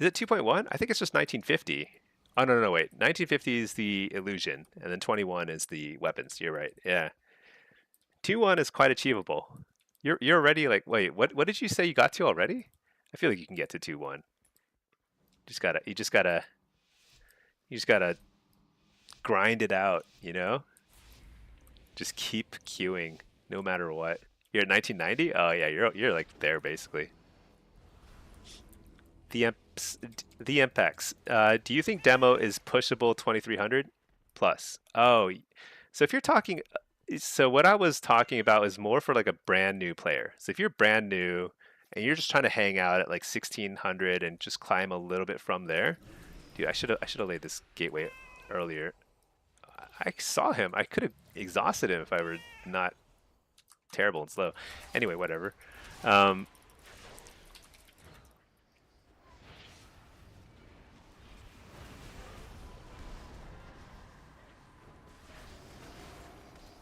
[SPEAKER 1] is it 2.1? I think it's just 1950. Oh no, wait. 1950 is the illusion, and then 21 is the weapons. You're right. Yeah, 2.1 is quite achievable. You're already like, wait, what did you say you got to already? I feel like you can get to 2.1. You just gotta grind it out, Just keep queuing no matter what. You're at 1990? Oh yeah, you're like there basically. The Impex. Do you think demo is pushable 2300 plus? Oh, so if you're talking, so what I was talking about is more for like a brand new player. So if you're brand new and you're just trying to hang out at like 1600 and just climb a little bit from there, dude, I should have laid this gateway earlier. I saw him. I could have exhausted him if I were not terrible and slow. Anyway, whatever.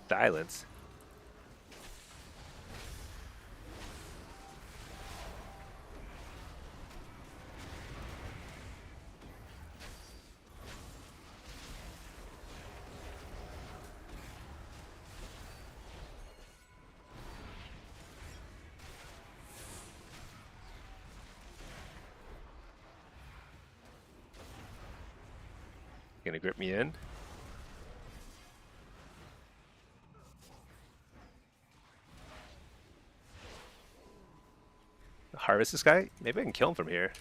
[SPEAKER 1] Silence. Gonna grip me in. Harvest this guy? Maybe I can kill him from here.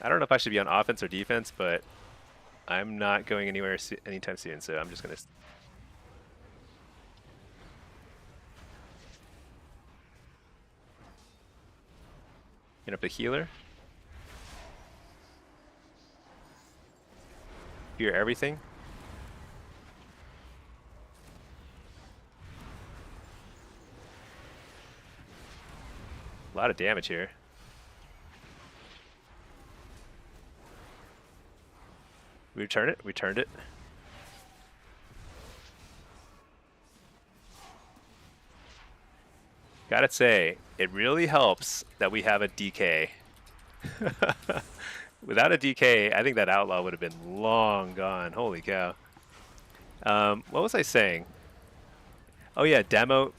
[SPEAKER 1] I don't know if I should be on offense or defense, but I'm not going anywhere anytime soon, so I'm just gonna... Get up the healer. Hear everything. A lot of damage here. We return it? We turned it. Gotta say, it really helps that we have a DK. Without a DK, I think that outlaw would have been long gone. Holy cow. What was I saying? Oh yeah, demo.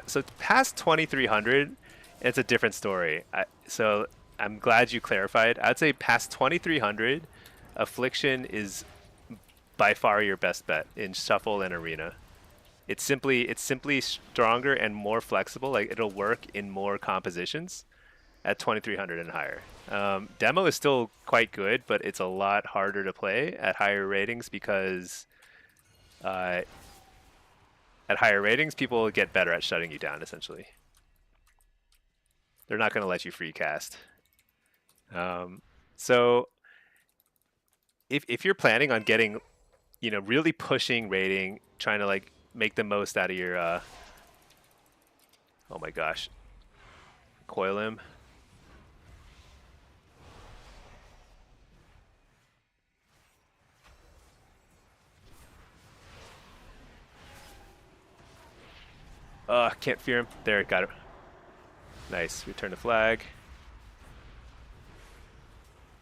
[SPEAKER 1] So past 2300, it's a different story. So I'm glad you clarified. I'd say past 2300, affliction is by far your best bet in shuffle and arena. It's simply stronger and more flexible. Like it'll work in more compositions at 2300 and higher. Demo is still quite good, but it's a lot harder to play at higher ratings because at higher ratings, people get better at shutting you down, essentially. They're not going to let you free cast. So if you're planning on getting, really pushing rating, trying to like make the most out of your, oh my gosh, coil him. Can't fear him. There, got him. Nice. Return the flag.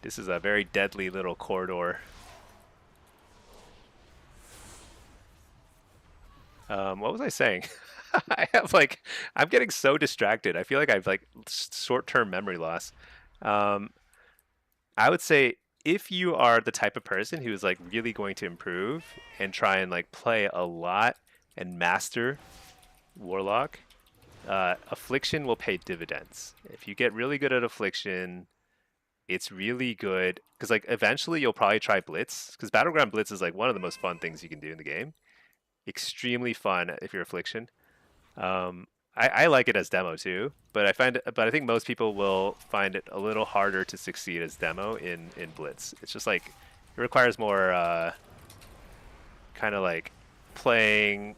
[SPEAKER 1] This is a very deadly little corridor. What was I saying? I'm getting so distracted. I feel like I've like short-term memory loss. I would say if you are the type of person who's like really going to improve and try and like play a lot and master Warlock, affliction will pay dividends. If you get really good at affliction, it's really good because like eventually you'll probably try blitz because Battleground Blitz is like one of the most fun things you can do in the game. Extremely fun if you're affliction. I like it as demo too, but I think most people will find it a little harder to succeed as demo in blitz. It's just like it requires more kind of like playing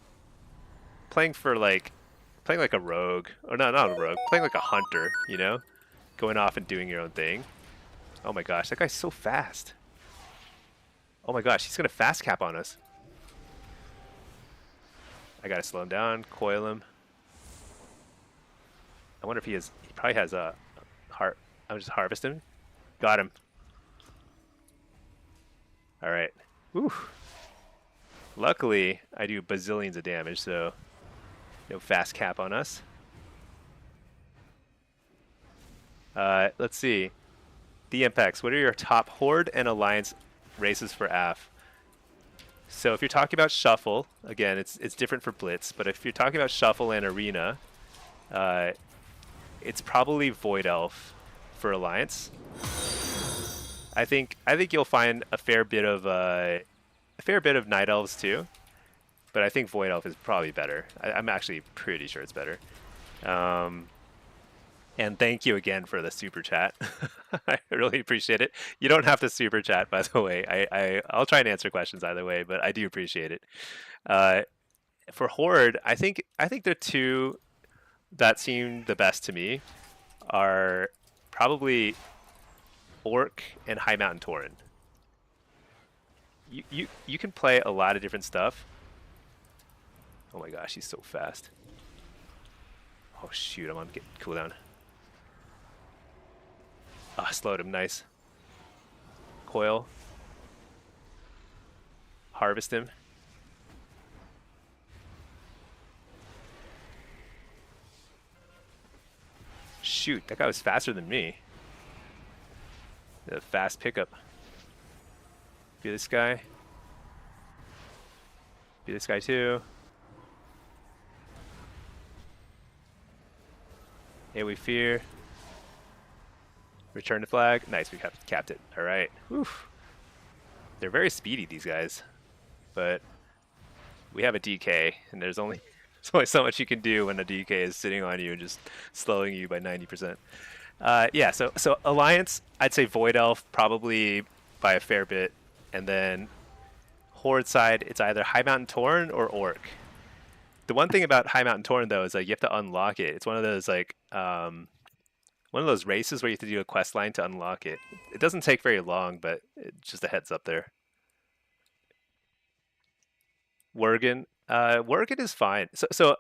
[SPEAKER 1] like a rogue, or not a rogue, playing like a hunter, going off and doing your own thing. Oh my gosh, that guy's so fast. Oh my gosh, he's gonna fast cap on us. I gotta slow him down, coil him. I wonder if he probably has a heart. I'm just harvesting. Got him. All right. Whew. Luckily, I do bazillions of damage, so no fast cap on us. Let's see. The impacts. What are your top Horde and Alliance races for AF? So if you're talking about Shuffle, again, it's different for Blitz, but if you're talking about Shuffle and Arena, it's probably Void Elf for Alliance. I think you'll find a fair bit of Night Elves too, but I think Void Elf is probably better. I'm actually pretty sure it's better. And thank you again for the super chat. I really appreciate it. You don't have to super chat, by the way. I'll try and answer questions either way, but I do appreciate it. For Horde, I think the two that seem the best to me are probably Orc and High Mountain Tauren. You can play a lot of different stuff. Oh my gosh, he's so fast. Oh shoot, I'm on cooldown. Ah, slowed him, nice. Coil. Harvest him. Shoot, that guy was faster than me. A fast pickup. Be this guy. Be this guy too. Hey, we fear. Return the flag. Nice, we capped it. All right. Whew. They're very speedy, these guys. But we have a DK, and there's only so much you can do when a DK is sitting on you and just slowing you by 90%. Yeah, so Alliance, I'd say Void Elf probably by a fair bit, and then Horde side, it's either High Mountain Tauren or Orc. The one thing about High Mountain Tauren though is like you have to unlock it. It's one of those like one of those races where you have to do a quest line to unlock it. It doesn't take very long, but it's just a heads up there. Worgen, Worgen is fine. So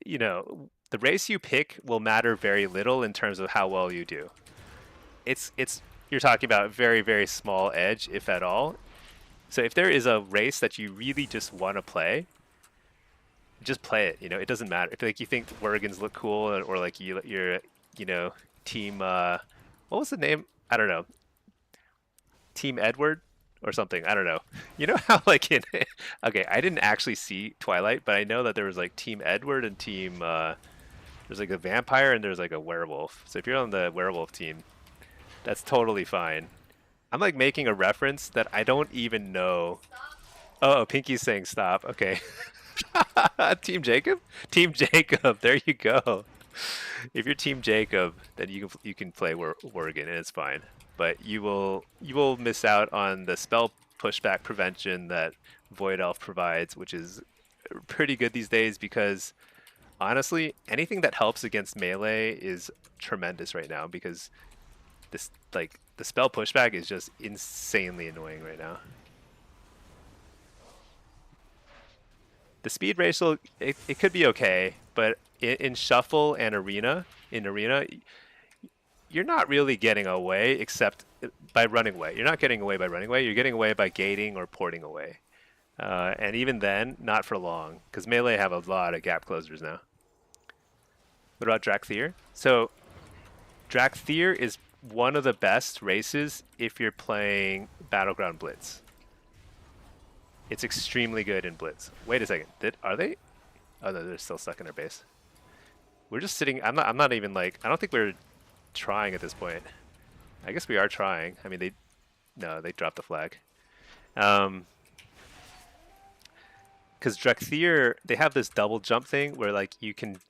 [SPEAKER 1] you know, the race you pick will matter very little in terms of how well you do. It's you're talking about very, very small edge, if at all. So if there is a race that you really just want to play, just play it. You know, it doesn't matter. If like you think Worgens look cool, or like you're you know, team what was the name? I don't know. Team Edward or something. I don't know. You know how like in okay, I didn't actually see Twilight, but I know that there was like Team Edward and Team there's like a vampire and there's like a werewolf. So if you're on the werewolf team, that's totally fine. I'm like making a reference that I don't even know. Oh, Pinky's saying stop. Okay. Team Jacob? Team Jacob. There you go. If you're Team Jacob, then you can play Worgen and it's fine. But you will miss out on the spell pushback prevention that Void Elf provides, which is pretty good these days because honestly, anything that helps against melee is tremendous right now because this like the spell pushback is just insanely annoying right now. The speed ratio, it could be okay, but in shuffle and arena, you're not really getting away except by running away. You're not getting away by running away. You're getting away by gating or porting away. And even then, not for long, because melee have a lot of gap closers now. What about Drakthir? So Drakthir is one of the best races if you're playing Battleground Blitz. It's extremely good in Blitz. Wait a second. Are they? Oh no, they're still stuck in their base. We're just sitting. I'm not even like. I don't think we're trying at this point. I guess we are trying. I mean, they dropped the flag. Because Drakthir, they have this double jump thing where like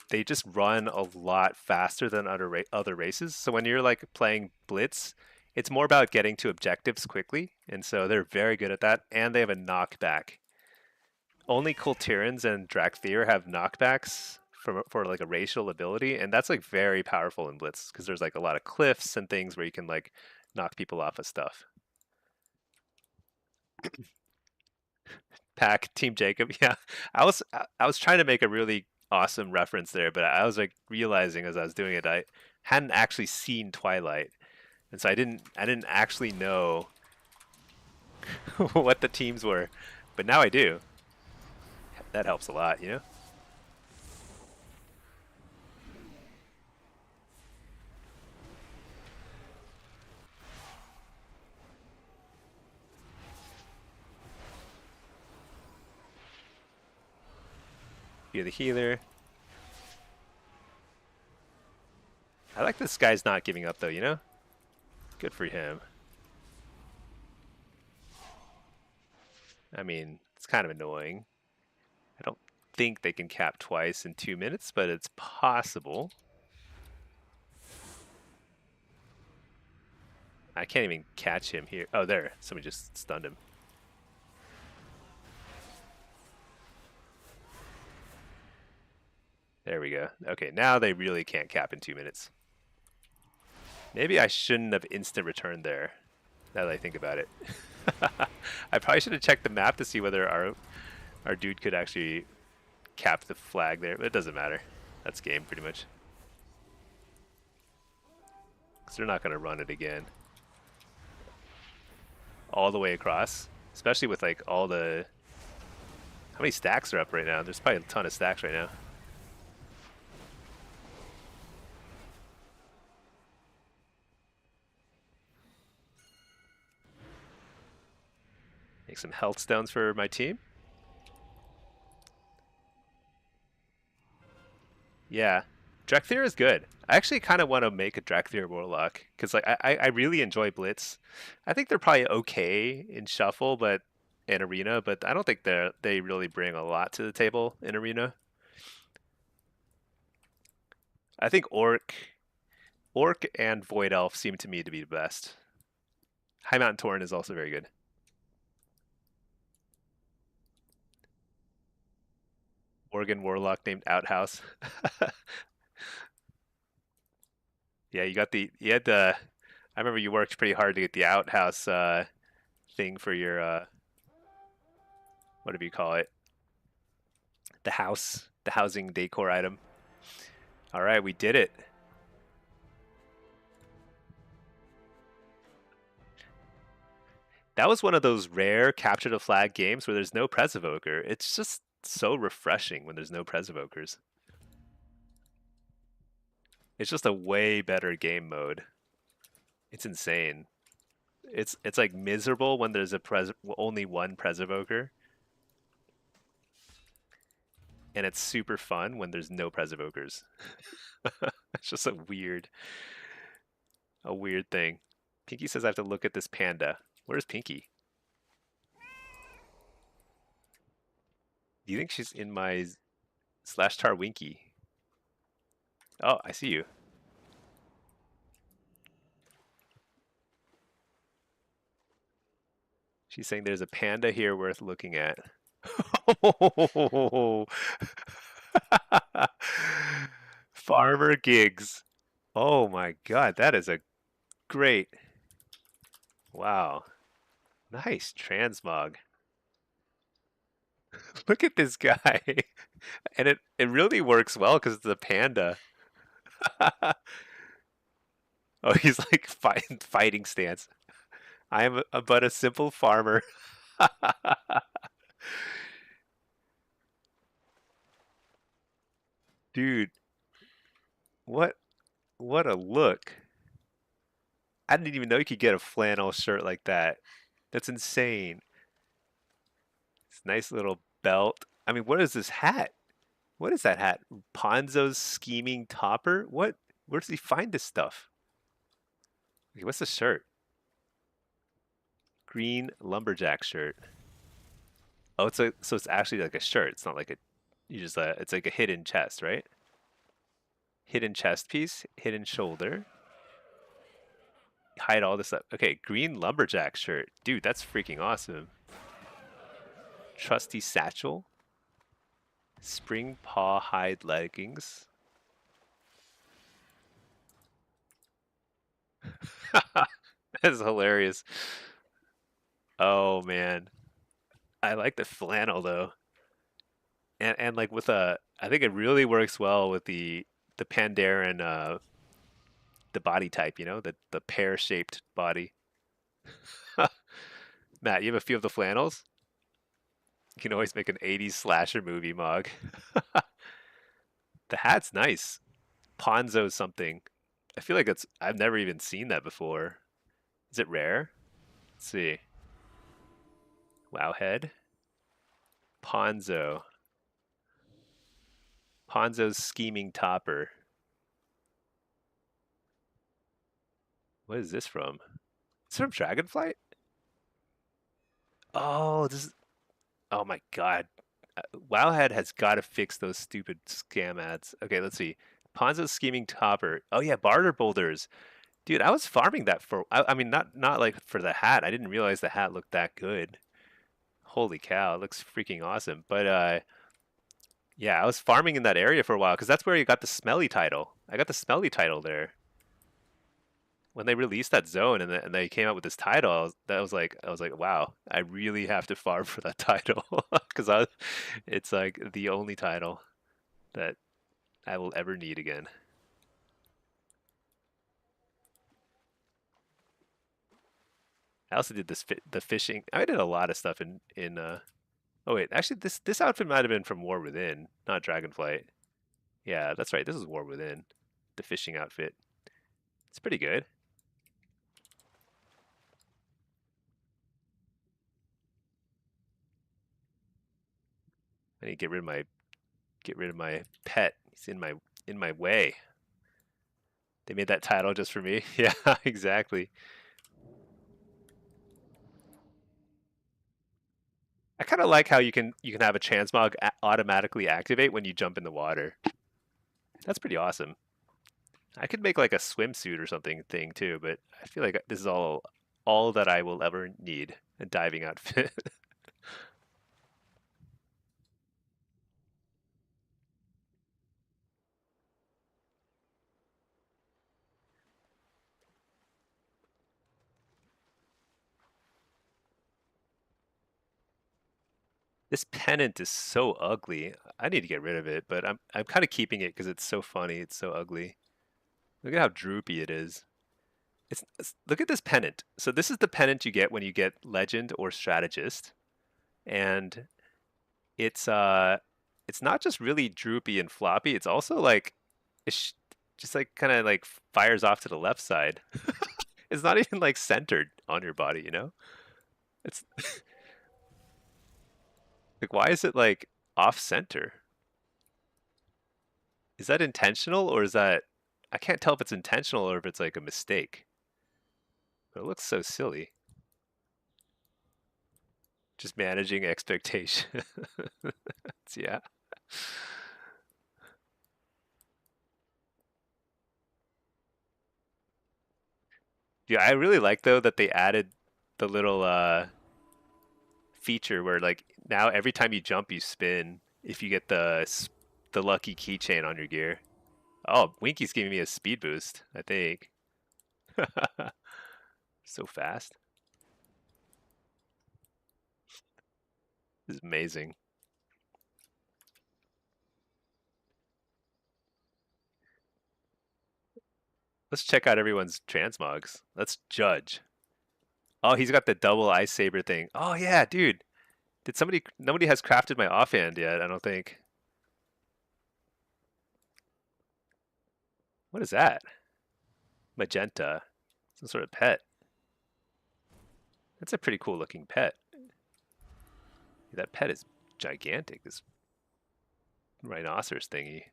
[SPEAKER 1] they just run a lot faster than other races. So when you're like playing Blitz, it's more about getting to objectives quickly, and so they're very good at that. And they have a knockback. Only Kultirans and Drakthir have knockbacks for like a racial ability, and that's like very powerful in Blitz because there's like a lot of cliffs and things where you can like knock people off of stuff. Pack Team Jacob, yeah. I was trying to make a really awesome reference there, but I was like realizing as I was doing it, I hadn't actually seen Twilight, and so I didn't actually know what the teams were, but now I do. That helps a lot, you know. You're the healer. I like this guy's not giving up though, you know? Good for him. I mean, it's kind of annoying. I don't think they can cap twice in 2 minutes, but it's possible. I can't even catch him here. Oh, there. Somebody just stunned him. There we go. Okay, now they really can't cap in 2 minutes. Maybe I shouldn't have instant returned there, now that I think about it. I probably should have checked the map to see whether our dude could actually cap the flag there, but it doesn't matter. That's game, pretty much. Because they're not going to run it again. All the way across, especially with like all the... How many stacks are up right now? There's probably a ton of stacks right now. some health stones for my team. Yeah, Drakthir is good. I actually kind of want to make a Drakthir Warlock because like I really enjoy Blitz. I think they're probably okay in Shuffle, but in Arena, but I don't think they really bring a lot to the table in Arena. I think Orc and Void Elf seem to me to be the best. High Mountain Tauren is also very good. Oregon Warlock named Outhouse. Yeah, you had the. I remember you worked pretty hard to get the Outhouse thing for your what do you call it? The housing decor item. All right, we did it. That was one of those rare capture the flag games where there's no Pres Evoker. It's just so refreshing when there's no Pres Evokers. It's just a way better game mode. It's insane. It's like miserable when there's only one Pres Evoker, and it's super fun when there's no Pres Evokers. It's just a weird thing. Pinky says I have to look at this panda. Where's Pinky? Do you think she's in my /tar Winky? Oh, I see you. She's saying there's a panda here worth looking at. Farmer gigs. Oh my god, that is a great. Wow. Nice transmog. Look at this guy. And it really works well because it's a panda. Oh, he's like fighting stance. I am but a simple farmer. Dude, what what a look. I didn't even know you could get a flannel shirt like that. That's insane. It's nice little belt. I mean, what is this hat? What is that hat? Ponzo's scheming topper? What? Where does he find this stuff? Okay, what's the shirt? Green lumberjack shirt. Oh, so it's actually like a shirt. It's not like a you just it's like a hidden chest, right? Hidden chest piece, hidden shoulder. Hide all this up. Okay, green lumberjack shirt. Dude, that's freaking awesome. Trusty satchel. Spring paw hide leggings. That is hilarious. Oh man. I like the flannel though. And like with I think it really works well with the Pandaren the body type, you know, the pear-shaped body. Matt, you have a few of the flannels? You can always make an 80s slasher movie mug. The hat's nice. Ponzo something. I feel like I've never even seen that before. Is it rare? Let's see. Wowhead. Ponzo. Ponzo's scheming topper. What is this from? Is it from Dragonflight? Oh, this is. Oh my god. Wowhead has got to fix those stupid scam ads. Okay, let's see. Ponzo's scheming topper. Oh yeah, barter boulders. Dude, I was farming that for. I mean, not like for the hat. I didn't realize the hat looked that good. Holy cow, it looks freaking awesome. But yeah, I was farming in that area for a while because that's where you got the smelly title. I got the smelly title there when they released that zone and they came out with this title. I was like, wow, I really have to farm for that title because it's like the only title that I will ever need again. I also did the fishing. I did a lot of stuff in. Oh wait, actually this outfit might have been from War Within, not Dragonflight. Yeah, that's right. This is War Within, the fishing outfit. It's pretty good. I need to get rid of my pet. He's in my way. They made that title just for me. Yeah, exactly. I kind of like how you can have a transmog automatically activate when you jump in the water. That's pretty awesome. I could make like a swimsuit or something thing too, but I feel like this is all that I will ever need, a diving outfit. This pennant is so ugly. I need to get rid of it, but I'm kind of keeping it because it's so funny. It's so ugly. Look at how droopy it is. Look at this pennant. So this is the pennant you get when you get legend or strategist, and it's it's not just really droopy and floppy. It's also like it's just like kind of like fires off to the left side. It's not even like centered on your body, you know? It's like why is it like off center? Is that intentional or is that I can't tell if it's intentional or if it's like a mistake. But it looks so silly. Just managing expectations. Yeah. Yeah, I really like though that they added the little feature where like now every time you jump you spin if you get the lucky keychain on your gear. Oh, Winky's giving me a speed boost, I think. So fast. This is amazing. Let's check out everyone's transmogs. Let's judge. Oh, he's got the double ice saber thing. Oh yeah, dude. Did somebody nobody has crafted my offhand yet, I don't think. What is that? Magenta. Some sort of pet. That's a pretty cool looking pet. That pet is gigantic, this rhinoceros thingy.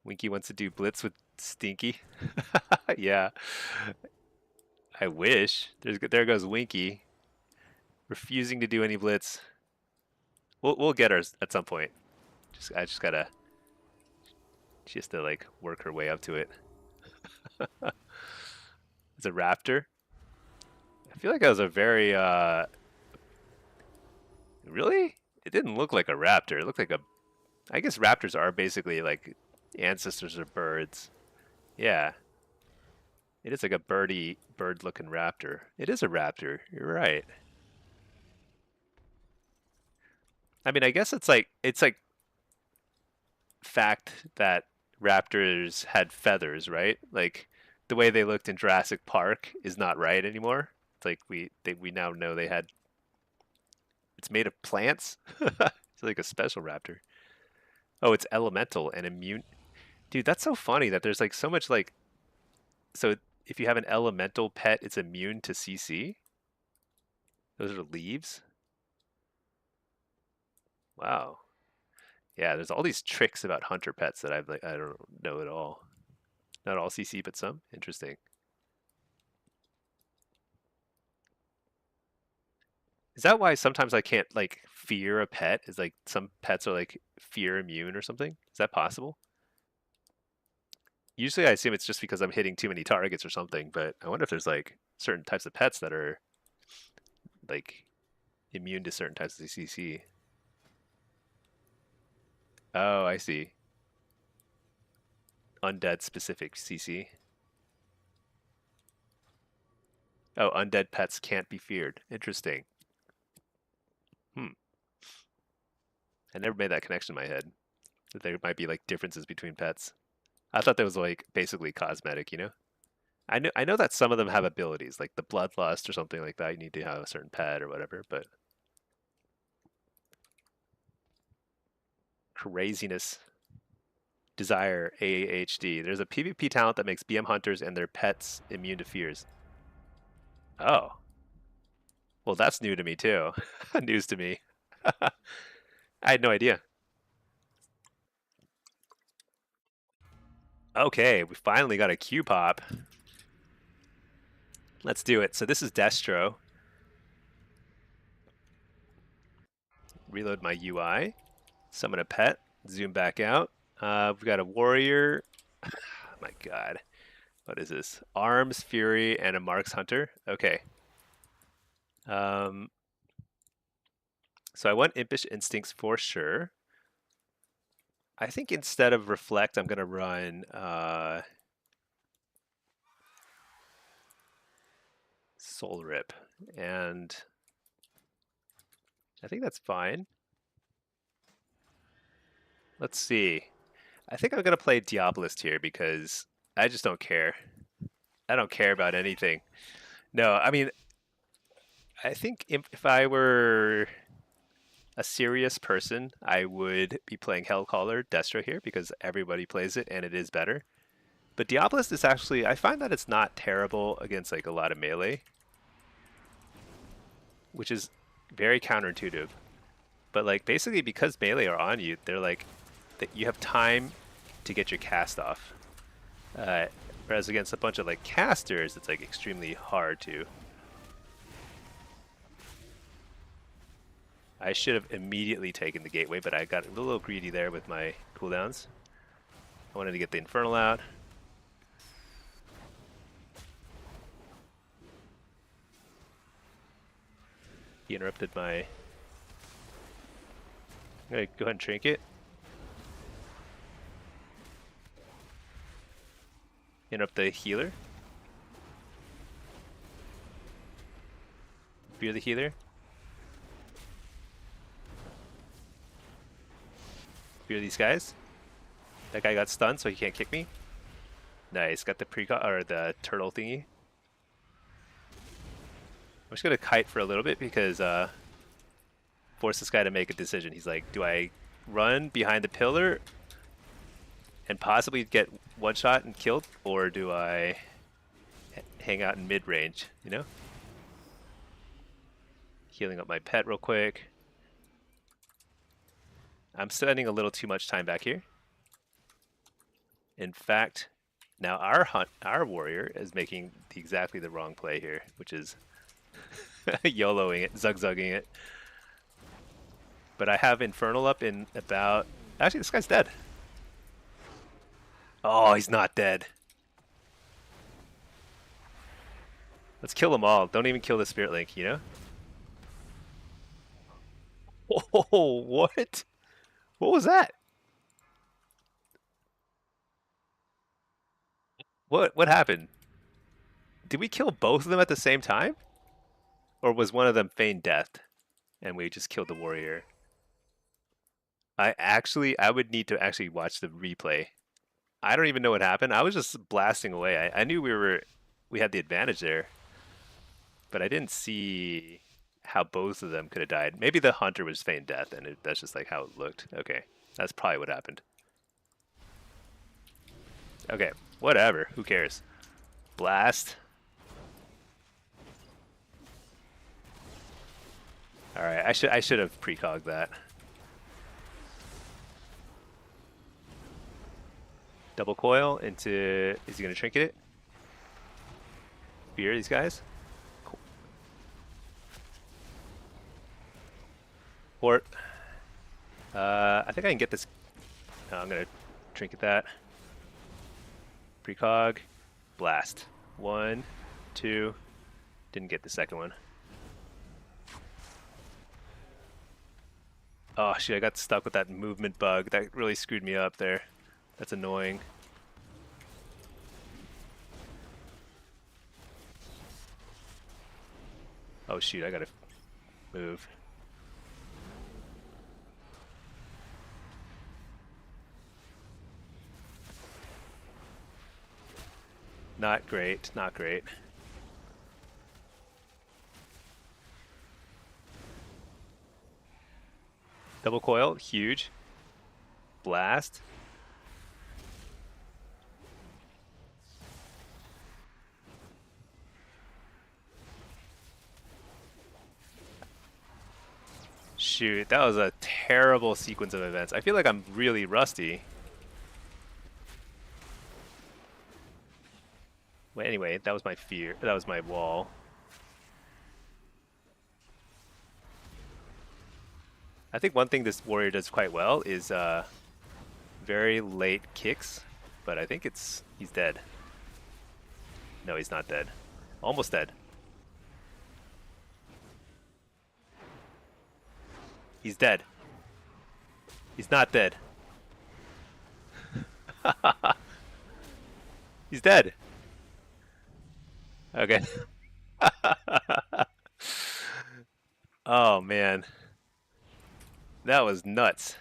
[SPEAKER 1] Winky wants to do Blitz with Stinky. Yeah, I wish. There goes Winky, refusing to do any Blitz. We'll get her at some point. I just gotta. She has to like work her way up to it. It's a raptor. I feel like that was a very really? It didn't look like a raptor. It looked like a. I guess raptors are basically like ancestors of birds. Yeah, it is like a bird-looking raptor. It is a raptor. You're right. I mean, I guess it's like fact that raptors had feathers, right? Like the way they looked in Jurassic Park is not right anymore. It's like we now know they had. It's made of plants. It's like a special raptor. Oh, it's elemental and immune. Dude, that's so funny that there's like so much like so if you have an elemental pet, it's immune to CC. Those are leaves. Wow. Yeah, there's all these tricks about hunter pets that I don't know at all. Not all CC, but some. Interesting. Is that why sometimes I can't like fear a pet? Is like some pets are like fear immune or something? Is that possible? Usually I assume it's just because I'm hitting too many targets or something, but I wonder if there's like certain types of pets that are like immune to certain types of CC. Oh, I see. Undead specific CC. Oh, undead pets can't be feared. Interesting. Hmm. I never made that connection in my head. That there might be like differences between pets. I thought that was like basically cosmetic, you know? I know that some of them have abilities, like the bloodlust or something like that. You need to have a certain pet or whatever, but craziness, desire, AAHD. There's a PvP talent that makes BM hunters and their pets immune to fears. Oh, well, that's new to me too. News to me. I had no idea. Okay, we finally got a Q pop. Let's do it. So this is Destro. Reload my UI. Summon a pet. Zoom back out. We've got a warrior. Oh my god. What is this? Arms, Fury, and a Marks Hunter. Okay. So I want Impish Instincts for sure. I think instead of Reflect, I'm going to run Soul Rip. And I think that's fine. Let's see. I think I'm going to play Diabolist here because I just don't care. I don't care about anything. No, I mean, I think if I were a serious person, I would be playing Hellcaller Destro here because everybody plays it and it is better. But Diabolist is actually, I find that it's not terrible against like a lot of melee, which is very counterintuitive. But like basically because melee are on you, they're like that you have time to get your cast off. Whereas against a bunch of like casters, it's like extremely hard to. I should have immediately taken the gateway, but I got a little greedy there with my cooldowns. I wanted to get the Infernal out. He interrupted my... I'm going to go ahead and Trinket. Interrupt the healer. Fear the healer. Fear these guys. That guy got stunned, so he can't kick me. Nice, got the precog or the turtle thingy. I'm just gonna kite for a little bit because force this guy to make a decision. He's like, do I run behind the pillar and possibly get one shot and killed, or do I hang out in mid range? You know, healing up my pet real quick. I'm spending a little too much time back here. In fact, now our warrior is making exactly the wrong play here, which is YOLOing it, zug-zugging it. But I have Infernal up in about... Actually, this guy's dead. Oh, he's not dead. Let's kill them all. Don't even kill the Spirit Link, you know? Oh, what? What was that? What happened? Did we kill both of them at the same time? Or was one of them feigned death and we just killed the warrior? I would need to actually watch the replay. I don't even know what happened. I was just blasting away. I knew we had the advantage there, but I didn't see how both of them could have died. Maybe the hunter was feigned death, and that's just like how it looked. Okay, that's probably what happened. Okay, whatever. Who cares? Blast. All right, I should have precogged that. Double coil into... Is he going to trinket it? Fear these guys? Cool. Port. I think I can get this... No, I'm going to trinket that. Precog. Blast. 1, 2. Didn't get the second one. Oh, shit, I got stuck with that movement bug. That really screwed me up there. That's annoying. Oh shoot, I gotta move. Not great, not great. Double coil, huge. Blast. shoot, that was a terrible sequence of events. I feel like I'm really rusty. Well, anyway, that was my fear. That was my wall. I think one thing this warrior does quite well is very late kicks, but I think he's dead. No, he's not dead. Almost dead. He's dead. He's not dead. He's dead. Okay. Oh man. That was nuts.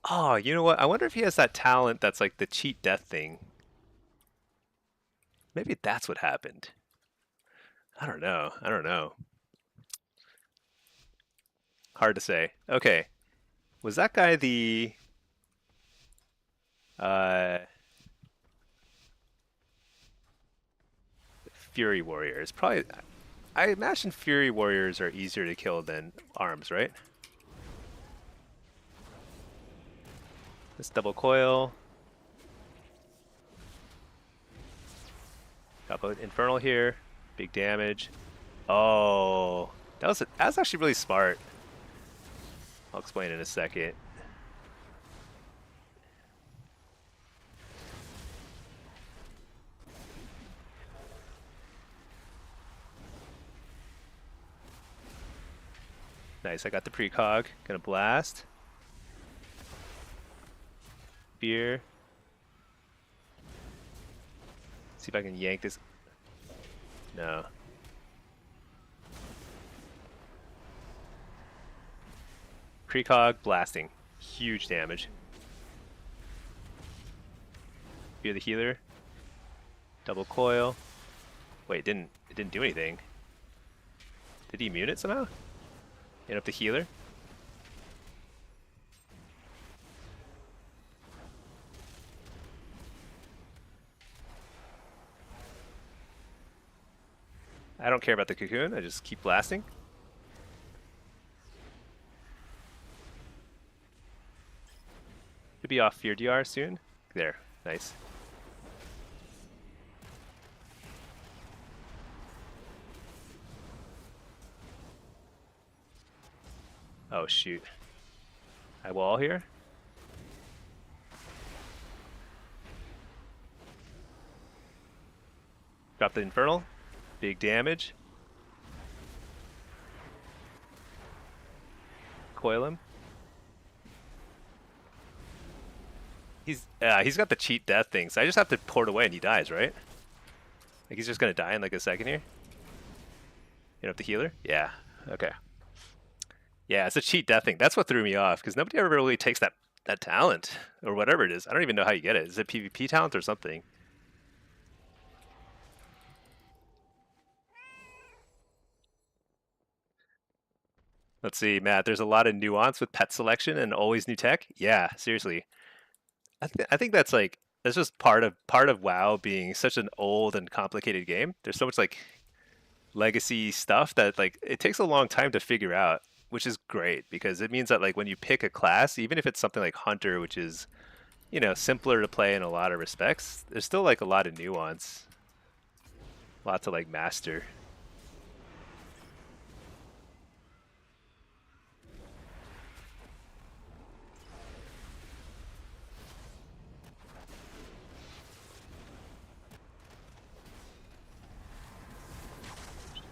[SPEAKER 1] Oh, you know what? I wonder if he has that talent that's like the cheat death thing. Maybe that's what happened. I don't know. I don't know. Hard to say. Okay. Was that guy the uh Fury Warriors? Probably I imagine Fury Warriors are easier to kill than arms, right? This double coil. Got an Infernal here. Big damage. Oh, that was actually really smart. I'll explain in a second. Nice, I got the precog. Gonna blast. Fear. See if I can yank this. No. Precog, blasting. Huge damage. Fear the healer. Double coil. Wait, it didn't do anything. Did he immune it somehow? Hit up the healer. I don't care about the cocoon, I just keep blasting. Should be off Fear DR soon. There, nice. Oh shoot. I wall here. Drop the Infernal. Big damage. Coil him. He's got the cheat death thing, so I just have to port away and he dies, right? Like he's just gonna die in like a second here. Hit up the healer? Yeah. Okay. Yeah, it's a cheat death thing. That's what threw me off, because nobody ever really takes that talent, or whatever it is. I don't even know how you get it. Is it PvP talent or something? Let's see, Matt, there's a lot of nuance with pet selection and always new tech. Yeah, seriously. I think that's just part of WoW being such an old and complicated game. There's so much like legacy stuff that like it takes a long time to figure out, which is great because it means that like when you pick a class, even if it's something like Hunter, which is, simpler to play in a lot of respects, there's still like a lot of nuance, a lot to like master.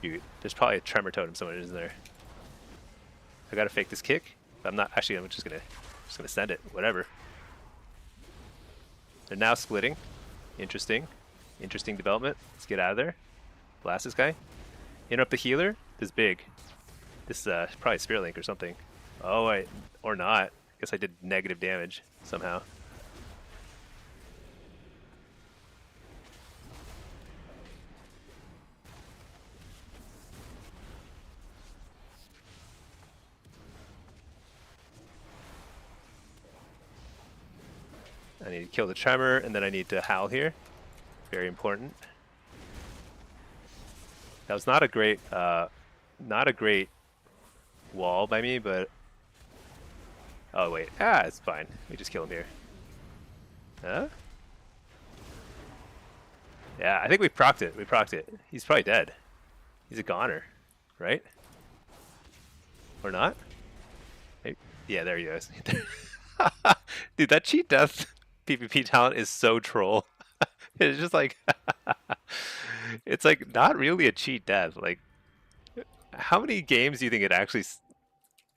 [SPEAKER 1] Shoot, there's probably a tremor totem somewhere, isn't there? I gotta fake this kick. I'm not actually. I'm just gonna send it. Whatever. They're now splitting. Interesting development. Let's get out of there. Blast this guy. Interrupt the healer. This is big. This is probably Spirit Link or something. Oh, or not. Guess I did negative damage somehow. I need to kill the tremor, and then I need to howl here. Very important. That was not a great wall by me, but oh wait, it's fine. We just kill him here. Huh? Yeah, I think we procced it. We procced it. He's probably dead. He's a goner, right? Or not? Maybe. Yeah, there he is. Dude, that cheat death PvP talent is so troll. It's just like it's like not really a cheat death. Like, how many games do you think it actually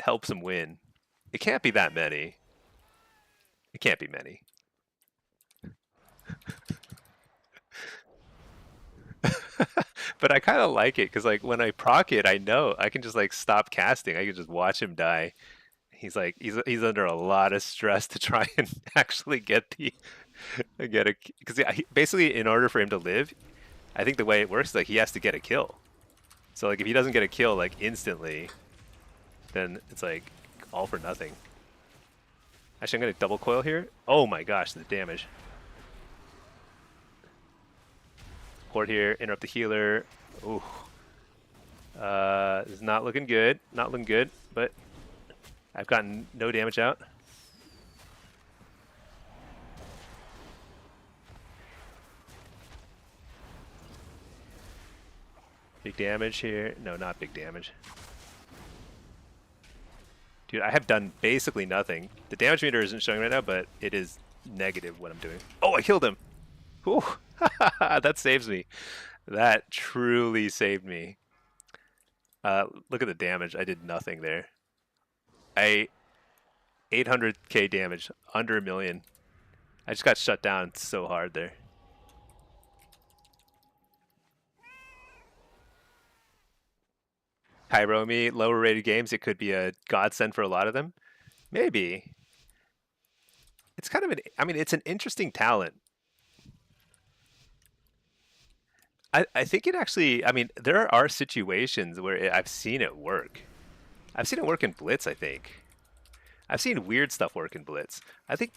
[SPEAKER 1] helps him win? It can't be that many. It can't be many. But I kind of like it because like when I proc it, I know I can just like stop casting. I can just watch him die. He's like he's under a lot of stress to try and actually get the get a because basically in order for him to live, I think the way it works is like he has to get a kill. So like if he doesn't get a kill like instantly, then it's like all for nothing. Actually, I'm gonna double coil here. Oh my gosh, the damage. Port here, interrupt the healer. Ooh. This is not looking good. Not looking good, but I've gotten no damage out. Big damage here. No, not big damage. Dude, I have done basically nothing. The damage meter isn't showing right now, but it is negative what I'm doing. Oh, I killed him! Whew! That saves me. That truly saved me. Look at the damage. I did nothing there. 800k damage, under a million. I just got shut down so hard there. Kairomi, lower rated games, it could be a godsend for a lot of them. Maybe. It's kind of I mean, it's an interesting talent. I think it actually, I mean, there are situations where I've seen it work. I've seen it work in Blitz, I think. I've seen weird stuff work in Blitz. I think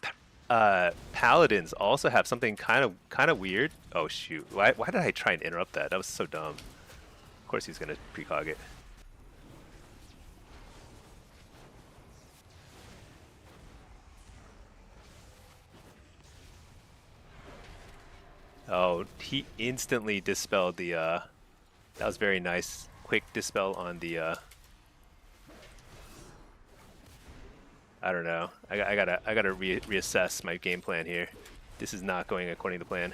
[SPEAKER 1] Paladins also have something kind of weird. Oh shoot! Why did I try and interrupt that? That was so dumb. Of course he's gonna precog it. Oh, he instantly dispelled the. That was very nice. Quick dispel on the. I don't know. I gotta reassess my game plan here. This is not going according to plan.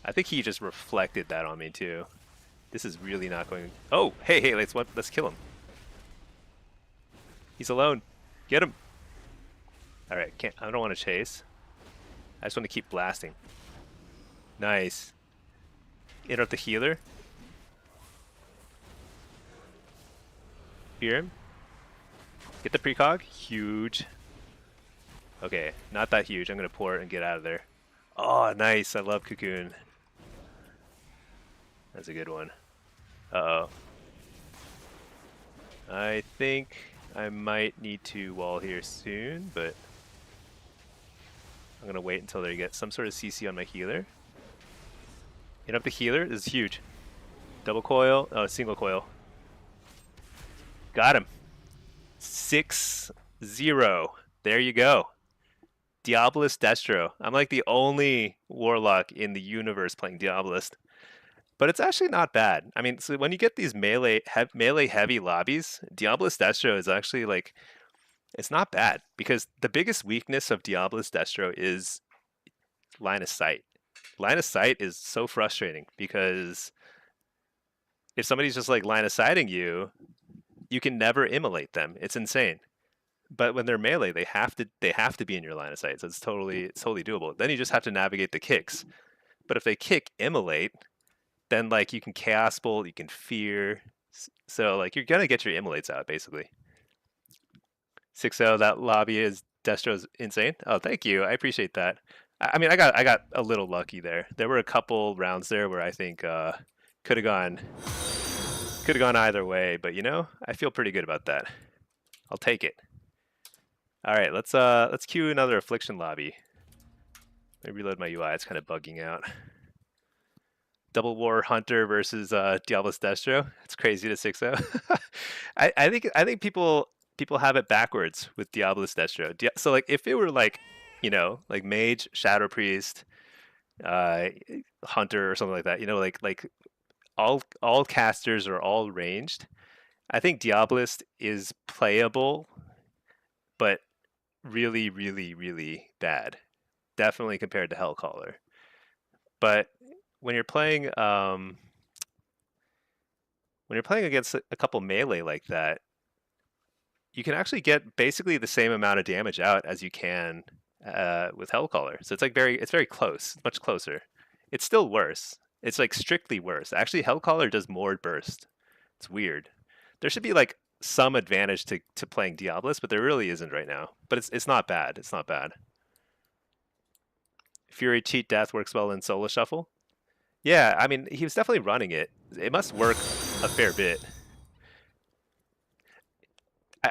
[SPEAKER 1] I think he just reflected that on me too. This is really not going. Oh, hey, let's kill him. He's alone. Get him. All right, I don't want to chase. I just want to keep blasting. Nice. Interrupt the healer. Fear him. Get the precog. Huge. Okay, not that huge. I'm gonna port and get out of there. Oh, nice. I love Cocoon. That's a good one. Uh-oh. I think I might need to wall here soon, but I'm gonna wait until they get some sort of CC on my healer. Hit up the healer. This is huge. Double coil. Oh, single coil. Got him. 6-0. There you go. Diabolist Destro. I'm like the only Warlock in the universe playing Diabolist. But it's actually not bad. I mean, so when you get these melee heavy lobbies, Diabolist Destro is actually like, it's not bad. Because the biggest weakness of Diabolist Destro is line of sight. Line of sight is so frustrating because if somebody's just like line of sighting you, you can never immolate them. It's insane. But when they're melee, they have to be in your line of sight. So it's totally doable. Then you just have to navigate the kicks. But if they kick immolate, then like you can chaos bolt, you can fear. So like you're gonna get your immolates out basically. 6-0, that lobby is Destro's insane. Oh, thank you. I appreciate that. I mean, I got a little lucky there. There were a couple rounds there where I think could have gone either way, but you know, I feel pretty good about that. I'll take it. All right, let's queue another affliction lobby. Let me reload my UI. It's kind of bugging out. Double War Hunter versus Diablos Destro. It's crazy to 6-0. I think people have it backwards with Diablos Destro. So like if it were like, like Mage, Shadow Priest, uh, Hunter or something like that, like all casters are all ranged. I think Diabolist is playable, but really, really, really bad. Definitely compared to Hellcaller. But when you're playing when you're playing against a couple melee like that, you can actually get basically the same amount of damage out as you can with Hellcaller. So it's very close, much closer. It's still worse. It's like strictly worse. Actually, Hellcaller does more burst. It's weird. There should be like some advantage to playing Diablos, but there really isn't right now. But it's not bad. It's not bad. Fury Cheat Death works well in solo shuffle. Yeah, I mean he was definitely running it. It must work a fair bit.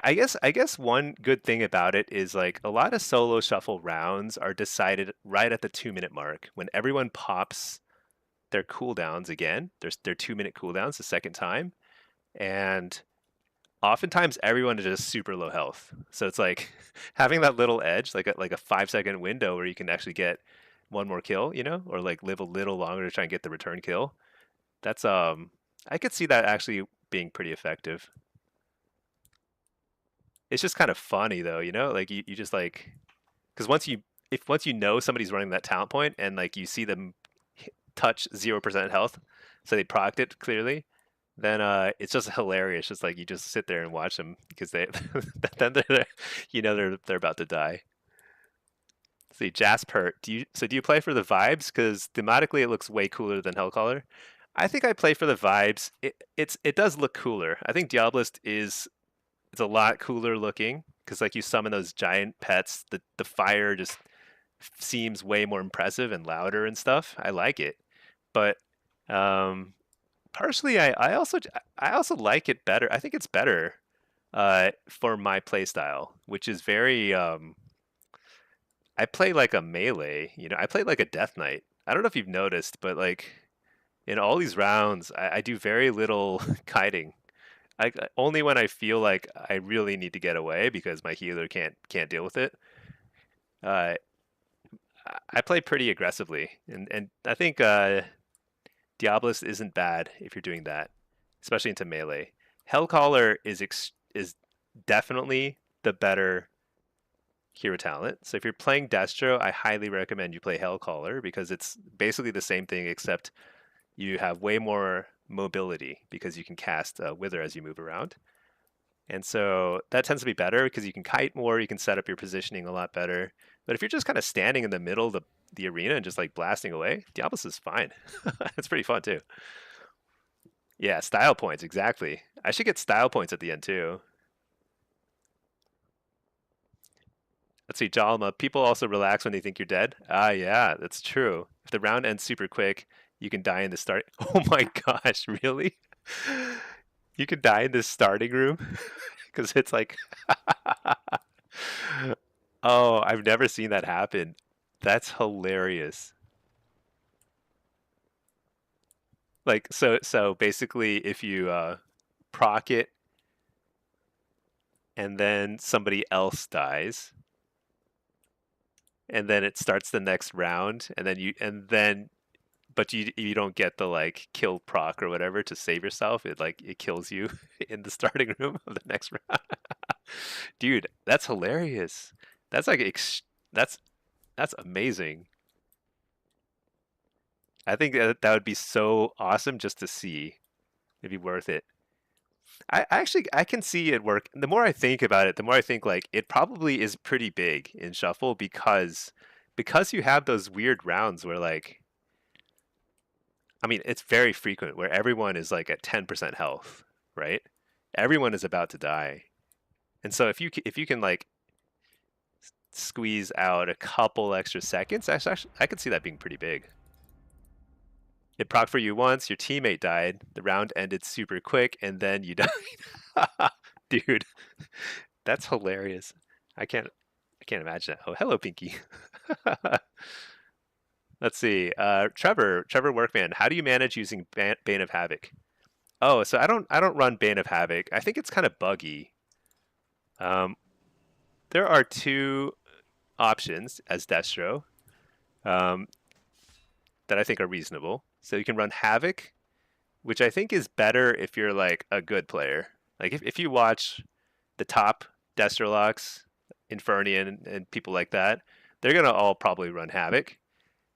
[SPEAKER 1] I guess one good thing about it is like a lot of solo shuffle rounds are decided right at the 2 minute mark when everyone pops their cooldowns again. There's their 2 minute cooldowns the second time, and oftentimes everyone is just super low health. So it's like having that little edge, like a 5 second window where you can actually get one more kill, or like live a little longer to try and get the return kill. That's I could see that actually being pretty effective. It's just kind of funny though, like you just like because once you know somebody's running that talent point and like you see them touch 0% health, so they procced it clearly, then it's just hilarious. Just like you just sit there and watch them because they then they're about to die. See, Jasper, do you play for the vibes? Because thematically it looks way cooler than Hellcaller. I think I play for the vibes. It does look cooler. I think Diabolist is it's a lot cooler looking because like you summon those giant pets. The fire just seems way more impressive and louder and stuff. I like it, but um, partially I also like it better. I think it's better for my playstyle, which is very I play like a melee. I play like a death knight. I don't know if you've noticed, but like in all these rounds, I do very little kiting. Only when I feel like I really need to get away because my healer can't deal with it. Uh, I play pretty aggressively, and I think Diablos isn't bad if you're doing that, especially into melee. Hellcaller is definitely the better hero talent. So if you're playing Destro, I highly recommend you play Hellcaller because it's basically the same thing except you have way more mobility because you can cast Wither as you move around. And so that tends to be better because you can kite more, you can set up your positioning a lot better. But if you're just kind of standing in the middle of the arena and just like blasting away, Diablos is fine. It's pretty fun too. Yeah, style points, exactly. I should get style points at the end too. Let's see, Jalma. People also relax when they think you're dead. Ah, yeah, that's true. If the round ends super quick, you can die in the start. Oh my gosh, really? You could die in this starting room because it's like, oh, I've never seen that happen. That's hilarious. Like, so basically, if you proc it and then somebody else dies, and then it starts the next round, but you don't get the like kill proc or whatever to save yourself. It kills you in the starting room of the next round. Dude, that's hilarious. That's like that's that's amazing. I think that would be so awesome just to see. It'd be worth it. I can see it work. The more I think about it, the more I think like it probably is pretty big in shuffle because you have those weird rounds where like I mean, it's very frequent where everyone is like at 10% health, right? Everyone is about to die. And so if you can like squeeze out a couple extra seconds, actually, I could see that being pretty big. It proc for you once, your teammate died, the round ended super quick, and then you died. Dude, that's hilarious. I can't I can't imagine that. Oh, hello, Pinky. Let's see. Trevor Workman, how do you manage using Bane of Havoc? Oh, so I don't run Bane of Havoc. I think it's kind of buggy. Um, there are two options as Destro um, that I think are reasonable. So you can run Havoc, which I think is better if you're like a good player. Like if you watch the top Destrolocks, Infernian, and people like that, they're gonna all probably run Havoc.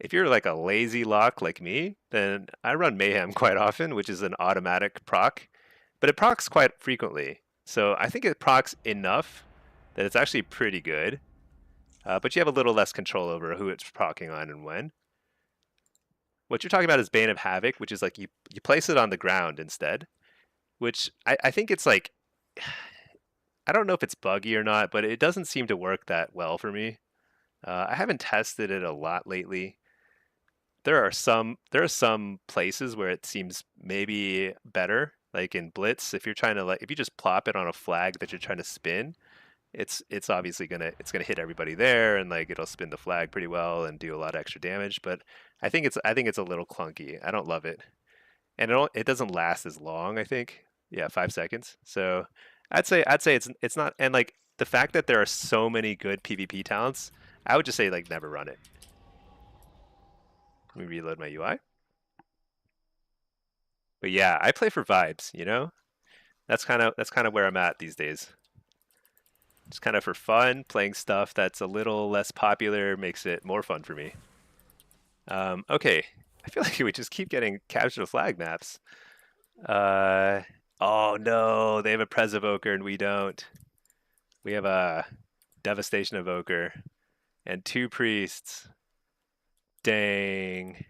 [SPEAKER 1] If you're like a lazy lock like me, then I run Mayhem quite often, which is an automatic proc, but it procs quite frequently. So I think it procs enough that it's actually pretty good, but you have a little less control over who it's procking on and when. What you're talking about is Bane of Havoc, which is like you place it on the ground instead, which I think it's like, I don't know if it's buggy or not, but it doesn't seem to work that well for me. I haven't tested it a lot lately. There are some places where it seems maybe better, like in Blitz. If you're trying to if you just plop it on a flag that you're trying to spin, it's obviously gonna hit everybody there, and like it'll spin the flag pretty well and do a lot of extra damage. But I think it's a little clunky. I don't love it, and it doesn't last as long. I think, yeah, 5 seconds. So I'd say it's not, and like the fact that there are so many good PvP talents, I would just say like never run it. Let me reload my UI. But yeah, I play for vibes, you know? That's kind of where I'm at these days. Just kind of for fun, playing stuff that's a little less popular makes it more fun for me. Okay, I feel like we just keep getting capture the flag maps. Oh no, they have a Pres Evoker and we don't. We have a Devastation Evoker and two priests. Dang.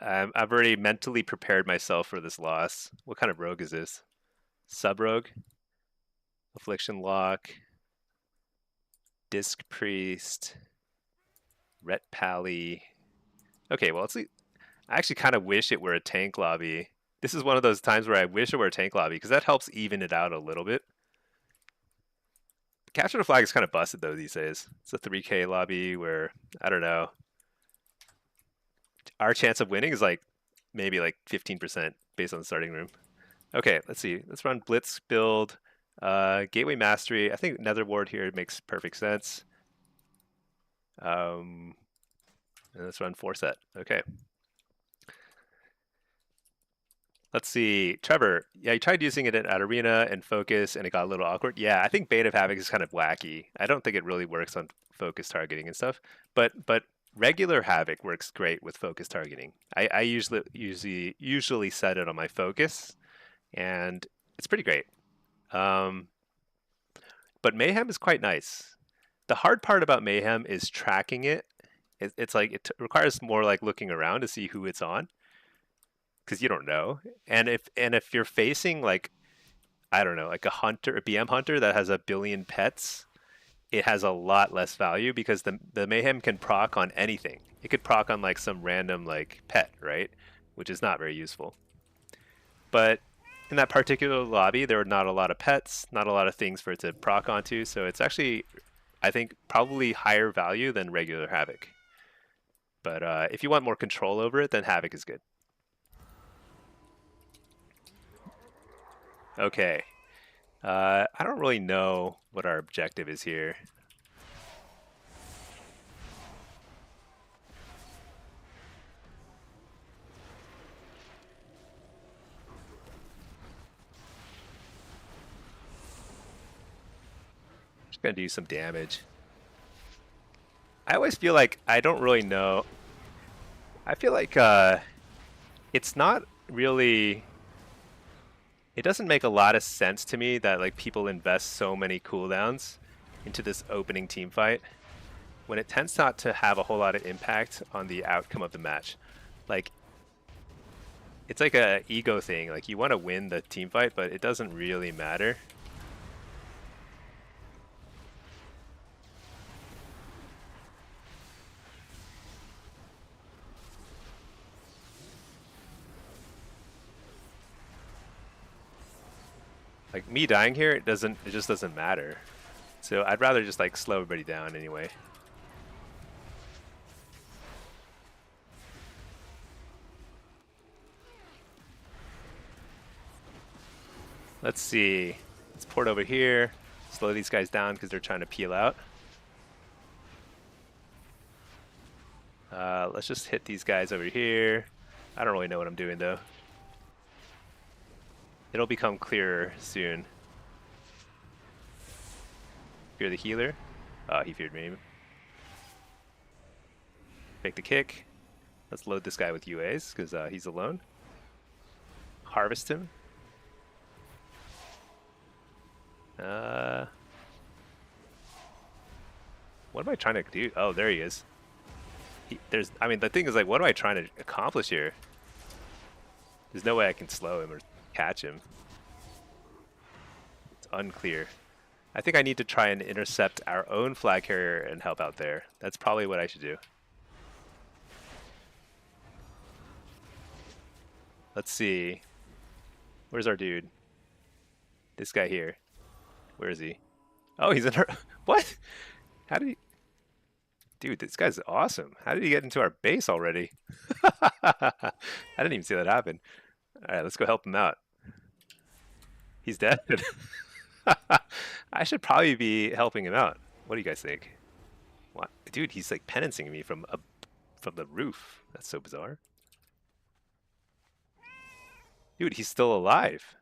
[SPEAKER 1] I've already mentally prepared myself for this loss. What kind of rogue is this? Sub rogue? Affliction Lock. Disc Priest. Ret Pally. Okay, well, I actually kind of wish it were a tank lobby. This is one of those times where I wish it were a tank lobby because that helps even it out a little bit. Capture the flag is kind of busted though these days. It's a 3K lobby where, I don't know, our chance of winning is like maybe like 15% based on the starting room. Okay, let's see. Let's run Blitz build. Gateway Mastery. I think Nether Ward here makes perfect sense. And let's run 4-set. Okay. Let's see. Trevor, yeah, you tried using it at Arena and Focus and it got a little awkward. Yeah, I think Bane of Havoc is kind of wacky. I don't think it really works on focus targeting and stuff. But regular Havoc works great with focus targeting. I usually set it on my focus and it's pretty great. But Mayhem is quite nice. The hard part about Mayhem is tracking it. It's like it requires more like looking around to see who it's on, because you don't know. And if you're facing like, I don't know, like a BM hunter that has a billion pets, it has a lot less value because the Mayhem can proc on anything. It could proc on like some random like pet, right? Which is not very useful. But in that particular lobby, there are not a lot of pets, not a lot of things for it to proc onto, so it's actually, I think, probably higher value than regular Havoc. But if you want more control over it, then Havoc is good. Okay. I don't really know what our objective is here. Just gonna do some damage. I always feel like I don't really know. I feel like it's not really. It doesn't make a lot of sense to me that like people invest so many cooldowns into this opening team fight when it tends not to have a whole lot of impact on the outcome of the match. Like, it's like a ego thing. Like, you want to win the team fight, but it doesn't really matter. Like, me dying here, it just doesn't matter. So I'd rather just like slow everybody down anyway. Let's see. Let's port over here. Slow these guys down because they're trying to peel out. Let's just hit these guys over here. I don't really know what I'm doing though. It'll become clearer soon. Fear the healer. He feared me. Fake the kick. Let's load this guy with UAs because he's alone. Harvest him. What am I trying to do? Oh, there he is. I mean, the thing is, like, what am I trying to accomplish here? There's no way I can slow him or catch him. It's unclear. I think I need to try and intercept our own flag carrier and help out there. That's probably what I should do. Let's see. Where's our dude? This guy here. Where is he? Oh, he's in her. What? How did he? Dude, this guy's awesome. How did he get into our base already? I didn't even see that happen. All right, let's go help him out. He's dead. I should probably be helping him out. What do you guys think? What? Dude, he's like penancing me from the roof. That's so bizarre. Dude, he's still alive.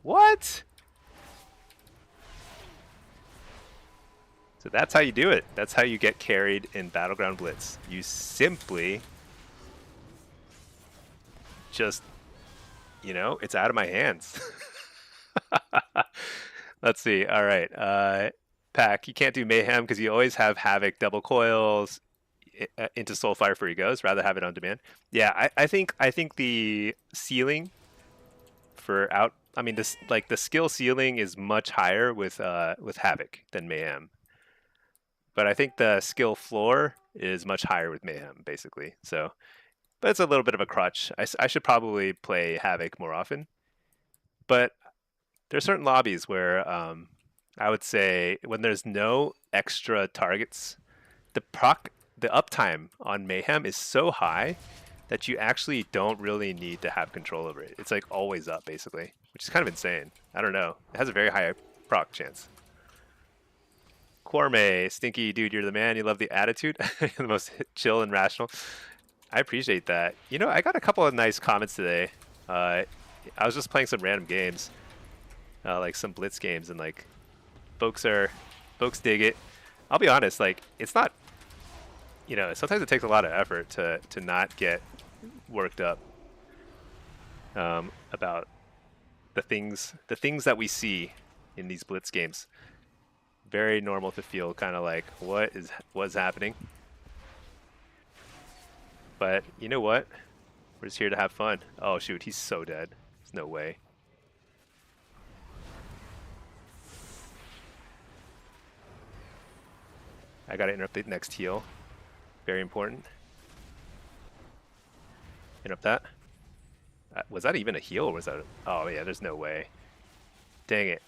[SPEAKER 1] What? So that's how you do it. That's how you get carried in Battleground Blitz. You simply just, it's out of my hands. Let's see. All right. Pack, you can't do Mayhem because you always have Havoc double coils into Soulfire for Egos. Rather have it on demand. Yeah, I think the ceiling for out. I mean, this the skill ceiling is much higher with Havoc than Mayhem. But I think the skill floor is much higher with Mayhem, basically. So, but it's a little bit of a crutch. I should probably play Havoc more often. But there's certain lobbies where I would say when there's no extra targets, the uptime on Mayhem is so high that you actually don't really need to have control over it. It's like always up, basically, which is kind of insane. I don't know. It has a very high proc chance. Corme, Stinky, dude, you're the man. You love the attitude. The most chill and rational. I appreciate that. I got a couple of nice comments today. I was just playing some random games, like some Blitz games, and like, folks dig it. I'll be honest, like, it's not, sometimes it takes a lot of effort to not get worked up about the things that we see in these Blitz games. Very normal to feel kind of like, what's happening? But you know what? We're just here to have fun. Oh shoot, he's so dead. There's no way. I gotta interrupt the next heal. Very important. Interrupt that. Was that even a heal or was that oh yeah, there's no way. Dang it.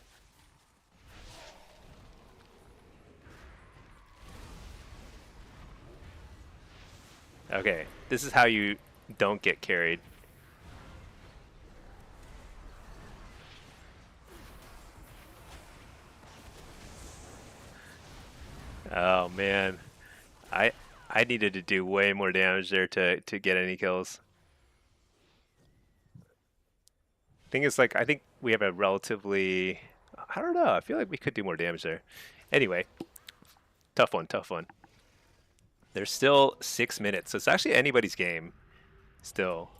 [SPEAKER 1] Okay, this is how you don't get carried. Oh man, I needed to do way more damage there to get any kills. Thing is, like, I think we have a relatively, I don't know, I feel like we could do more damage there. Anyway, tough one. There's still 6 minutes, so it's actually anybody's game. Still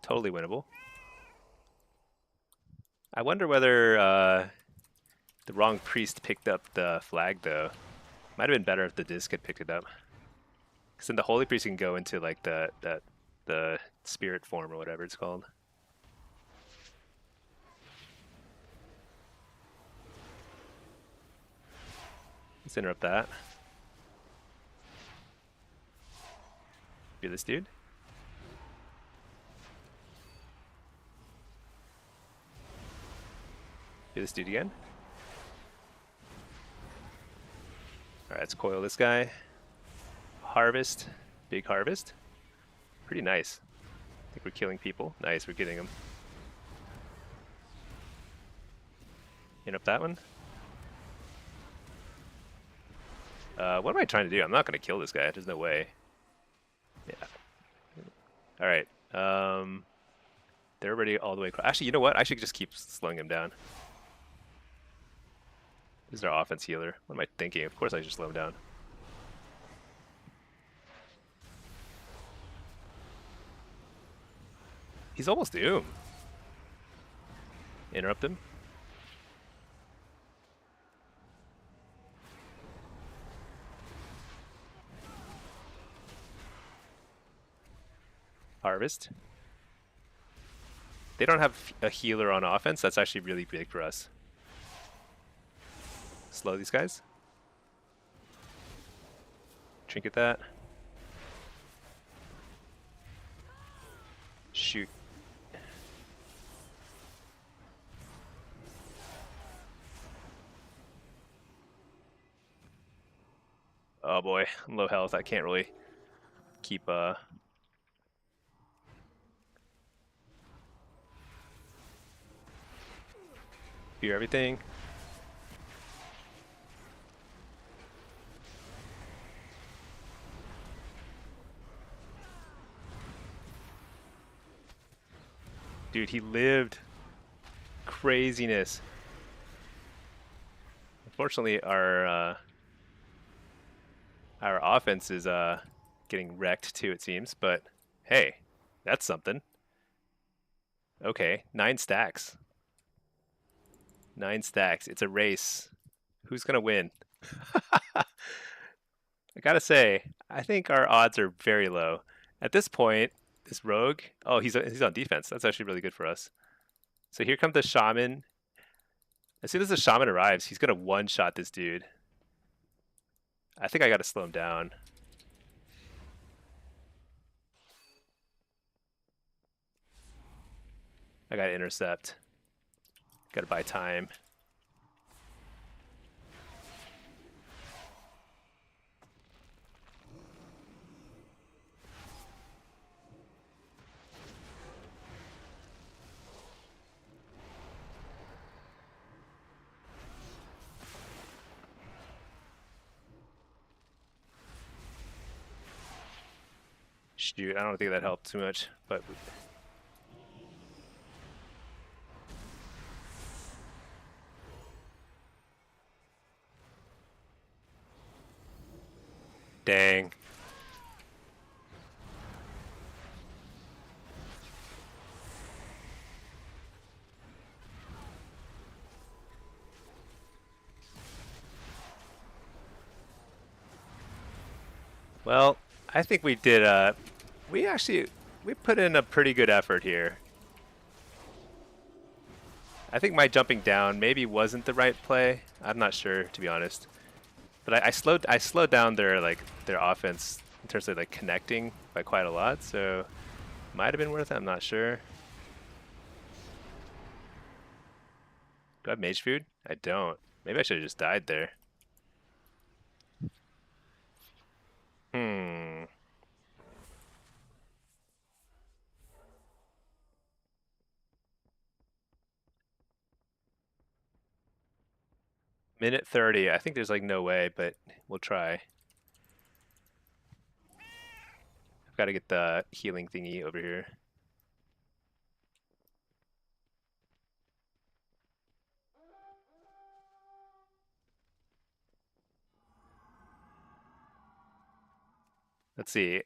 [SPEAKER 1] totally winnable. I wonder whether the wrong priest picked up the flag, though. Might have been better if the disc had picked it up. Because then the holy priest can go into like the spirit form or whatever it's called. Let's interrupt that. Be this dude. Do this dude again. Alright, let's coil this guy. Harvest. Big harvest. Pretty nice. think we're killing people. Nice, we're getting them. In up that one. What am I trying to do? I'm not going to kill this guy. There's no way. Yeah. All right. They're already all the way across. Actually, you know what? I should just keep slowing him down. This is our offense healer. What am I thinking? Of course I should slow him down. He's almost doom. Interrupt him. Harvest. They don't have a healer on offense. That's actually really big for us. Slow these guys. Trinket that. Shoot. Oh boy, I'm low health. I can't really keep hear everything. Dude, he lived. Craziness. Unfortunately, our offense is getting wrecked too, it seems. But hey, that's something. Okay, 9 stacks. 9 stacks. It's a race. Who's gonna win? I gotta say, I think our odds are very low. At this point, this rogue, oh, he's on defense. That's actually really good for us. So here comes the shaman. As soon as the shaman arrives, he's gonna one-shot this dude. I think I gotta slow him down. I gotta intercept. Gotta buy time. Shoot, I don't think that helped too much, but dang. Well, I think we did we put in a pretty good effort here. I think my jumping down maybe wasn't the right play. I'm not sure, to be honest. But I slowed down their offense in terms of like connecting by quite a lot, so might have been worth it, I'm not sure. Do I have mage food? I don't. Maybe I should have just died there. Hmm. Minute 30. I think there's like no way, but we'll try. I've got to get the healing thingy over here. Let's see.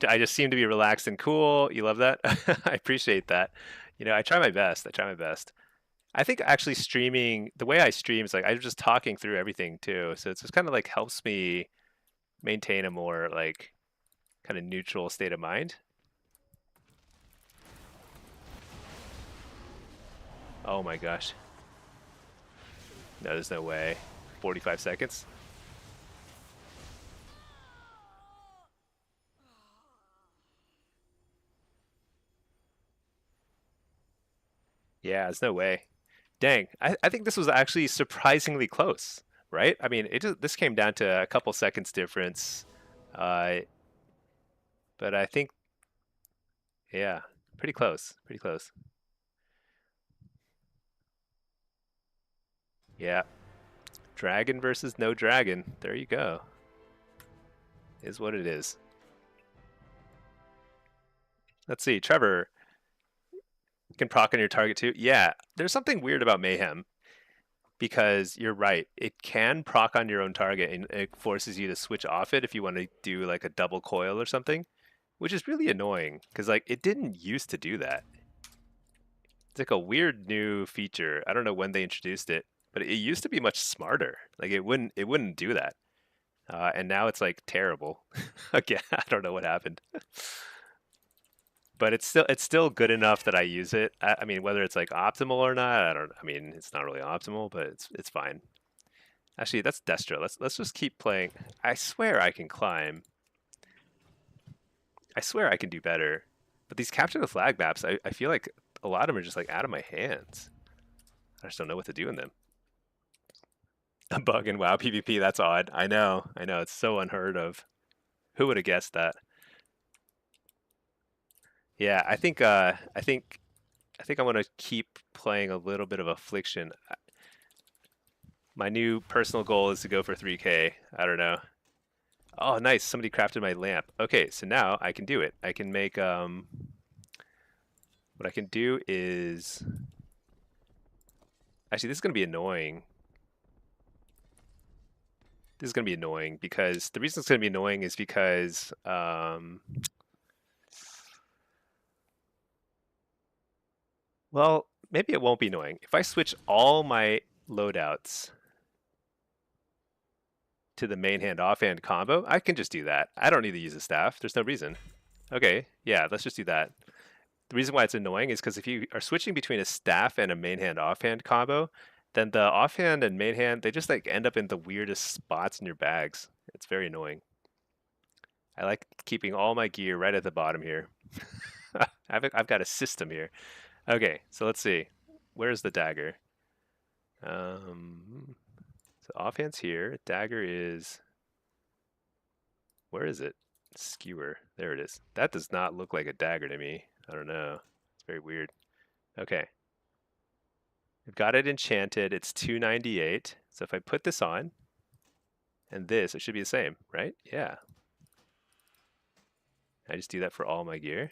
[SPEAKER 1] I just seem to be relaxed and cool. You love that? I appreciate that. You know, I try my best. I try my best. I think actually streaming, the way I stream is like I'm just talking through everything too. So it's just kind of like helps me maintain a more like kind of neutral state of mind. Oh my gosh. No, there's no way. 45 seconds. Yeah, there's no way. Dang, I think this was actually surprisingly close, right? I mean, this came down to a couple seconds difference, uh, but I think Yeah, pretty close. Pretty close. Yeah. Dragon versus no dragon. There you go. Is what it is. Let's see. Trevor can proc on your target too. Yeah, there's something weird about Mayhem because you're right. It can proc on your own target and it forces you to switch off it if you want to do like a double coil or something, which is really annoying because like it didn't used to do that. It's like a weird new feature. I don't know when they introduced it, but it used to be much smarter. Like it wouldn't do that. And now it's like terrible. Again, I don't know what happened. But it's still good enough that I use it. I mean, whether it's like optimal or not, I don't. I mean, it's not really optimal, but it's fine. Actually, that's Destro. Let's just keep playing. I swear I can climb. I swear I can do better. But these capture the flag maps, I feel like a lot of them are just like out of my hands. I just don't know what to do in them. A bug in WoW PvP. That's odd. I know. I know. It's so unheard of. Who would have guessed that? Yeah, I think I want to keep playing a little bit of affliction. My new personal goal is to go for 3K. I don't know. Oh, nice. Somebody crafted my lamp. Okay, so now I can do it. I can make what I can do is actually this is going to be annoying. This is going to be annoying because the reason it's going to be annoying is because well, maybe it won't be annoying. If I switch all my loadouts to the main hand offhand combo, I can just do that. I don't need to use a staff. There's no reason. Okay, yeah, let's just do that. The reason why it's annoying is because if you are switching between a staff and a main hand offhand combo, then the offhand and main hand, they just like end up in the weirdest spots in your bags. It's very annoying. I like keeping all my gear right at the bottom here. I've got a system here. Okay, so let's see. Where's the dagger? So offhand's here. Dagger is. Where is it? Skewer. There it is. That does not look like a dagger to me. I don't know. It's very weird. Okay. I've got it enchanted. It's 298. So if I put this on and this, it should be the same, right? Yeah. I just do that for all my gear.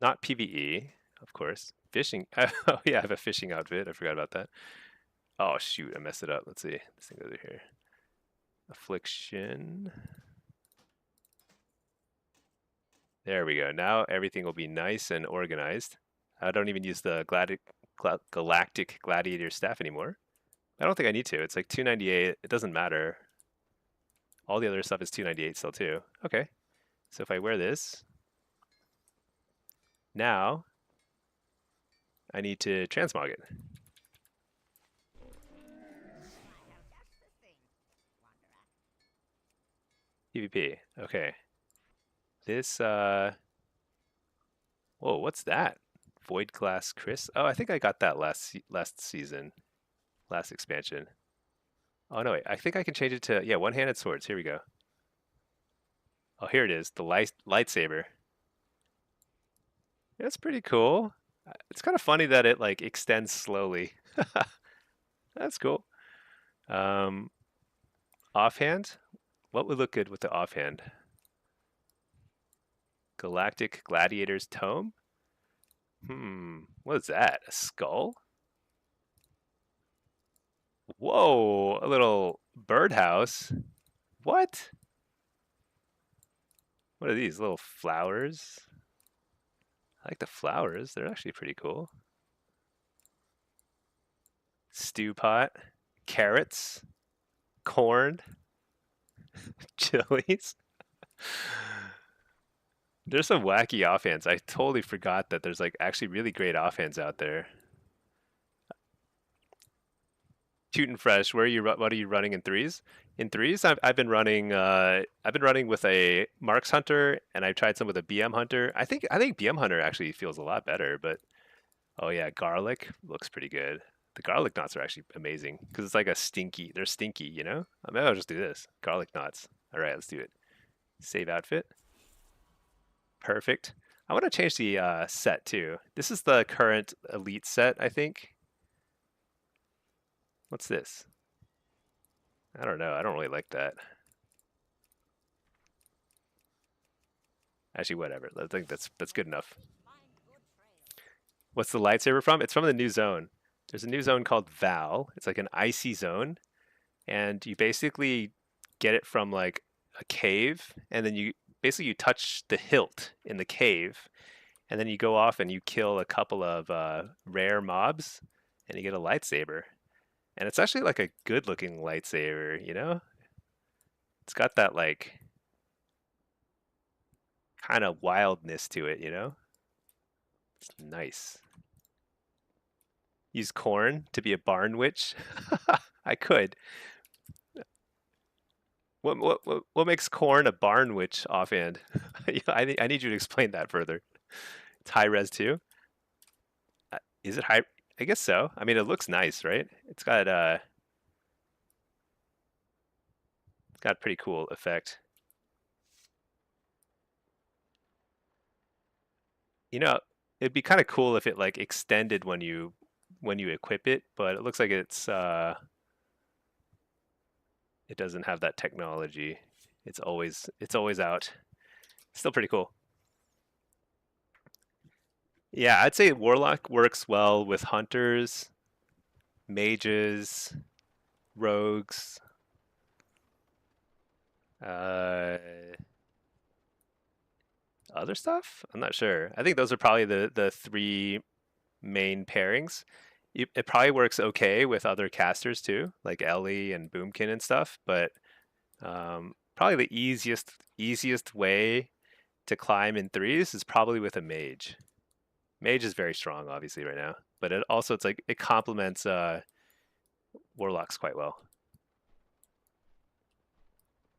[SPEAKER 1] Not PvE, of course. Fishing. Oh, yeah, I have a fishing outfit. I forgot about that. Oh, shoot. I messed it up. Let's see. This thing over here. Affliction. There we go. Now everything will be nice and organized. I don't even use the Galactic Gladiator staff anymore. I don't think I need to. It's like 298. It doesn't matter. All the other stuff is 298 still too. Okay. So if I wear this, now I need to transmog it. PvP. Okay. This, whoa, what's that? Void Glass Chris? Oh, I think I got that last season, last expansion. Oh, no, wait. I think I can change it to, yeah, one-handed swords. Here we go. Oh, here it is. The lightsaber. That's pretty cool. It's kind of funny that it, like, extends slowly. That's cool. Offhand? What would look good with the offhand? Galactic Gladiator's Tome? What is that? A skull? Whoa, a little birdhouse. What? What are these little flowers? I like the flowers. They're actually pretty cool. Stew pot, carrots, corn, chilies. There's some wacky offhands. I totally forgot that there's like actually really great offhands out there. Tootin' fresh. Where are you? What are you running in threes? In threes, I've been running. I've been running with a Marks Hunter, and I've tried some with a BM Hunter. I think BM Hunter actually feels a lot better. But oh yeah, garlic looks pretty good. The garlic knots are actually amazing because it's like a stinky. They're stinky, you know. Maybe I'll just do this. Garlic knots. All right, let's do it. Save outfit. Perfect. I want to change the set too. This is the current elite set, I think. What's this? I don't know. I don't really like that. Actually, whatever. I think that's good enough. What's the lightsaber from? It's from the new zone. There's a new zone called Val. It's like an icy zone, and you basically get it from like a cave, and then you touch the hilt in the cave, and then you go off and you kill a couple of rare mobs, and you get a lightsaber. And it's actually like a good-looking lightsaber, you know? It's got that like kind of wildness to it, you know? It's nice. Use corn to be a barn witch. I could. What makes corn a barn witch offhand? I need you to explain that further. It's high res too. Is it high? I guess so. I mean, it looks nice, right? It's got a pretty cool effect. You know, it'd be kind of cool if it like extended when you equip it, but it looks like it doesn't have that technology. It's always out. Still pretty cool. Yeah, I'd say Warlock works well with hunters, mages, rogues, uh, other stuff. I'm not sure. I think those are probably the three main pairings. It probably works okay with other casters too, like Ellie and Boomkin and stuff. But probably the easiest way to climb in threes is probably with a mage. Mage is very strong, obviously, right now, but it's like it complements warlocks quite well.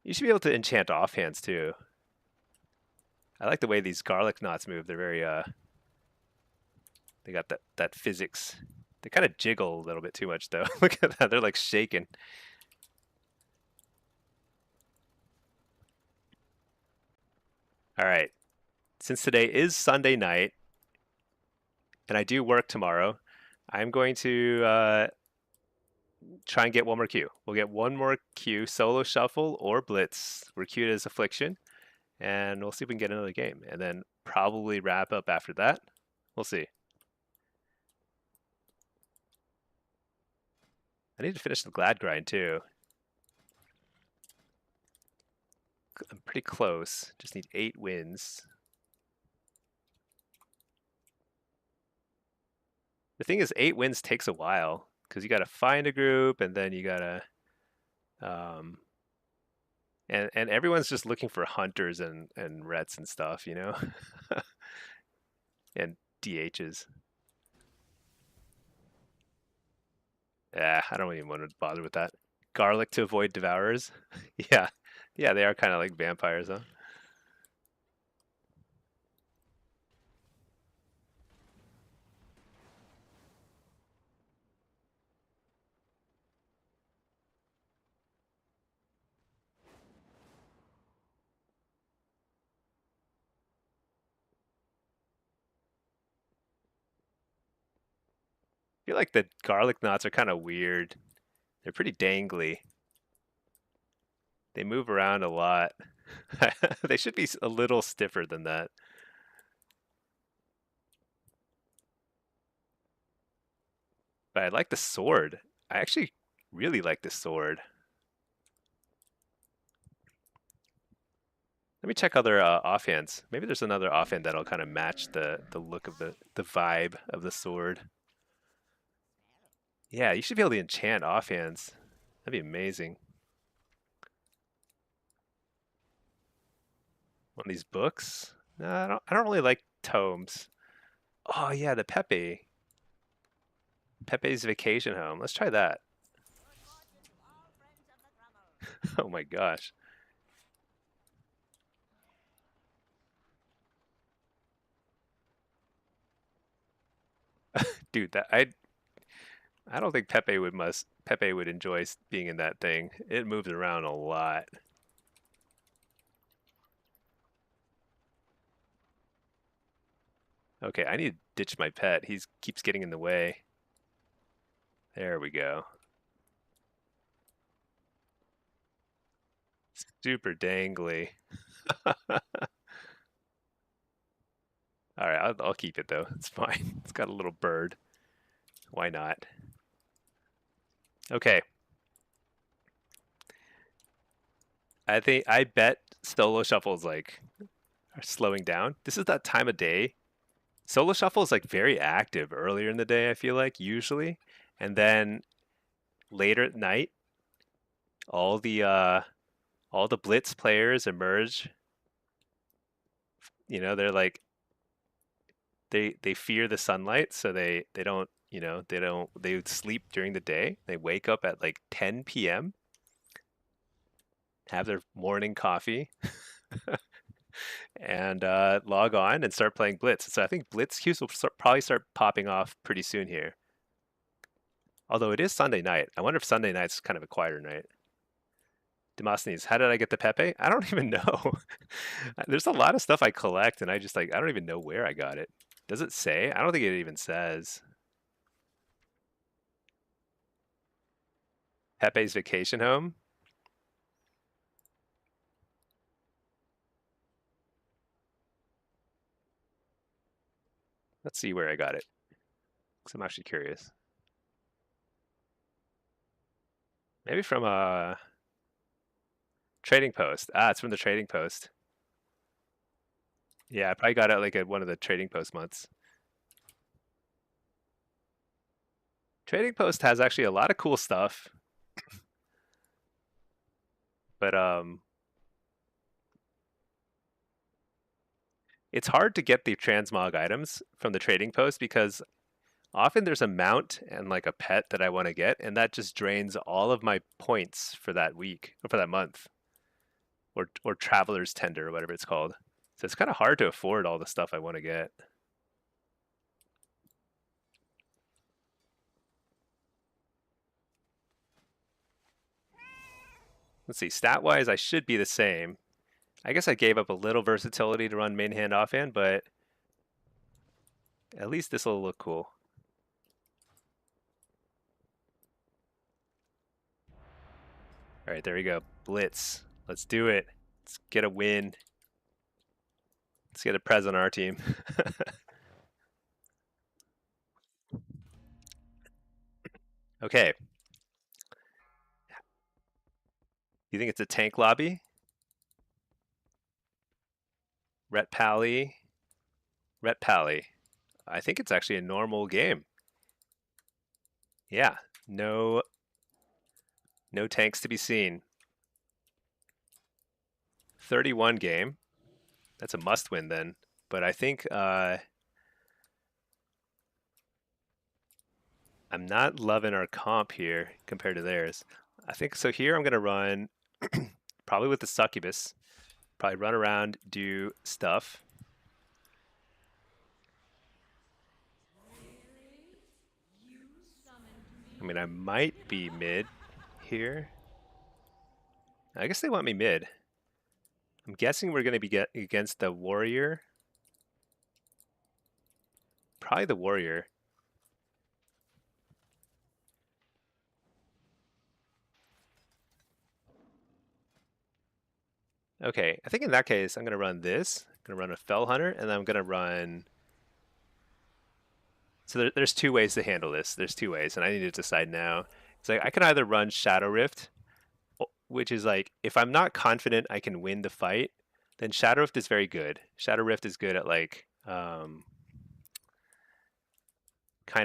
[SPEAKER 1] You should be able to enchant offhands too. I like the way these garlic knots move. They're very they got that physics. They kind of jiggle a little bit too much though. Look at that. They're like shaking. All right. Since today is Sunday night and I do work tomorrow, I'm going to try and get one more queue. We'll get one more queue, solo shuffle or blitz. We're queued as affliction, and we'll see if we can get another game, and then probably wrap up after that. We'll see. I need to finish the glad grind too. I'm pretty close. Just need 8 wins. The thing is, 8 wins takes a while because you got to find a group, and then you gotta, um, and everyone's just looking for hunters and rets and stuff, you know, and DHs. Yeah, I don't even want to bother with that. Garlic to avoid devourers. Yeah, yeah, they are kind of like vampires, huh? I feel like the garlic knots are kind of weird. They're pretty dangly. They move around a lot. They should be a little stiffer than that. But I like the sword. I actually really like the sword. Let me check other offhands. Maybe there's another offhand that'll kind of match the look of the vibe of the sword. Yeah, you should be able to enchant offhands. That'd be amazing. One of these books? No, I don't really like tomes. Oh yeah, the Pepe. Pepe's Vacation Home. Let's try that. Oh my gosh. Dude, I don't think Pepe would enjoy being in that thing. It moves around a lot. Okay, I need to ditch my pet. He keeps getting in the way. There we go. Super dangly. All right, I'll keep it though. It's fine. It's got a little bird. Why not? Okay. I bet solo shuffles like are slowing down. This is that time of day. Solo shuffle is like very active earlier in the day, I feel like, usually. And then later at night, all the uh all the blitz players emerge. You know, they're like they fear the sunlight, so they don't, they sleep during the day. They wake up at like 10 p.m., have their morning coffee, and log on and start playing Blitz. So I think Blitz queues will probably start popping off pretty soon here. Although it is Sunday night. I wonder if Sunday night's kind of a quieter night. Demosthenes, how did I get the Pepe? I don't even know. There's a lot of stuff I collect, and I don't even know where I got it. Does it say? I don't think it even says. Pepe's vacation home. Let's see where I got it, because I'm actually curious. Maybe from a trading post. Ah, it's from the trading post. Yeah, I probably got it like at one of the trading post months. Trading post has actually a lot of cool stuff, but it's hard to get the transmog items from the trading post because often there's a mount and like a pet that I want to get, and that just drains all of my points for that week or for that month, or traveler's tender or whatever it's called. So it's kind of hard to afford all the stuff I want to get. Let's see, stat wise, I should be the same. I guess I gave up a little versatility to run main hand offhand, but at least this will look cool. All right, there we go. Blitz. Let's do it. Let's get a win. Let's get a prez on our team. Okay. You think it's a tank lobby? Ret Pally. Ret Pally. I think it's actually a normal game. Yeah. No tanks to be seen. 31 game. That's a must win then. But I think I'm not loving our comp here compared to theirs. I think so here I'm gonna run probably with the succubus. Probably run around, do stuff. I mean, I might be mid here. I guess they want me mid. I'm guessing we're going to be against the warrior. Probably the warrior. Okay, I think in that case, I'm going to run this. I'm going to run a Fell Hunter, and then I'm going to run... So there's two ways to handle this. There's two ways, and I need to decide now. It's like I can either run Shadow Rift, which is like, if I'm not confident I can win the fight, then Shadow Rift is very good. Shadow Rift is good at like, kind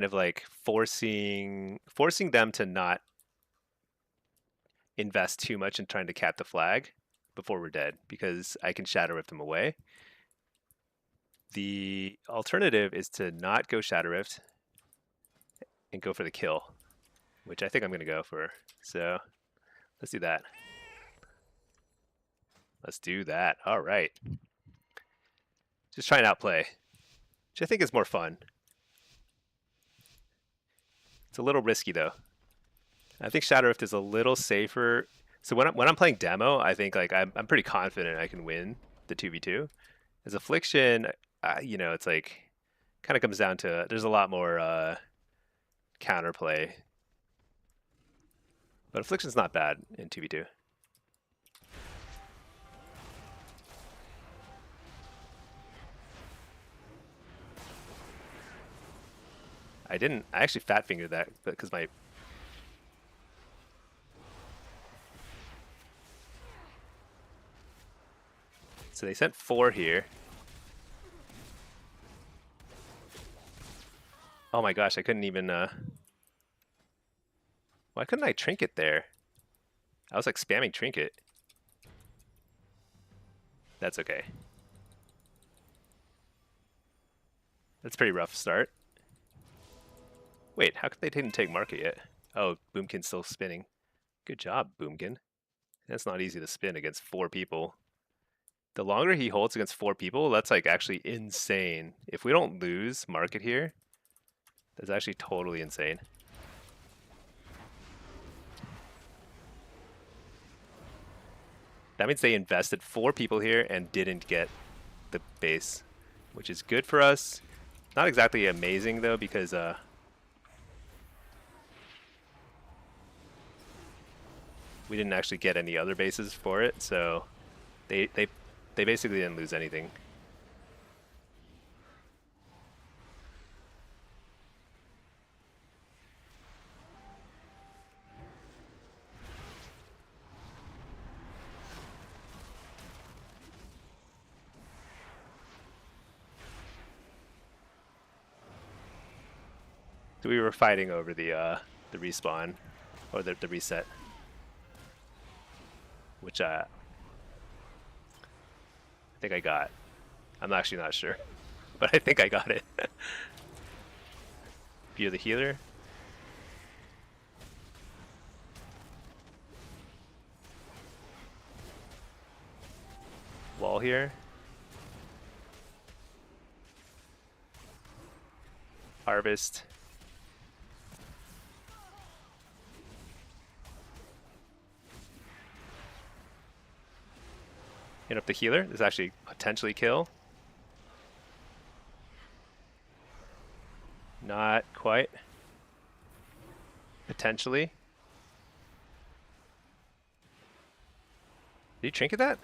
[SPEAKER 1] of like forcing them to not invest too much in trying to cap the flag before we're dead, because I can Shadow Rift them away. The alternative is to not go Shadow Rift and go for the kill, which I think I'm going to go for. So let's do that. Let's do that. All right. Just try and outplay, which I think is more fun. It's a little risky though. I think Shadow Rift is a little safer. So when I'm playing demo, I think like I'm pretty confident I can win the 2v2. As affliction, you know, it's like kind of comes down to there's a lot more counterplay. But affliction's not bad in 2v2. I actually fat fingered that because my so they sent 4 here. Oh my gosh, I couldn't even why couldn't I trinket there? I was like spamming trinket. That's okay. That's a pretty rough start. Wait, how come they didn't take market yet? Oh, Boomkin's still spinning. Good job, Boomkin. That's not easy to spin against 4 people. The longer he holds against 4 people, that's like actually insane. If we don't lose market here, that's actually totally insane. That means they invested 4 people here and didn't get the base, which is good for us. Not exactly amazing though, because we didn't actually get any other bases for it, so they basically didn't lose anything. So we were fighting over the respawn or the reset, which I think I got. I'm actually not sure, but I think I got it. View the healer. Wall here. Harvest. Hit up the healer. This actually potentially kill. Not quite. Potentially. Did he trinket that?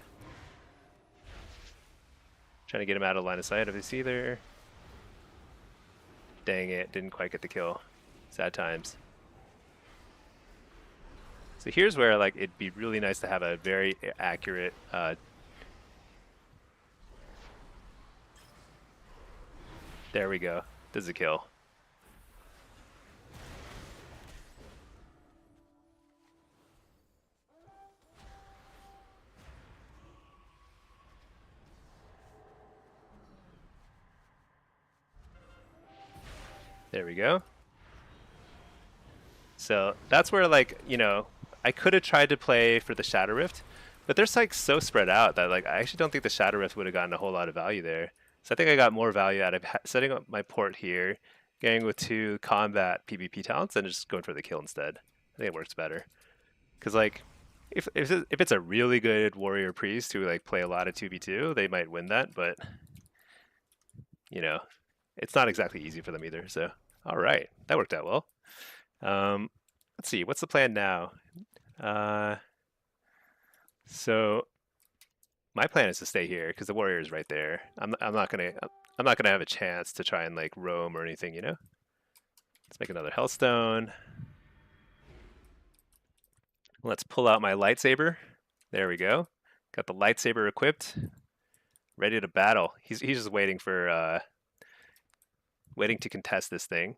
[SPEAKER 1] Trying to get him out of line of sight of his healer. Dang it, didn't quite get the kill. Sad times. So here's where like it'd be really nice to have a very accurate there we go. This is a kill. There we go. So that's where, like, you know, I could have tried to play for the Shadow Rift, but they're like so spread out that like I actually don't think the Shadow Rift would have gotten a whole lot of value there. So I think I got more value out of setting up my port here, getting with 2 combat PvP talents, and just going for the kill instead. I think it works better. Because like, if it's a really good warrior priest who like play a lot of 2v2, they might win that, but you know, it's not exactly easy for them either. So all right, that worked out well. Let's see, what's the plan now? So my plan is to stay here because the warrior is right there. I'm not gonna have a chance to try and like roam or anything, you know. Let's make another Hellstone. Let's pull out my lightsaber. There we go. Got the lightsaber equipped, ready to battle. He's just waiting for waiting to contest this thing.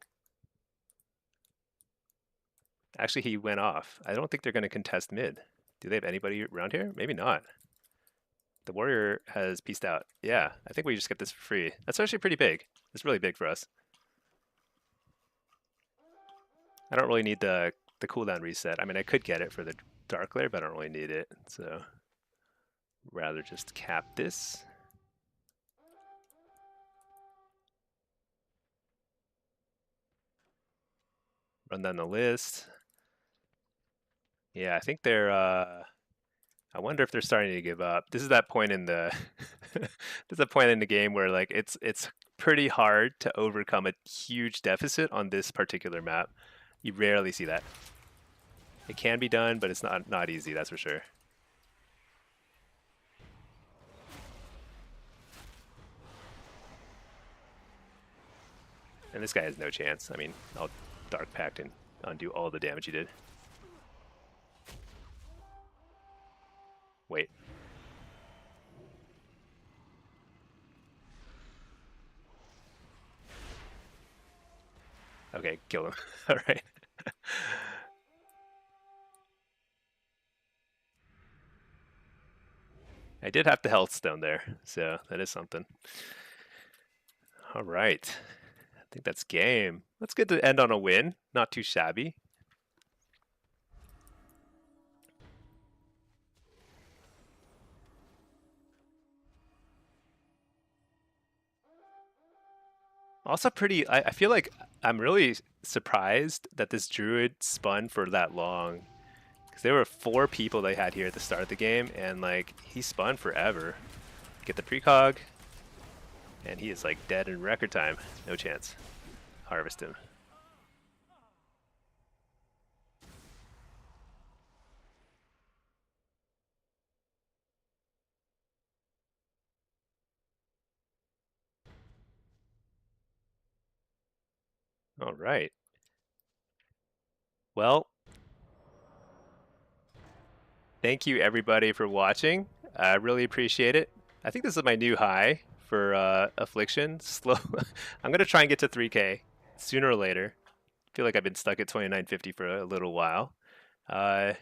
[SPEAKER 1] Actually, he went off. I don't think they're going to contest mid. Do they have anybody around here? Maybe not. The warrior has pieced out. Yeah, I think we just get this for free. That's actually pretty big. It's really big for us. I don't really need the cooldown reset. I mean, I could get it for the dark layer, but I don't really need it. So rather just cap this. Run down the list. Yeah, I think they're. I wonder if they're starting to give up. This is that point in the. This is a point in the game where like it's pretty hard to overcome a huge deficit on this particular map. You rarely see that. It can be done, but it's not easy. That's for sure. And this guy has no chance. I mean, I'll Dark Pact and undo all the damage he did. Wait. Okay, kill him. All right. I did have the health stone there, so that is something. All right. I think that's game. That's good to end on a win. Not too shabby. Also pretty, I feel like I'm really surprised that this druid spun for that long. Because there were 4 people they had here at the start of the game, and like, he spun forever. Get the precog, and he is like dead in record time. No chance. Harvest him. All right. Well, thank you everybody for watching. I really appreciate it. I think this is my new high for affliction. Slow. I'm gonna try and get to 3K sooner or later. I feel like I've been stuck at 2950 for a little while, uh,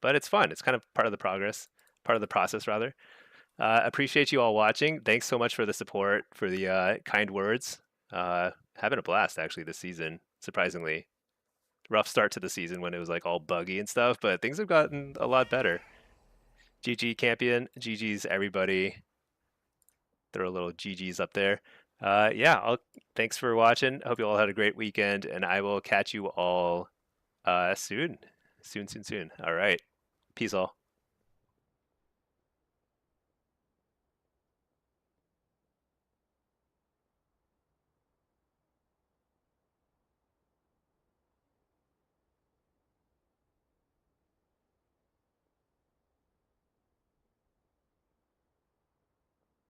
[SPEAKER 1] but it's fun. It's kind of part of the progress, part of the process rather. Appreciate you all watching. Thanks so much for the support, for the kind words. Having a blast actually this season. Surprisingly, rough start to the season when it was like all buggy and stuff, but things have gotten a lot better. GG Campion, GG's everybody. Throw a little GG's up there. Yeah, thanks for watching. Hope you all had a great weekend, and I will catch you all soon. Soon. All right. Peace all.